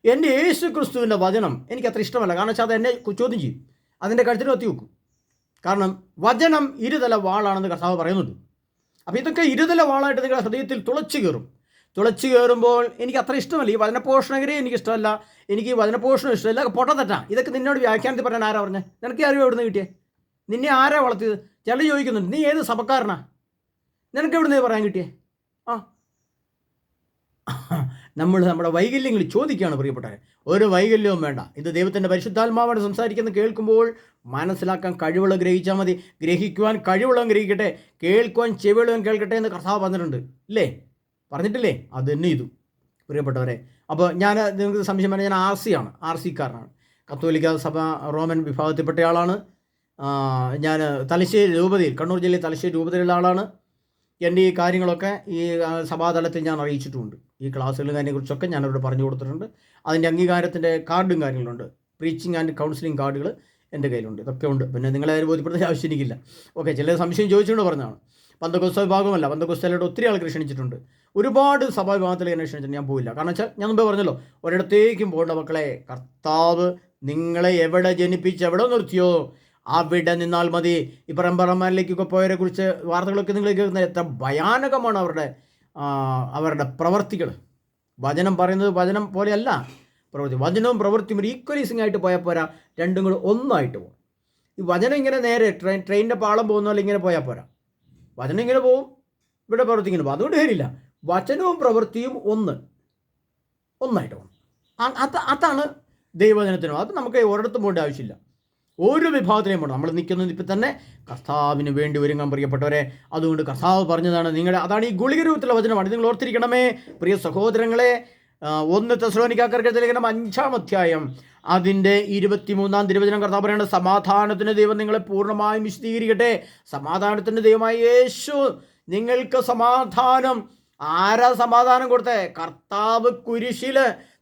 എൻ്റെ യേശു ക്രിസ്തുവിൻ്റെ വചനം എനിക്കത്ര ഇഷ്ടമല്ല. കാരണം വെച്ചാൽ അത് എന്നെ ചോദ്യം ചെയ്യും, അതിൻ്റെ കഴുത്തിന് കത്തി വെക്കും. കാരണം വചനം 2 വാളാണെന്ന് കർത്താവ് പറയുന്നുണ്ട്. അപ്പോൾ ഇതൊക്കെ 2 വാളായിട്ട് നിങ്ങളുടെ ഹൃദയത്തിൽ തുളച്ചു കയറുമ്പോൾ എനിക്ക് അത്ര ഇഷ്ടമല്ല. ഈ വചനപോഷണകരെ എനിക്കിഷ്ടമല്ല, എനിക്ക് ഈ വചനപോഷണം ഇഷ്ടമല്ല, പൊട്ടത്തെറ്റാ. ഇതൊക്കെ നിന്നോട് വ്യാഖ്യാനത്തിൽ പറയാൻ ആരാ പറഞ്ഞത്? നിനക്ക് അറിവ് എവിടെ നിന്ന് കിട്ടിയേ? നിന്നെ ആരാ വളർത്തിയത്? ചില ചോദിക്കുന്നുണ്ട്, നീ ഏത് സഭക്കാരനാ, നിനക്ക് എവിടെ നിന്ന് പറയാൻ കിട്ടിയേ? നമ്മുടെ വൈകല്യങ്ങൾ ചോദിക്കുകയാണ് പ്രിയപ്പെട്ടവരെ. ഒരു വൈകല്യവും വേണ്ട. ഇത് ദൈവത്തിൻ്റെ പരിശുദ്ധാത്മാവാണ് സംസാരിക്കുന്നത്. കേൾക്കുമ്പോൾ മനസ്സിലാക്കാൻ കഴിവുള്ള ഗ്രഹിച്ചാൽ മതി. ഗ്രഹിക്കുവാൻ കഴിവുള്ളവൻ ഗ്രഹിക്കട്ടെ, കേൾക്കുവാൻ ചെവിയുള്ളവൻ കേൾക്കട്ടെ എന്ന് കർത്താവ് പറഞ്ഞിട്ടുണ്ട്, പറഞ്ഞിട്ടില്ലേ? അത് തന്നെ ഇതു പ്രിയപ്പെട്ടവരെ. അപ്പോൾ ഞാൻ നിങ്ങൾക്ക് സംശയം പറഞ്ഞാൽ ഞാൻ ആർ.സി.കാരനാണ്. കത്തോലിക്ക സഭ റോമൻ വിഭാഗത്തിൽപ്പെട്ട ആളാണ്. ഞാൻ തലശ്ശേരി രൂപതയിൽ, കണ്ണൂർ ജില്ലയിൽ തലശ്ശേരി രൂപതയിലുള്ള ആളാണ്. എൻ്റെ ഈ കാര്യങ്ങളൊക്കെ ഈ സഭാതലത്തിൽ ഞാൻ അറിയിച്ചിട്ടുമുണ്ട്. ഈ ക്ലാസ്സുകളും അതിനെക്കുറിച്ചൊക്കെ ഞാൻ അവരോട് പറഞ്ഞു കൊടുത്തിട്ടുണ്ട്. അതിൻ്റെ അംഗീകാരത്തിൻ്റെ കാർഡും കാര്യങ്ങളുണ്ട്. പ്രീച്ചിങ് ആൻഡ് കൗൺസിലിംഗ് കാർഡുകൾ എൻ്റെ കയ്യിലുണ്ട്. ഇതൊക്കെ ഉണ്ട്. പിന്നെ നിങ്ങളെ ആരും ബോധ്യപ്പെടുത്തേണ്ട ആവശ്യം എനിക്കില്ല. ഓക്കെ, ചില സംശയം ചോദിച്ചുകൊണ്ട് പറഞ്ഞതാണ്. പന്തക്കോസ്ത വിഭാഗമല്ല, പന്തക്കോസ്തയിലോട്ട് ഒത്തിരി ആൾക്ക് ക്ഷണിച്ചിട്ടുണ്ട്. ഒരുപാട് സഭാ വിഭാഗത്തിൽ എന്നെ ക്ഷണിച്ചിട്ടുണ്ട്. ഞാൻ പോയില്ല. കാരണം വെച്ചാൽ ഞാൻ മുമ്പേ പറഞ്ഞല്ലോ, ഒരിടത്തേക്കും പോകേണ്ട മക്കളെ. കർത്താവ് നിങ്ങളെ എവിടെ ജനിപ്പിച്ച് എവിടെ നിർത്തിയോ അവിടെ നിന്നാൽ മതി. ഈ പറമ്പറമാരിലേക്കൊക്കെ പോയവരെ കുറിച്ച് വാർത്തകളൊക്കെ നിങ്ങൾ കേൾക്കുന്നത് എത്ര ഭയാനകമാണ് അവരുടെ പ്രവർത്തികൾ. വചനം പറയുന്നത് വചനം പോലെയല്ല പ്രവൃത്തി. വചനവും പ്രവൃത്തിയും ഒരു ഈക്വലൈസിംഗ് ആയിട്ട് പോയാൽ പോരാ, രണ്ടും കൂടെ ഒന്നായിട്ട് പോകും. ഈ വചനം ഇങ്ങനെ നേരെ ട്രെയിനിൻ്റെ പാളം പോകുന്ന പോലെ ഇങ്ങനെ പോയാൽ പോരാ. വചനം ഇങ്ങനെ പോവും, ഇവിടെ പ്രവൃത്തി ഇങ്ങനെ പോകും. അതുകൊണ്ട് കാര്യമില്ല. വചനവും പ്രവൃത്തിയും ഒന്നായിട്ട് പോകും. അതാണ് ദൈവവചനത്തിനും. അത് നമുക്ക് ഒരിടത്തും പോകേണ്ട ആവശ്യമില്ല. ഓരോ വിഭാഗത്തിലേയും പോകണം. നമ്മൾ നിൽക്കുന്നത് ഇപ്പം തന്നെ കർത്താവിന് വേണ്ടി ഒരുങ്ങാൻ പ്രിയപ്പെട്ടവരെ. അതുകൊണ്ട് കർത്താവ് പറഞ്ഞതാണ് അതാണ് ഈ ഗുളിക രൂപത്തിലുള്ള വചനമാണ്. നിങ്ങൾ ഓർത്തിരിക്കണമേ പ്രിയ സഹോദരങ്ങളെ. 1 തെസ്സലോനിക്കർക്ക് ലേഖനം 5-ാം അധ്യായം അതിൻ്റെ 23-ാം തിരുവചനം കർത്താവ് പറയുന്നത്, സമാധാനത്തിൻ്റെ ദൈവം നിങ്ങളെ പൂർണ്ണമായും വിശദീകരിക്കട്ടെ. സമാധാനത്തിൻ്റെ ദൈവമായ യേശു നിങ്ങൾക്ക് സമാധാനം. ആരാ സമാധാനം കൊടുത്തേ? കർത്താവ് കുരിശിൽ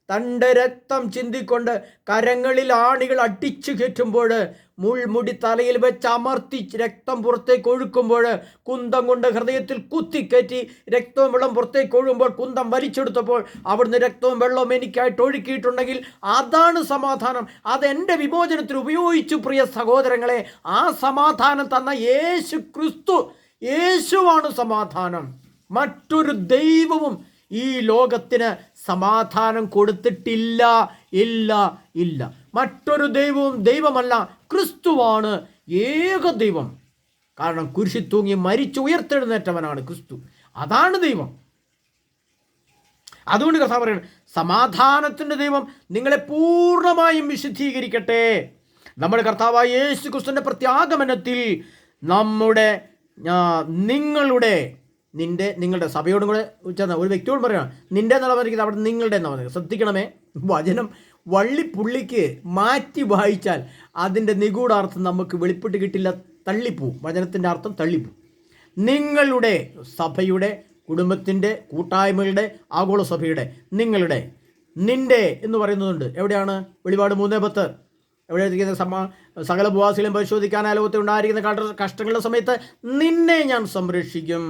തൻ്റെ രക്തം ചിന്തിക്കൊണ്ട് കരങ്ങളിൽ ആണികൾ അടിച്ചു കയറ്റുമ്പോൾ, മുൾമുടി തലയിൽ വെച്ച് അമർത്തി രക്തം പുറത്തേക്ക് ഒഴുക്കുമ്പോൾ, കുന്തം കൊണ്ട് ഹൃദയത്തിൽ കുത്തിക്കയറ്റി രക്തവും വെള്ളം പുറത്തേക്ക് ഒഴുകുമ്പോൾ, കുന്തം വലിച്ചെടുത്തപ്പോൾ അവിടുന്ന് രക്തവും വെള്ളവും എനിക്കായിട്ട് ഒഴുക്കിയിട്ടുണ്ടെങ്കിൽ അതാണ് സമാധാനം. അതെൻ്റെ വിമോചനത്തിന് ഉപയോഗിച്ചു പ്രിയ സഹോദരങ്ങളെ. ആ സമാധാനം തന്ന യേശു ക്രിസ്തു, യേശുവാണ് സമാധാനം. മറ്റൊരു ദൈവവും ഈ ലോകത്തിന് സമാധാനം കൊടുത്തിട്ടില്ല. ഇല്ല. മറ്റൊരു ദൈവവും ദൈവമല്ല, ക്രിസ്തുവാണ് ഏക ദൈവം. കാരണം കുരിശിൽ തൂങ്ങി മരിച്ചു ഉയർത്തെഴുന്നേറ്റവനാണ് ക്രിസ്തു. അതാണ് ദൈവം. അതുകൊണ്ട് കർത്താവ് പറയുന്നത്, സമാധാനത്തിൻ്റെ ദൈവം നിങ്ങളെ പൂർണ്ണമായും വിശുദ്ധീകരിക്കട്ടെ. നമ്മുടെ കർത്താവായ യേശു ക്രിസ്തുവിൻ്റെ പ്രത്യാഗമനത്തിൽ നിങ്ങളുടെ സഭയോടും കൂടെ ചേർന്ന ഒരു വ്യക്തിയോട് പറയുകയാണ്, നിൻ്റെ എന്നുള്ള പറഞ്ഞിരിക്കുന്നത് അവിടെ നിങ്ങളുടെ എന്നാ പറയുന്നത്. ശ്രദ്ധിക്കണമേ, വചനം വള്ളിപ്പുള്ളിക്ക് മാറ്റി വായിച്ചാൽ അതിൻ്റെ നിഗൂഢാർത്ഥം നമുക്ക് വെളിപ്പെട്ട് കിട്ടില്ല, തള്ളിപ്പോവും. വചനത്തിൻ്റെ അർത്ഥം തള്ളിപ്പോവും. നിങ്ങളുടെ സഭയുടെ, കുടുംബത്തിൻ്റെ, കൂട്ടായ്മകളുടെ, ആഗോള സഭയുടെ, നിന്റെ എന്ന് പറയുന്നതുണ്ട്. എവിടെയാണ്? വെളിപാട് 3:10. എവിടെ സകല ഭൂവാസികളും പരിശോധിക്കാൻ ലോകത്തിൽ ഉണ്ടായിരിക്കുന്ന കഷ്ടങ്ങളുടെ സമയത്ത് നിന്നെ ഞാൻ സംരക്ഷിക്കും.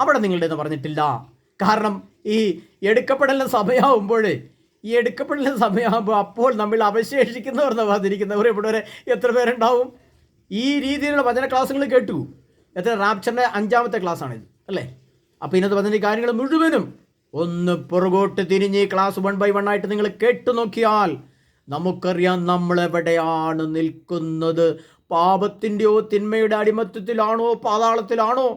അവിടെ നിങ്ങളുടെ എന്ന് പറഞ്ഞിട്ടില്ല. കാരണം ഈ എടുക്കപ്പെടലിന് സമയമാകുമ്പോൾ അപ്പോൾ നമ്മൾ അവശേഷിക്കുന്നവർ വന്നിരിക്കുന്നവർ ഇവിടെ എത്ര പേരുണ്ടാവും? ഈ രീതിയിലുള്ള വചന ക്ലാസ്സുകൾ കേട്ടു. റാപ്ചറിൻ്റെ 5-ാമത്തെ ക്ലാസ്സാണിത് അല്ലേ? അപ്പോൾ ഇതിനകത്ത് പറഞ്ഞ കാര്യങ്ങൾ മുഴുവനും ഒന്ന് പുറകോട്ട് തിരിഞ്ഞ് ക്ലാസ് 1 by 1 ആയിട്ട് നിങ്ങൾ കേട്ടു നോക്കിയാൽ നമുക്കറിയാം നമ്മളെവിടെയാണ് നിൽക്കുന്നത്. പാപത്തിൻ്റെയോ തിന്മയുടെ അടിമത്തത്തിലാണോ, പാതാളത്തിലാണോ,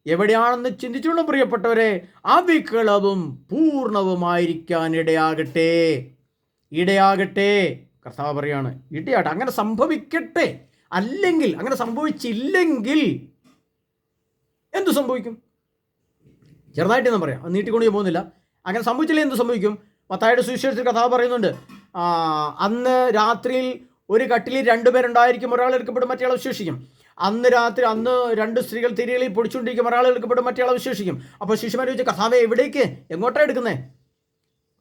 എവിടെയാണെന്ന് ചിന്തിച്ചുള്ള പ്രിയപ്പെട്ടവരെ, അവികളവും പൂർണ്ണവുമായിരിക്കാൻ ഇടയാകട്ടെ. കർത്താവ് പറയാണ് ഇടയാട്ടെ, അങ്ങനെ സംഭവിക്കട്ടെ. അല്ലെങ്കിൽ, അങ്ങനെ സംഭവിച്ചില്ലെങ്കിൽ എന്തു സംഭവിക്കും? ചെറുതായിട്ട് ഞാൻ പറയാം, നീട്ടിക്കൊണ്ടു പോകുന്നില്ല. അങ്ങനെ സംഭവിച്ചില്ലെങ്കിൽ എന്ത് സംഭവിക്കും? മത്തായിയുടെ സുവിശേഷത്തിൽ കർത്താവ് പറയുന്നുണ്ട്, അന്ന് രാത്രിയിൽ ഒരു കട്ടിലിൽ 2 പേരുണ്ടായിരിക്കും, ഒരാൾ എടുക്കപ്പെടും, മറ്റേ അവശേഷിക്കും. അന്ന് 2 സ്ത്രീകൾ തിരികളിൽ പൊടിച്ചുകൊണ്ടിരിക്കും, ഒരാൾ എടുക്കപ്പെടും, മറ്റേ അവശേഷിക്കും. അപ്പോൾ ശിശുമാർ ചോദിച്ചു, കർത്താവേ എവിടേക്ക്, എങ്ങോട്ടാണ് എടുക്കുന്നത്?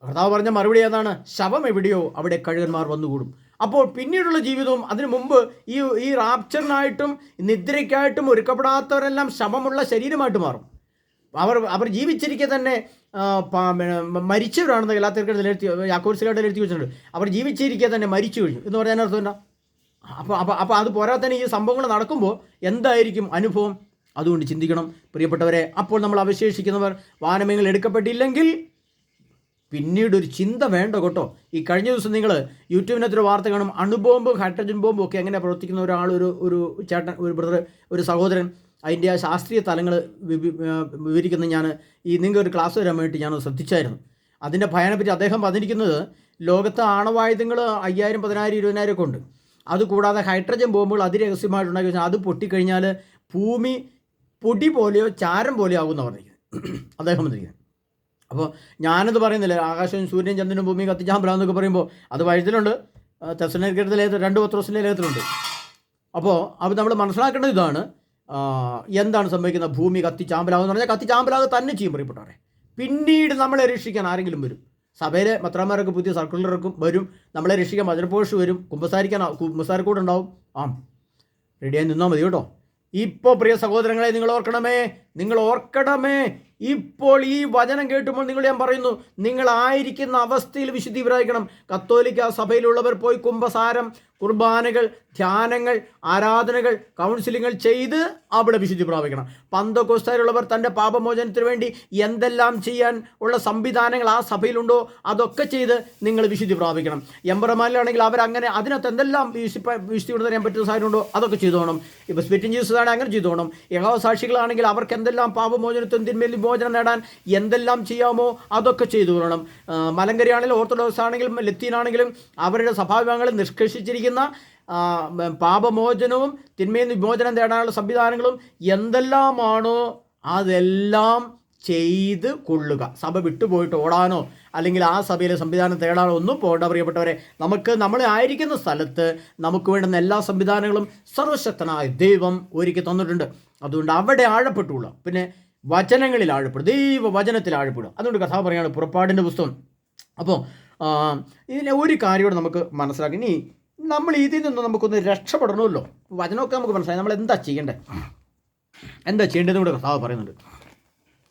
കർത്താവ് പറഞ്ഞ മറുപടി ഏതാണ്? ശവം എവിടെയോ അവിടെ കഴുകന്മാർ വന്നുകൂടും. അപ്പോൾ പിന്നീടുള്ള ജീവിതവും അതിനു മുമ്പ് ഈ റാപ്ചറിനായിട്ടും നിദ്രയ്ക്കായിട്ടും ഒരുക്കപ്പെടാത്തവരെല്ലാം ശവമുള്ള ശരീരമായിട്ട് മാറും. അവർ ജീവിച്ചിരിക്കെ തന്നെ മരിച്ചവരാണെന്ന് ഗലാത്യർക്കെഴുതി യാക്കോബുകാരുടെ എഴുതി വെച്ചിട്ടുണ്ട്. അവർ ജീവിച്ചിരിക്കെ തന്നെ മരിച്ചു കഴിഞ്ഞു എന്ന് പറയാൻ അർത്ഥം എന്താ? അപ്പോൾ അത് പോരാ തന്നെ ഈ സംഭവങ്ങൾ നടക്കുമ്പോൾ എന്തായിരിക്കും അനുഭവം? അതുകൊണ്ട് ചിന്തിക്കണം പ്രിയപ്പെട്ടവരെ. അപ്പോൾ നമ്മൾ അവശേഷിക്കുന്നവർ വാനമേങ്ങൾ എടുക്കപ്പെട്ടില്ലെങ്കിൽ പിന്നീടൊരു ചിന്ത വേണ്ട കേട്ടോ. ഈ കഴിഞ്ഞ ദിവസം നിങ്ങൾ യൂട്യൂബിനകത്തൊരു വാർത്ത കാണും, അണുബോംബും ഹൈഡ്രജൻ ബോംബും ഒക്കെ എങ്ങനെ പ്രവർത്തിക്കുന്ന ഒരു ചേട്ടൻ, ഒരു ബ്രദർ, ഒരു സഹോദരൻ അതിൻ്റെ ആ ശാസ്ത്രീയ തലങ്ങൾ വിവരിക്കുന്നത് നിങ്ങൾക്ക് ഒരു ക്ലാസ് വരാൻ വേണ്ടി ഞാൻ ശ്രദ്ധിച്ചായിരുന്നു. അതിൻ്റെ ഭയനെപ്പറ്റി അദ്ദേഹം പറഞ്ഞിരിക്കുന്നത്, ലോകത്ത് ആണവായുധങ്ങൾ 5000, 10000, 20000 ഒക്കെ ഉണ്ട്. അതുകൂടാതെ ഹൈഡ്രജൻ ബോംബുകൾ അതിരഹസ്യമായിട്ടുണ്ടാക്കി വെച്ചാൽ അത് പൊട്ടിക്കഴിഞ്ഞാൽ ഭൂമി പൊടി പോലെയോ ചാരം പോലെയോ ആകുമെന്ന് പറഞ്ഞിരിക്കുന്നത് അദ്ദേഹം പറഞ്ഞിരിക്കുന്നത്. അപ്പോൾ ഞാനത് പറയുന്നില്ല, ആകാശവും സൂര്യനും ചന്ദ്രനും ഭൂമി കത്തിച്ചാൻ പറ്റാമെന്നൊക്കെ പറയുമ്പോൾ അത് വഴുതിലുണ്ട്, തെസ്സലോനിക്കരുടെ ലേഖനത്തിൽ 2 പത്രോസിൻ്റെ ലേഖനത്തിലുണ്ട്. അപ്പോൾ അത് നമ്മൾ മനസ്സിലാക്കേണ്ടത് ഇതാണ്, എന്താണ് സംഭവിക്കുന്നത്? ഭൂമി കത്തിച്ചാമ്പലാകുമെന്ന് പറഞ്ഞാൽ കത്തിച്ചാമ്പലാകുക തന്നെ ചെയ്യും പ്രിയപ്പെട്ടവരെ. പിന്നീട് നമ്മളെ രക്ഷിക്കാൻ ആരെങ്കിലും വരും. സഭയിലെ മെത്രാന്മാരൊക്കെ പുതിയ സർക്കുലറൊക്കെ വരും, നമ്മളെ രക്ഷിക്കാൻ വചനപോഷ് വരും, കുമ്പസാരക്കൂടെ ഉണ്ടാവും. റെഡിയായി നിന്നാൽ മതി കേട്ടോ. ഇപ്പോൾ പ്രിയ സഹോദരങ്ങളെ നിങ്ങൾ ഓർക്കണമേ, ഇപ്പോൾ ഈ വചനം കേട്ടുമ്പോൾ ഞാൻ പറയുന്നു, നിങ്ങളായിരിക്കുന്ന അവസ്ഥയിൽ വിശുദ്ധി പ്രാപിക്കണം. കത്തോലിക്ക സഭയിലുള്ളവർ പോയി കുമ്പസാരം, കുർബാനകൾ, ധ്യാനങ്ങൾ, ആരാധനകൾ, കൗൺസിലിങ്ങൾ ചെയ്ത് അവിടെ വിശുദ്ധി പ്രാപിക്കണം. പന്തക്കോസ്തായിലുള്ളവർ തൻ്റെ പാപമോചനത്തിന് വേണ്ടി എന്തെല്ലാം ചെയ്യാൻ ഉള്ള സംവിധാനങ്ങൾ ആ സഭയിലുണ്ടോ അതൊക്കെ ചെയ്ത് നിങ്ങൾ വിശുദ്ധി പ്രാപിക്കണം. എംബറമാനിലാണെങ്കിൽ അവരങ്ങനെ അതിനകത്ത് എന്തെല്ലാം വിശുദ്ധി തരാൻ പറ്റുന്ന സാധനമുണ്ടോ അതൊക്കെ ചെയ്തോണം. ഇപ്പോൾ സ്പിറ്റിംഗ് ജീസസ് ആണ് അങ്ങനെ ചെയ്തോണം. യഹോവ സാക്ഷികളാണെങ്കിൽ അവർക്ക് എന്തെല്ലാം പാപമോചനത്തിന് തിന്മേൽ മോചനം നേടാൻ എന്തെല്ലാം ചെയ്യാമോ അതൊക്കെ ചെയ്തു കൊള്ളണം. മലങ്കരയാണെങ്കിലും ഓർത്തഡോക്സ് ആണെങ്കിലും ലത്തീനാണെങ്കിലും അവരുടെ സഭാവിഭാഗങ്ങൾ നിഷ്കർഷിച്ചിരിക്കുന്ന പാപമോചനവും തിന്മയിൽ നിന്ന് വിമോചനം നേടാനുള്ള സംവിധാനങ്ങളും എന്തെല്ലാമാണോ അതെല്ലാം ചെയ്ത് കൊള്ളുക. സഭ വിട്ടുപോയിട്ട് ഓടാനോ അല്ലെങ്കിൽ ആ സഭയിലെ സംവിധാനം തേടാനോ ഒന്നും പോകേണ്ട പ്രിയപ്പെട്ടവരെ. നമ്മൾ ആയിരിക്കുന്ന സ്ഥലത്ത് നമുക്ക് വേണ്ടുന്ന എല്ലാ സംവിധാനങ്ങളും സർവശക്തനായ ദൈവം ഒരുക്കി തന്നിട്ടുണ്ട്. അതുകൊണ്ട് അവിടെ ആഴപ്പെട്ടുള്ള പിന്നെ വചനങ്ങളിൽ ആഴപ്പെടും, ദൈവവചനത്തിൽ ആഴപ്പെടും. അതുകൊണ്ട് കഥ പറയുകയാണ് പുറപ്പാടിൻ്റെ പുസ്തകം. അപ്പോൾ ഇതിനെ ഒരു കാര്യം നമുക്ക് മനസ്സിലാക്കി. ഇനി നമ്മൾ ഇതിൽ നിന്ന് നമുക്കൊന്ന് രക്ഷപ്പെടണമല്ലോ. വചനമൊക്കെ നമുക്ക് മനസ്സിലായി, നമ്മൾ എന്താ ചെയ്യേണ്ടതെന്ന് കൂടെ കഥാവ് പറയുന്നുണ്ട്.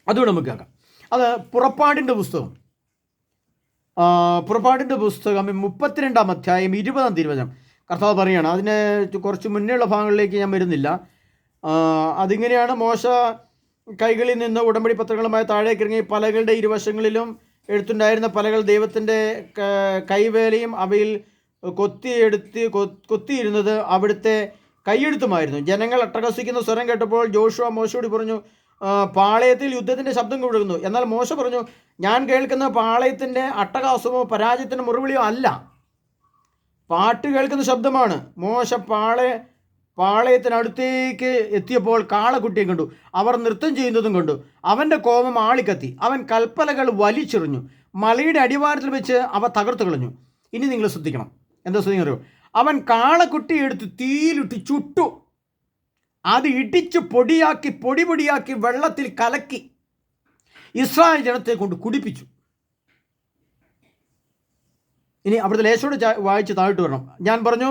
അതുകൂടെ നമുക്ക് കേൾക്കാം. അത് പുറപ്പാടിൻ്റെ പുസ്തകം 32-ാം അധ്യായം 20-ാം തിരുവചനം കർത്താവ് പറയുകയാണ്. അതിന് കുറച്ച് മുന്നേയുള്ള ഭാഗങ്ങളിലേക്ക് ഞാൻ വരുന്നില്ല. അതിങ്ങനെയാണ്: മോശ കൈകളിൽ നിന്ന് ഉടമ്പടി പത്രങ്ങളുമായി താഴേക്കിറങ്ങി പലകളുടെ ഇരുവശങ്ങളിലും എഴുത്തുണ്ടായിരുന്ന പലകൾ ദൈവത്തിൻ്റെ കൈവേലയും അവയിൽ കൊത്തിയിരുന്നത് അവിടുത്തെ കൈയെഴുത്തുമായിരുന്നു. ജനങ്ങൾ അട്ടഹസിക്കുന്ന സ്വരം കേട്ടപ്പോൾ ജോഷുവ മോശയോട് പറഞ്ഞു, പാളയത്തിൽ യുദ്ധത്തിൻ്റെ ശബ്ദം കേൾക്കുന്നു. എന്നാൽ മോശ പറഞ്ഞു, ഞാൻ കേൾക്കുന്ന പാളയത്തിൻ്റെ അട്ടഹാസമോ പരാജയത്തിൻ്റെ മുറിവിളിയോ അല്ല, പാട്ട് കേൾക്കുന്ന ശബ്ദമാണ്. മോശ പാളയത്തിനടുത്തേക്ക് എത്തിയപ്പോൾ കാളക്കുട്ടിയെ കണ്ടു. അവർ നൃത്തം ചെയ്യുന്നതും കണ്ടു. അവൻ്റെ കോപം ആളിക്കത്തി. അവൻ കൽപ്പലകൾ വലിച്ചെറിഞ്ഞു. മലയുടെ അടിവാരത്തിൽ വെച്ച് അവ തകർത്തു കളഞ്ഞു. ഇനി നിങ്ങൾ ശ്രദ്ധിക്കണം. എന്താ ശ്രദ്ധിക്കറിയോ? അവൻ കാളക്കുട്ടി എടുത്ത് തീയിലിട്ട് ചുട്ടു. അത് ഇടിച്ച് പൊടിയാക്കി വെള്ളത്തിൽ കലക്കി ഇസ്രായേൽ ജനത്തെ കൊണ്ട് കുടിപ്പിച്ചു. ഇനി അവിടുത്തെ ലേശോട് വായിച്ച് താഴ്ത്തു വരണം. ഞാൻ പറഞ്ഞു,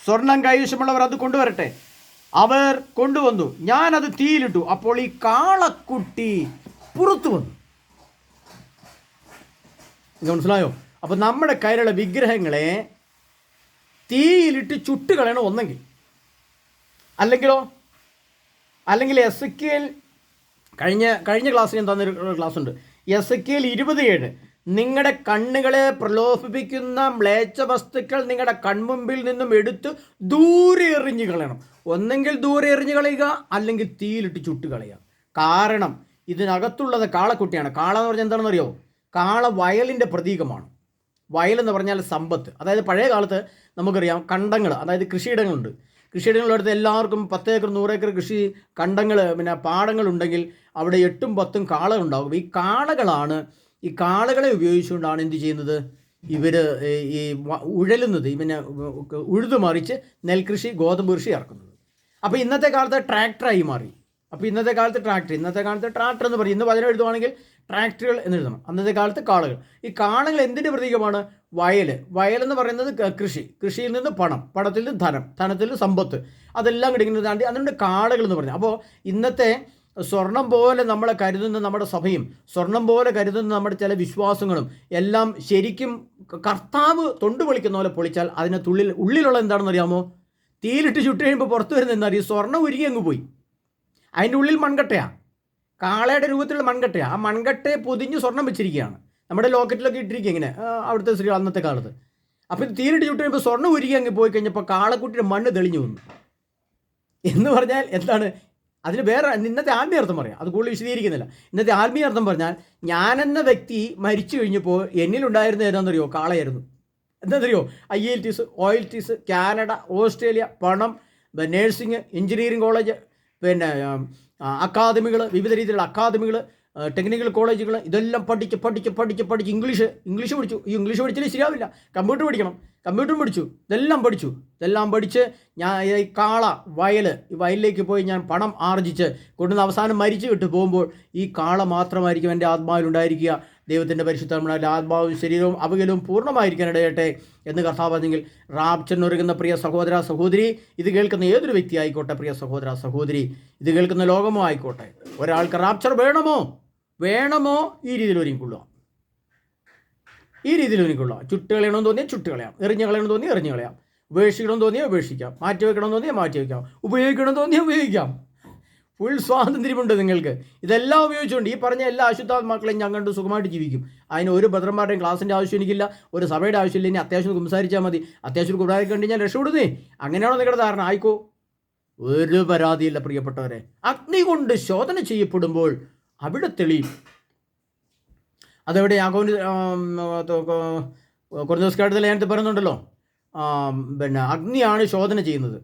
സ്വർണം കൈവശമുള്ളവർ അത് കൊണ്ടുവരട്ടെ. അവർ കൊണ്ടുവന്നു. ഞാനത് തീയിലിട്ടു. അപ്പോൾ ഈ കാളക്കുട്ടി പുറത്തു വന്നു. ഇത് മനസ്സിലായോ? അപ്പോൾ നമ്മുടെ കയ്യിലുള്ള വിഗ്രഹങ്ങളെ തീയിലിട്ട് ചുട്ടുകളയണം ഒന്നെങ്കിൽ. അല്ലെങ്കിൽ എസെക്കിയേൽ കഴിഞ്ഞ ക്ലാസ്സിൽ ഞാൻ തന്നൊരു ക്ലാസ് ഉണ്ട്. എസെക്കിയേൽ 20:7 നിങ്ങളുടെ കണ്ണുകളെ പ്രലോഭിപ്പിക്കുന്ന മ്ലേച്ഛ വസ്തുക്കൾ നിങ്ങളുടെ കൺമുമ്പിൽ നിന്നും എടുത്ത് ദൂരെ എറിഞ്ഞു കളയണം. ഒന്നെങ്കിൽ ദൂരെ എറിഞ്ഞു കളയുക, അല്ലെങ്കിൽ തീയിലിട്ട് ചുട്ട് കളയുക. കാരണം ഇതിനകത്തുള്ളത് കാളക്കുട്ടിയാണ്. കാള എന്ന് പറഞ്ഞാൽ എന്താണെന്ന് അറിയോ? കാള വയലിൻ്റെ പ്രതീകമാണ്. വയലെന്ന് പറഞ്ഞാൽ സമ്പത്ത്. അതായത് പഴയ കാലത്ത് നമുക്കറിയാം കണ്ടങ്ങൾ, അതായത് കൃഷിയിടങ്ങളുണ്ട്. കൃഷിയിടങ്ങളെടുത്ത് എല്ലാവർക്കും 10 ഏക്കർ 100 ഏക്കർ കൃഷി കണ്ടങ്ങൾ പിന്നെ പാടങ്ങളുണ്ടെങ്കിൽ അവിടെ 8ഉം 10ഉം കാളകളുണ്ടാകും. ഈ കാളകളെ ഉപയോഗിച്ചുകൊണ്ടാണ് എന്ത് ചെയ്യുന്നത്? ഇവർ ഈ ഉഴലുന്നത്, ഇവനെ ഉഴുതു മറിച്ച് നെൽകൃഷി ഗോതമ്പ് കൃഷി ഇറക്കുന്നത്. അപ്പോൾ ഇന്നത്തെ കാലത്ത് ട്രാക്ടറായി മാറി. അപ്പോൾ ഇന്നത്തെ കാലത്ത് ട്രാക്ടർ എന്ന് പറയും. ഇന്ന് വചനം എഴുതുവാണെങ്കിൽ ട്രാക്ടറുകൾ എന്ന് എഴുതണം. അന്നത്തെ കാലത്ത് കാളകൾ. ഈ കാളകൾ എന്തിൻ്റെ പ്രതീകമാണ്? വയലെന്ന് പറയുന്നത് കൃഷിയിൽ നിന്ന് പണത്തിൽ നിന്ന് ധനത്തിൽ നിന്ന് സമ്പത്ത്, അതെല്ലാം കിടക്കുന്നത് താണ്ടി അതുകൊണ്ട് കാളകൾ എന്ന് പറഞ്ഞു. അപ്പോൾ ഇന്നത്തെ സ്വർണം പോലെ നമ്മളെ കരുതുന്ന നമ്മുടെ സഭയും സ്വർണം പോലെ കരുതുന്ന നമ്മുടെ ചില വിശ്വാസങ്ങളും എല്ലാം ശരിക്കും കർത്താവ് തൊണ്ട് പൊളിക്കുന്ന പോലെ പൊളിച്ചാൽ ഉള്ളിലുള്ള എന്താണെന്ന് അറിയാമോ? തീയിലിട്ട് ചുട്ട് കഴിയുമ്പോൾ പുറത്ത് വരുന്ന എന്താ അറിയാം? സ്വർണ്ണം ഉരുകി അങ്ങ് പോയി. അതിൻ്റെ ഉള്ളിൽ മൺകട്ടയാണ്, കാളയുടെ രൂപത്തിലുള്ള മൺകട്ടയാണ്. ആ മൺകട്ടയെ പൊതിഞ്ഞ് സ്വർണം വെച്ചിരിക്കുകയാണ്. നമ്മുടെ ലോക്കറ്റിലൊക്കെ ഇട്ടിരിക്കുക ഇങ്ങനെ അവിടുത്തെ സ്ത്രീ അന്നത്തെ കാലത്ത്. അപ്പോൾ ഇത് തീയിലിട്ട് ചുട്ട് കഴിയുമ്പോൾ സ്വർണ്ണം ഉരുകി അങ്ങ് പോയി കഴിഞ്ഞപ്പോൾ കാളക്കുട്ടിയുടെ മണ്ണ് തെളിഞ്ഞു വന്നു എന്ന് പറഞ്ഞാൽ എന്താണ്? അതിന് വേറെ ഇന്നത്തെ ആത്മീയ അർത്ഥം പറയാം, അത് കൂടുതൽ വിശദീകരിക്കുന്നില്ല. ഇന്നത്തെ ആത്മീയ അർത്ഥം പറഞ്ഞാൽ ഞാനെന്ന വ്യക്തി മരിച്ചു കഴിഞ്ഞപ്പോൾ എന്നിലുണ്ടായിരുന്ന ഏതാണെന്നറിയോ? കാളയായിരുന്നു. എന്താണെന്നറിയോ? IELTS, OILTS, കാനഡ, ഓസ്ട്രേലിയ, പണം, നേഴ്സിംഗ്, എഞ്ചിനീയറിംഗ് കോളേജ്, പിന്നെ അക്കാദമികൾ, വിവിധ രീതിയിലുള്ള അക്കാദമികൾ, ടെക്നിക്കൽ കോളേജുകൾ, ഇതെല്ലാം പഠിച്ച് ഇംഗ്ലീഷ് പഠിച്ചു. ഈ ഇംഗ്ലീഷ് പഠിച്ചാലേ ശരിയാവില്ല, കമ്പ്യൂട്ടർ പഠിക്കണം. കമ്പ്യൂട്ടറും പഠിച്ചു, ഇതെല്ലാം പഠിച്ച് ഞാൻ ഈ വയലിലേക്ക് പോയി ഞാൻ പണം ആർജിച്ച് കൊണ്ടുവന്ന് അവസാനം മരിച്ചു വിട്ട് പോകുമ്പോൾ ഈ കാള മാത്രമായിരിക്കും എൻ്റെ ആത്മാവിലുണ്ടായിരിക്കുക. ദൈവത്തിൻ്റെ പരിശുദ്ധമായ ആത്മാവും ശരീരവും അവകലവും പൂർണ്ണമായിരിക്കാനിടയട്ടെ എന്ന് കർത്താവ് പറഞ്ഞെങ്കിൽ, റാപ്ചറിനൊരുങ്ങുന്ന പ്രിയ സഹോദര സഹോദരി, ഇത് കേൾക്കുന്ന ഏതൊരു വ്യക്തി ആയിക്കോട്ടെ, പ്രിയ സഹോദര സഹോദരി, ഇത് കേൾക്കുന്ന ലോകമോ ആയിക്കോട്ടെ, ഒരാൾക്ക് റാപ്ചർ വേണമോ ഈ രീതിയിൽ ഒരുങ്ങിക്കൊള്ളുക. ചുട്ടുകളയണമെന്ന് തോന്നിയാൽ ചുട്ടുകളയാം, എറിഞ്ഞു കളയണമെന്ന് തോന്നിയാൽ എറിഞ്ഞു കളയാം, ഉപേക്ഷിക്കണമെന്ന് തോന്നിയാൽ ഉപേക്ഷിക്കാം, മാറ്റി വെക്കണമെന്ന് തോന്നിയാൽ മാറ്റി വയ്ക്കാം, ഉപയോഗിക്കണമെന്ന് തോന്നിയാൽ ഉപയോഗിക്കാം. ഫുൾ സ്വാതന്ത്ര്യമുണ്ട് നിങ്ങൾക്ക്. ഇതെല്ലാം ഉപയോഗിച്ചുകൊണ്ട് ഈ പറഞ്ഞ എല്ലാ അശുദ്ധാത്മാക്കളെയും ഞാൻ കണ്ട് സുഖമായിട്ട് ജീവിക്കും. അതിന് ഒരു ഭദ്രന്മാരുടെയും ക്ലാസിൻ്റെ ആവശ്യം എനിക്കില്ല, ഒരു സഭയുടെ ആവശ്യമില്ല. ഇനി അത്യാവശ്യം സംസാരിച്ചാൽ മതി, അത്യാവശ്യം കുടായി കണ്ടു ഞാൻ രക്ഷപ്പെടുന്നേ. അങ്ങനെയാണോ നിങ്ങളുടെ ധാരണ? ആയിക്കോ, ഒരു പരാതിയില്ല പ്രിയപ്പെട്ടവരെ. അഗ്നി കൊണ്ട് ശോധന ചെയ്യപ്പെടുമ്പോൾ അവിടെ തെളിയും. അതെവിടെ കൊറിന്തോസ്കാരത്തിൽ ലേഖനത്തിൽ പറയുന്നുണ്ടല്ലോ, അഗ്നിയാണ് ശോധന ചെയ്യുന്നത്.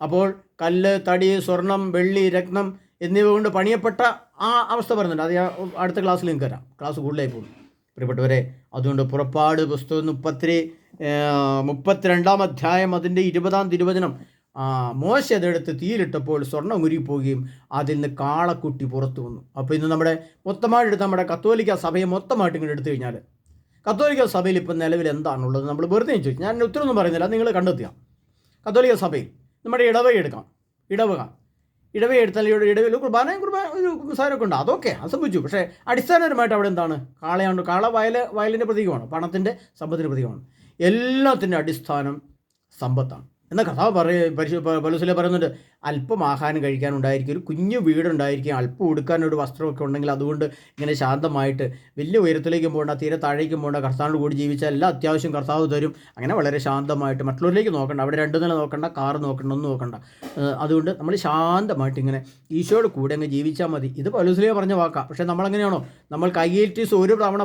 അപ്പോൾ കല്ല്, തടി, സ്വർണം, വെള്ളി, രത്നം എന്നിവ കൊണ്ട് പണിയപ്പെട്ട ആ അവസ്ഥ പറയുന്നുണ്ട്. അത് അടുത്ത ക്ലാസ്സിൽ നിങ്ങൾക്ക് തരാം, ക്ലാസ് കൂടുതലായി പോകും പ്രിയപ്പെട്ടവരെ. അതുകൊണ്ട് പുറപ്പാട് പുസ്തകം 32-ാം അധ്യായം അതിൻ്റെ 20-ാം തിരുവചനം, മോശ അതെടുത്ത് തീയിലിട്ടപ്പോൾ സ്വർണ്ണം ഉരുകിപ്പോവുകയും അതിൽ നിന്ന് കാളക്കുട്ടി പുറത്തു വന്നു. അപ്പോൾ ഇന്ന് നമ്മുടെ കത്തോലിക്ക സഭയെ മൊത്തമായിട്ട് ഇങ്ങനെ എടുത്തു കഴിഞ്ഞാൽ, കത്തോലിക്ക സഭയിൽ ഇപ്പം നിലവിൽ എന്താണുള്ളത് നമ്മൾ വെറുതെ ചോദിച്ചു. ഞാൻ ഉത്തരവൊന്നും പറയുന്നില്ല, നിങ്ങൾ കണ്ടെത്തുക. കത്തോലിക്ക സഭയിൽ നമ്മുടെ ഇടവക എടുത്താൽ ഇടവയിൽ കുർബാന ഒരു സാരമൊക്കെ ഉണ്ട്, അതൊക്കെ സംഭവിച്ചു. പക്ഷേ അടിസ്ഥാനപരമായിട്ട് അവിടെ എന്താണ്? കാള വയലിൻ്റെ പ്രതീകമാണ്, പണത്തിൻ്റെ സമ്പത്തിൻ്റെ പ്രതീകമാണ്. എല്ലാത്തിൻ്റെ അടിസ്ഥാനം സമ്പത്താണ്. എന്നാൽ കഥാവ് പൗലോസ് പറയുന്നുണ്ട്, അല്പം ആഹാരം കഴിക്കാനുണ്ടായിരിക്കും, ഒരു കുഞ്ഞു വീടുണ്ടായിരിക്കും, അല്പം ഉടുക്കാനൊരു വസ്ത്രമൊക്കെ ഉണ്ടെങ്കിൽ അതുകൊണ്ട് ഇങ്ങനെ ശാന്തമായിട്ട് വലിയ ഉയരത്തിലേക്കും പോകണ്ട, തീരെ താഴേക്കും പോകണ്ട, കർത്താവിനോട് കൂടി ജീവിച്ചാൽ എല്ലാ അത്യാവശ്യം കർത്താവ് തരും. അങ്ങനെ വളരെ ശാന്തമായിട്ട് മറ്റുള്ളവരിലേക്ക് നോക്കണ്ട, അവിടെ 2 നില നോക്കണ്ട, കാറ് നോക്കണ്ട, ഒന്നും നോക്കണ്ട. അതുകൊണ്ട് നമ്മൾ ശാന്തമായിട്ട് ഇങ്ങനെ ഈശോയുടെ കൂടെ അങ്ങ് ജീവിച്ചാൽ മതി. ഇത് പൗലോസ് പറഞ്ഞ വാക്കാണ്. പക്ഷേ നമ്മളെങ്ങനെയാണോ, നമ്മൾ IELTS ഒരു തവണ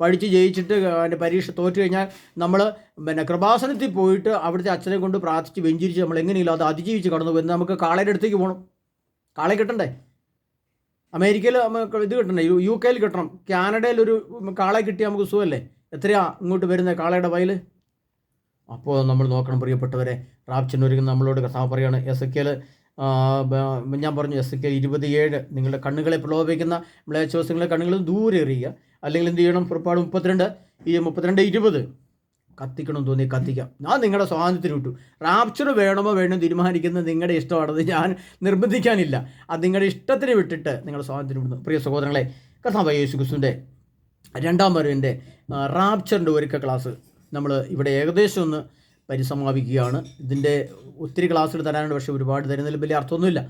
പഠിച്ച് ജയിച്ചിട്ട് അതിൻ്റെ പരീക്ഷ തോറ്റു കഴിഞ്ഞാൽ നമ്മൾ കൃപാസനത്തിൽ പോയിട്ട് അവിടുത്തെ അച്ഛനെ കൊണ്ട് പ്രാർത്ഥിച്ച് വെഞ്ചിരിച്ച് നമ്മൾ എങ്ങനെയില്ല അത് അതിജീവിച്ച് കടന്നു പോകുന്നത്. നമുക്ക് കാളയുടെ അടുത്തേക്ക് പോകണം, കാളയെ കിട്ടണ്ടേ? അമേരിക്കയിൽ ഇത് കിട്ടണ്ടേ? UK കിട്ടണം, കാനഡയിൽ ഒരു കാളയെ കിട്ടിയാൽ നമുക്ക് സുഖമല്ലേ? എത്രയാ ഇങ്ങോട്ട് വരുന്നത് കാളയുടെ വയൽ? അപ്പോൾ നമ്മൾ നോക്കണം പ്രിയപ്പെട്ടവരെ. റാപ്ചറിനൊരുങ്ങുന്ന നമ്മളോട് കർത്താവ് പറയാണ്. ഞാൻ പറഞ്ഞു എസെക്കിയേൽ 27, നിങ്ങളുടെ കണ്ണുകളെ പ്രലോഭിക്കുന്ന മ്ലേച്ഛവസ്തുക്കളെ കണ്ണുകളിൽ ദൂരെ എറിയുക. അല്ലെങ്കിൽ എന്ത് ചെയ്യണം? പുറപ്പാട് 32:20 കത്തിക്കണം തോന്നി കത്തിക്കാം. ഞാൻ നിങ്ങളുടെ സ്വാതന്ത്ര്യത്തിന് വിട്ടു. റാപ്ചർ വേണമോ തീരുമാനിക്കുന്നത് നിങ്ങളുടെ ഇഷ്ടമാണത് ഞാൻ നിർബന്ധിക്കാനില്ല. അത് നിങ്ങളുടെ ഇഷ്ടത്തിന് വിട്ടിട്ട് നിങ്ങളുടെ സ്വാതന്ത്ര്യം വിടുന്നു. പ്രിയ സഹോദരങ്ങളെ, കർത്താവായ യേശു ക്രിസ്തുവിൻ്റെ 2ാം വരവിൻ്റെ റാപ്ചറിൻ്റെ ഒരുക്ക ക്ലാസ് നമ്മൾ ഇവിടെ ഏകദേശം ഒന്ന് പരിസമാപിക്കുകയാണ്. ഇതിൻ്റെ ഒത്തിരി ക്ലാസ്സുകൾ തരാനുണ്ട്, പക്ഷേ ഒരുപാട് തരുന്നതിൽ വലിയ അർത്ഥമൊന്നുമില്ല,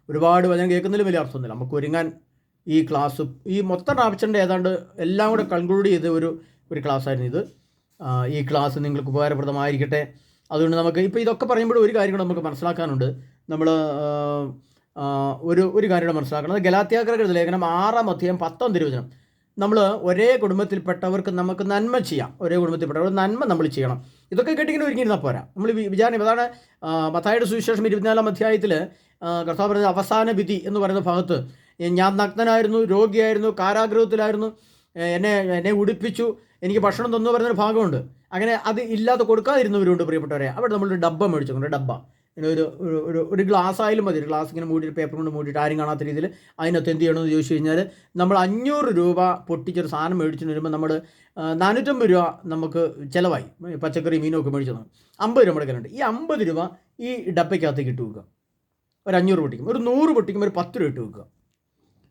ഒരുപാട് വചനം കേൾക്കുന്നതിൽ വലിയ അർത്ഥമൊന്നുമില്ല. നമുക്ക് ഒരുങ്ങാൻ ഈ ക്ലാസ്, ഈ മൊത്തം റാപ്ചറിൻ്റെ ഏതാണ്ട് എല്ലാം കൂടെ കൺക്ലൂഡ് ചെയ്ത് ഒരു ക്ലാസ്സായിരുന്നു ഇത്. ഈ ക്ലാസ് നിങ്ങൾക്ക് ഉപകാരപ്രദമായിരിക്കട്ടെ. അതുകൊണ്ട് നമുക്ക് ഇപ്പോൾ ഇതൊക്കെ പറയുമ്പോൾ ഒരു കാര്യം കൂടെ നമുക്ക് മനസ്സിലാക്കാനുണ്ട്. നമ്മൾ ഒരു കാര്യം കൂടെ മനസ്സിലാക്കണം. ഗലാത്യക്കാരുടെ ലേഖനം 6-ാം അധ്യായം 10-ാം തിരുവചനം, നമ്മൾ ഒരേ കുടുംബത്തിൽപ്പെട്ടവർക്ക് നമുക്ക് നന്മ ചെയ്യാം, ഒരേ കുടുംബത്തിൽപ്പെട്ടവർ നന്മ നമ്മൾ ചെയ്യണം. ഇതൊക്കെ കേട്ടിങ്ങനെ ഒരുങ്ങിയിരുന്നാൽ പോരാ. നമ്മൾ വിചാരം അതാണ്. മത്തായിയുടെ സുവിശേഷം 24-ാം അധ്യായത്തിൽ കർത്താവ് പറയുന്നത് അവസാന വിധി എന്ന് പറയുന്ന ഭാഗത്ത്, ഞാൻ നഗ്നനായിരുന്നു, രോഗിയായിരുന്നു, കാരാഗൃഹത്തിലായിരുന്നു, എന്നെ ഉടുപ്പിച്ചു, എനിക്ക് ഭക്ഷണം തന്നു പറയുന്നൊരു ഭാഗമുണ്ട്. അങ്ങനെ അത് ഇല്ലാതെ കൊടുക്കാതിരുന്നവരുണ്ട് പ്രിയപ്പെട്ടവരെ. അവിടെ നമ്മളൊരു ഡബ്ബ മേടിച്ചു, ഡബ്ബ ഇങ്ങനെ ഒരു ഗ്ലാസ് ആയാലും മതി, ഒരു ഗ്ലാസ് ഇങ്ങനെ മൂടിയിട്ട് പേപ്പർ കൊണ്ട് മൂടിയിട്ട് ആരും കാണാത്ത രീതിയിൽ അതിനകത്ത് എന്ത് ചെയ്യണമെന്ന് ചോദിച്ചു കഴിഞ്ഞാൽ, നമ്മൾ 500 രൂപ പൊട്ടിച്ചൊരു സാധനം മേടിച്ചിട്ട് വരുമ്പോൾ നമ്മൾ 450 രൂപ നമുക്ക് ചിലവായി. പച്ചക്കറി മീനൊക്കെ മേടിച്ചു 50 രൂപ നമ്മുടെ കയ്യിലുണ്ട്. ഈ 50 രൂപ ഈ ഡബ്ബയ്ക്കകത്തേക്ക് ഇട്ട് വെക്കുക. ഒരു 500 പൊട്ടിക്കും, ഒരു 100 പൊട്ടിക്കുമ്പോൾ ഒരു 10 രൂപ ഇട്ട് വെക്കുക.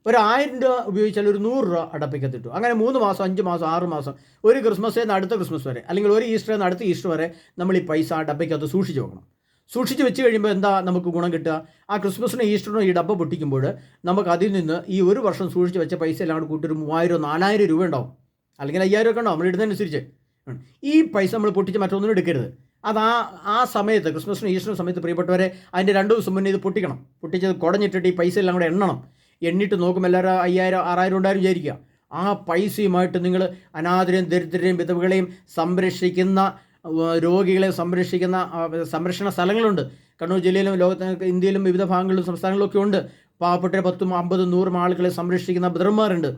ഒരു 1000 രൂപ ഉപയോഗിച്ചാൽ ഒരു 100 രൂപ അടപ്പിക്കത്ത് കിട്ടും. അങ്ങനെ 3 മാസം, 5 മാസം, 6 മാസം, ഒരു ക്രിസ്മസിൽ നിന്ന് അടുത്ത ക്രിസ്മസ് വരെ, അല്ലെങ്കിൽ ഒരു ഈസ്റ്ററിൽ നിന്ന് അടുത്ത ഈസ്റ്റർ വരെ നമ്മൾ ഈ പൈസ ആ ഡബ്ബയ്ക്കകത്ത് സൂക്ഷിച്ച് വെക്കണം. സൂക്ഷിച്ച് വെച്ച് കഴിയുമ്പോൾ എന്താ നമുക്ക് ഗുണം കിട്ടുക? ആ ക്രിസ്മസിനും ഈസ്റ്ററിനും ഈ ഡബ്ബ പൊട്ടിക്കുമ്പോൾ നമുക്ക് അതിൽ നിന്ന് ഈ ഒരു വർഷം സൂക്ഷിച്ച് വെച്ച പൈസ എല്ലാം കൂടി കൂട്ടി ഒരു 3000-4000 രൂപ ഉണ്ടാവും, അല്ലെങ്കിൽ 5000 ഒക്കെ ഉണ്ടാവും നമ്മൾ ഇടുന്നതനുസരിച്ച്. ഈ പൈസ നമ്മൾ പൊട്ടിച്ച് മറ്റൊന്നിനും എടുക്കരുത്. അത് ആ സമയത്ത് ക്രിസ്മസിനും ഈസ്റ്ററിനും സമയത്ത് പ്രിയപ്പെട്ടവരെ അതിൻ്റെ 2 ദിവസം മുന്നേ ഇത് പൊട്ടിക്കണം. പൊട്ടിച്ചത് കുടഞ്ഞിട്ടിട്ട് ഈ പൈസ എല്ലാം കൂടെ എണ്ണിട്ട് നോക്കും. എല്ലാവരും 5000, 6000 ഉണ്ടായാലും വിചാരിക്കുക. ആ പൈസയുമായിട്ട് നിങ്ങൾ അനാഥരെയും ദരിദ്രരെയും വിധവകളെയും സംരക്ഷിക്കുന്ന, രോഗികളെ സംരക്ഷിക്കുന്ന സംരക്ഷണ സ്ഥലങ്ങളുണ്ട്. കണ്ണൂർ ജില്ലയിലും ഇന്ത്യയിലും വിവിധ ഭാഗങ്ങളിലും സംസ്ഥാനങ്ങളിലൊക്കെ ഉണ്ട്. പാവപ്പെട്ട 10, 50, 100 ആളുകളെ സംരക്ഷിക്കുന്ന ബ്രദർമാരുണ്ട്.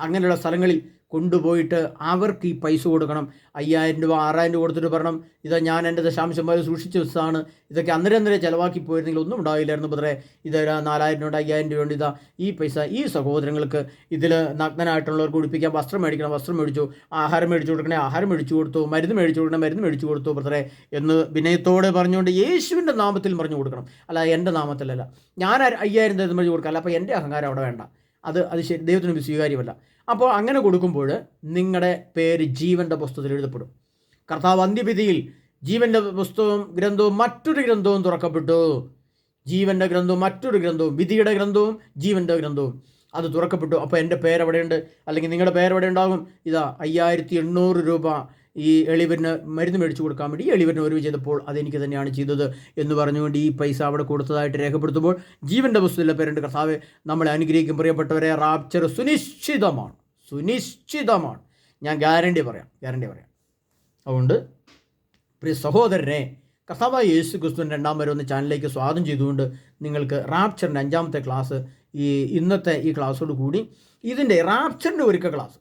അങ്ങനെയുള്ള സ്ഥലങ്ങളിൽ കൊണ്ടുപോയിട്ട് അവർക്ക് ഈ പൈസ കൊടുക്കണം. 5000 രൂപ 6000 രൂപ കൊടുത്തിട്ട് പറയണം, ഇതാ ഞാൻ എൻ്റെ ദശാംശം വരെ സൂക്ഷിച്ച് വെച്ചതാണ്, ഇതൊക്കെ അന്നേരം ചിലവാക്കി പോയിരുന്നെങ്കിൽ ഒന്നും ഉണ്ടാവില്ലായിരുന്നു ബ്രദറെ, ഇത് 4000 രൂപ 5000 രൂപ ഉണ്ട്, ഇതാ ഈ പൈസ ഈ സഹോദരങ്ങൾക്ക് ഇതിൽ നഗ്നനായിട്ടുള്ളവർക്ക് ഉടുപ്പിക്കാൻ വസ്ത്രം മേടിക്കണം, വസ്ത്രം മേടിച്ചു, ആഹാരം മേടിച്ചു കൊടുക്കണേ ആഹാരം മേടിച്ചു കൊടുത്തു, മരുന്ന് മേടിച്ചു കൊടുക്കണേ മരുന്ന് മേടിച്ചു കൊടുത്തു ബ്രദറെ എന്ന് വിനയത്തോടെ പറഞ്ഞുകൊണ്ട് യേശുവിൻ്റെ നാമത്തിൽ പറഞ്ഞു കൊടുക്കണം. അല്ല എൻ്റെ നാമത്തിലല്ല, ഞാൻ 5000 തരുന്ന പറഞ്ഞു കൊടുക്കാം. അല്ല, അപ്പോൾ എൻ്റെ അഹങ്കാരം അവിടെ വേണ്ട, അത് ശരി, ദൈവത്തിന് സ്വീകാര്യമല്ല. അപ്പോൾ അങ്ങനെ കൊടുക്കുമ്പോൾ നിങ്ങളുടെ പേര് ജീവൻ്റെ പുസ്തകത്തിൽ എഴുതപ്പെടും. കർത്താവ് അന്ത്യവിധിയിൽ ജീവൻ്റെ പുസ്തകവും ഗ്രന്ഥവും മറ്റൊരു ഗ്രന്ഥവും തുറക്കപ്പെട്ടു. ജീവൻ്റെ ഗ്രന്ഥവും മറ്റൊരു ഗ്രന്ഥവും, വിധിയുടെ ഗ്രന്ഥവും ജീവൻ്റെ ഗ്രന്ഥവും അത് തുറക്കപ്പെട്ടു. അപ്പോൾ എൻ്റെ പേരെവിടെയുണ്ട്, അല്ലെങ്കിൽ നിങ്ങളുടെ പേരെവിടെ ഉണ്ടാകും? ഇതാ 5800 രൂപ ഈ എളിവരിന് മരുന്ന് മേടിച്ചു കൊടുക്കാൻ വേണ്ടി എളിവരിന് ഒരുവ് ചെയ്തപ്പോൾ അതെനിക്ക് തന്നെയാണ് ചെയ്തത് എന്ന് പറഞ്ഞുകൊണ്ട് ഈ പൈസ അവിടെ കൊടുത്തതായിട്ട് രേഖപ്പെടുത്തുമ്പോൾ ജീവൻ്റെ പുസ്തകത്തിലെ പേരുണ്ട്. കർത്താവ് നമ്മളെ അനുഗ്രഹിക്കും. പ്രിയപ്പെട്ടവരെ, റാപ്ചർ സുനിശ്ചിതമാണ്, സുനിശ്ചിതമാണ്. ഞാൻ ഗ്യാരണ്ടി പറയാം. അതുകൊണ്ട് പ്രിയ സഹോദരനെ, കർത്താവായ യേശു ക്രിസ്തുവിൻ്റെ 2ാം വരവെന്ന ചാനലിലേക്ക് സ്വാഗതം ചെയ്തുകൊണ്ട് നിങ്ങൾക്ക് റാപ്ചറിൻ്റെ 5ാമത്തെ ക്ലാസ് ഇന്നത്തെ ഈ ക്ലാസ്സോട് കൂടി ഇതിൻ്റെ റാപ്ചറിൻ്റെ ഒരുക്ക ക്ലാസ്.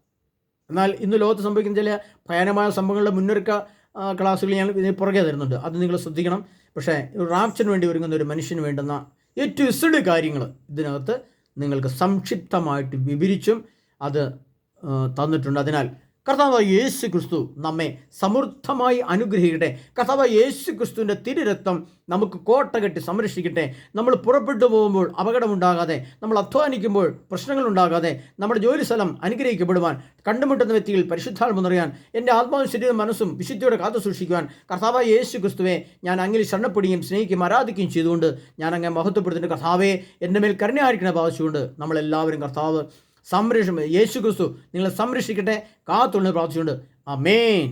എന്നാൽ ഇന്ന് ലോകത്ത് സംഭവിക്കുന്ന ചില ഭയാനമായ സംഭവങ്ങളുടെ മുന്നൊരുക്ക ക്ലാസ്സുകൾ ഞാൻ ഇതിന് പുറകെ തരുന്നുണ്ട്, അത് നിങ്ങൾ ശ്രദ്ധിക്കണം. പക്ഷേ റാപ്ചറിന് വേണ്ടി ഒരുങ്ങുന്ന ഒരു മനുഷ്യന് വേണ്ടുന്ന ഏറ്റവും ഇസഡ് കാര്യങ്ങൾ ഇതിനകത്ത് നിങ്ങൾക്ക് സംക്ഷിപ്തമായിട്ട് വിവരിച്ചും അത് തന്നിട്ടുണ്ട്. അതിനാൽ കർത്താവായ യേശു ക്രിസ്തു നമ്മെ സമൃദ്ധമായി അനുഗ്രഹിക്കട്ടെ. കർത്താവായ യേശു ക്രിസ്തുവിൻ്റെ തിരുരക്തം നമുക്ക് കോട്ട കെട്ടി സംരക്ഷിക്കട്ടെ. നമ്മൾ പുറപ്പെട്ടു പോകുമ്പോൾ അപകടമുണ്ടാകാതെ, നമ്മൾ അധ്വാനിക്കുമ്പോൾ പ്രശ്നങ്ങളുണ്ടാകാതെ, നമ്മുടെ ജോലി സ്ഥലം അനുഗ്രഹിക്കപ്പെടുവാൻ, കണ്ടുമുട്ടുന്ന വ്യക്തിയിൽ പരിശുദ്ധാത്മ നിറയാൻ, എൻ്റെ ആത്മാവും ശരീരവും മനസ്സും വിശുദ്ധിയോടെ കാത്തു സൂക്ഷിക്കുവാൻ കർത്താവായ യേശു ക്രിസ്തുവെ ഞാൻ അങ്ങിൽ ശരണപ്പെടുകയും സ്നേഹിക്കുകയും ആരാധിക്കുകയും ചെയ്തുകൊണ്ട് ഞാൻ അങ്ങ് മഹത്വപ്പെടുത്തിൻ്റെ കർത്താവെ എൻ്റെ മേൽ കരുണയായിരിക്കണ ഭാവിച്ചുകൊണ്ട് നമ്മളെല്ലാവരും കർത്താവ് യേശു ക്രിസ്തു നിങ്ങളെ സംരക്ഷിക്കട്ടെ, കാത്തുള്ള പ്രാർത്ഥിച്ചുകൊണ്ട് ആമേൻ.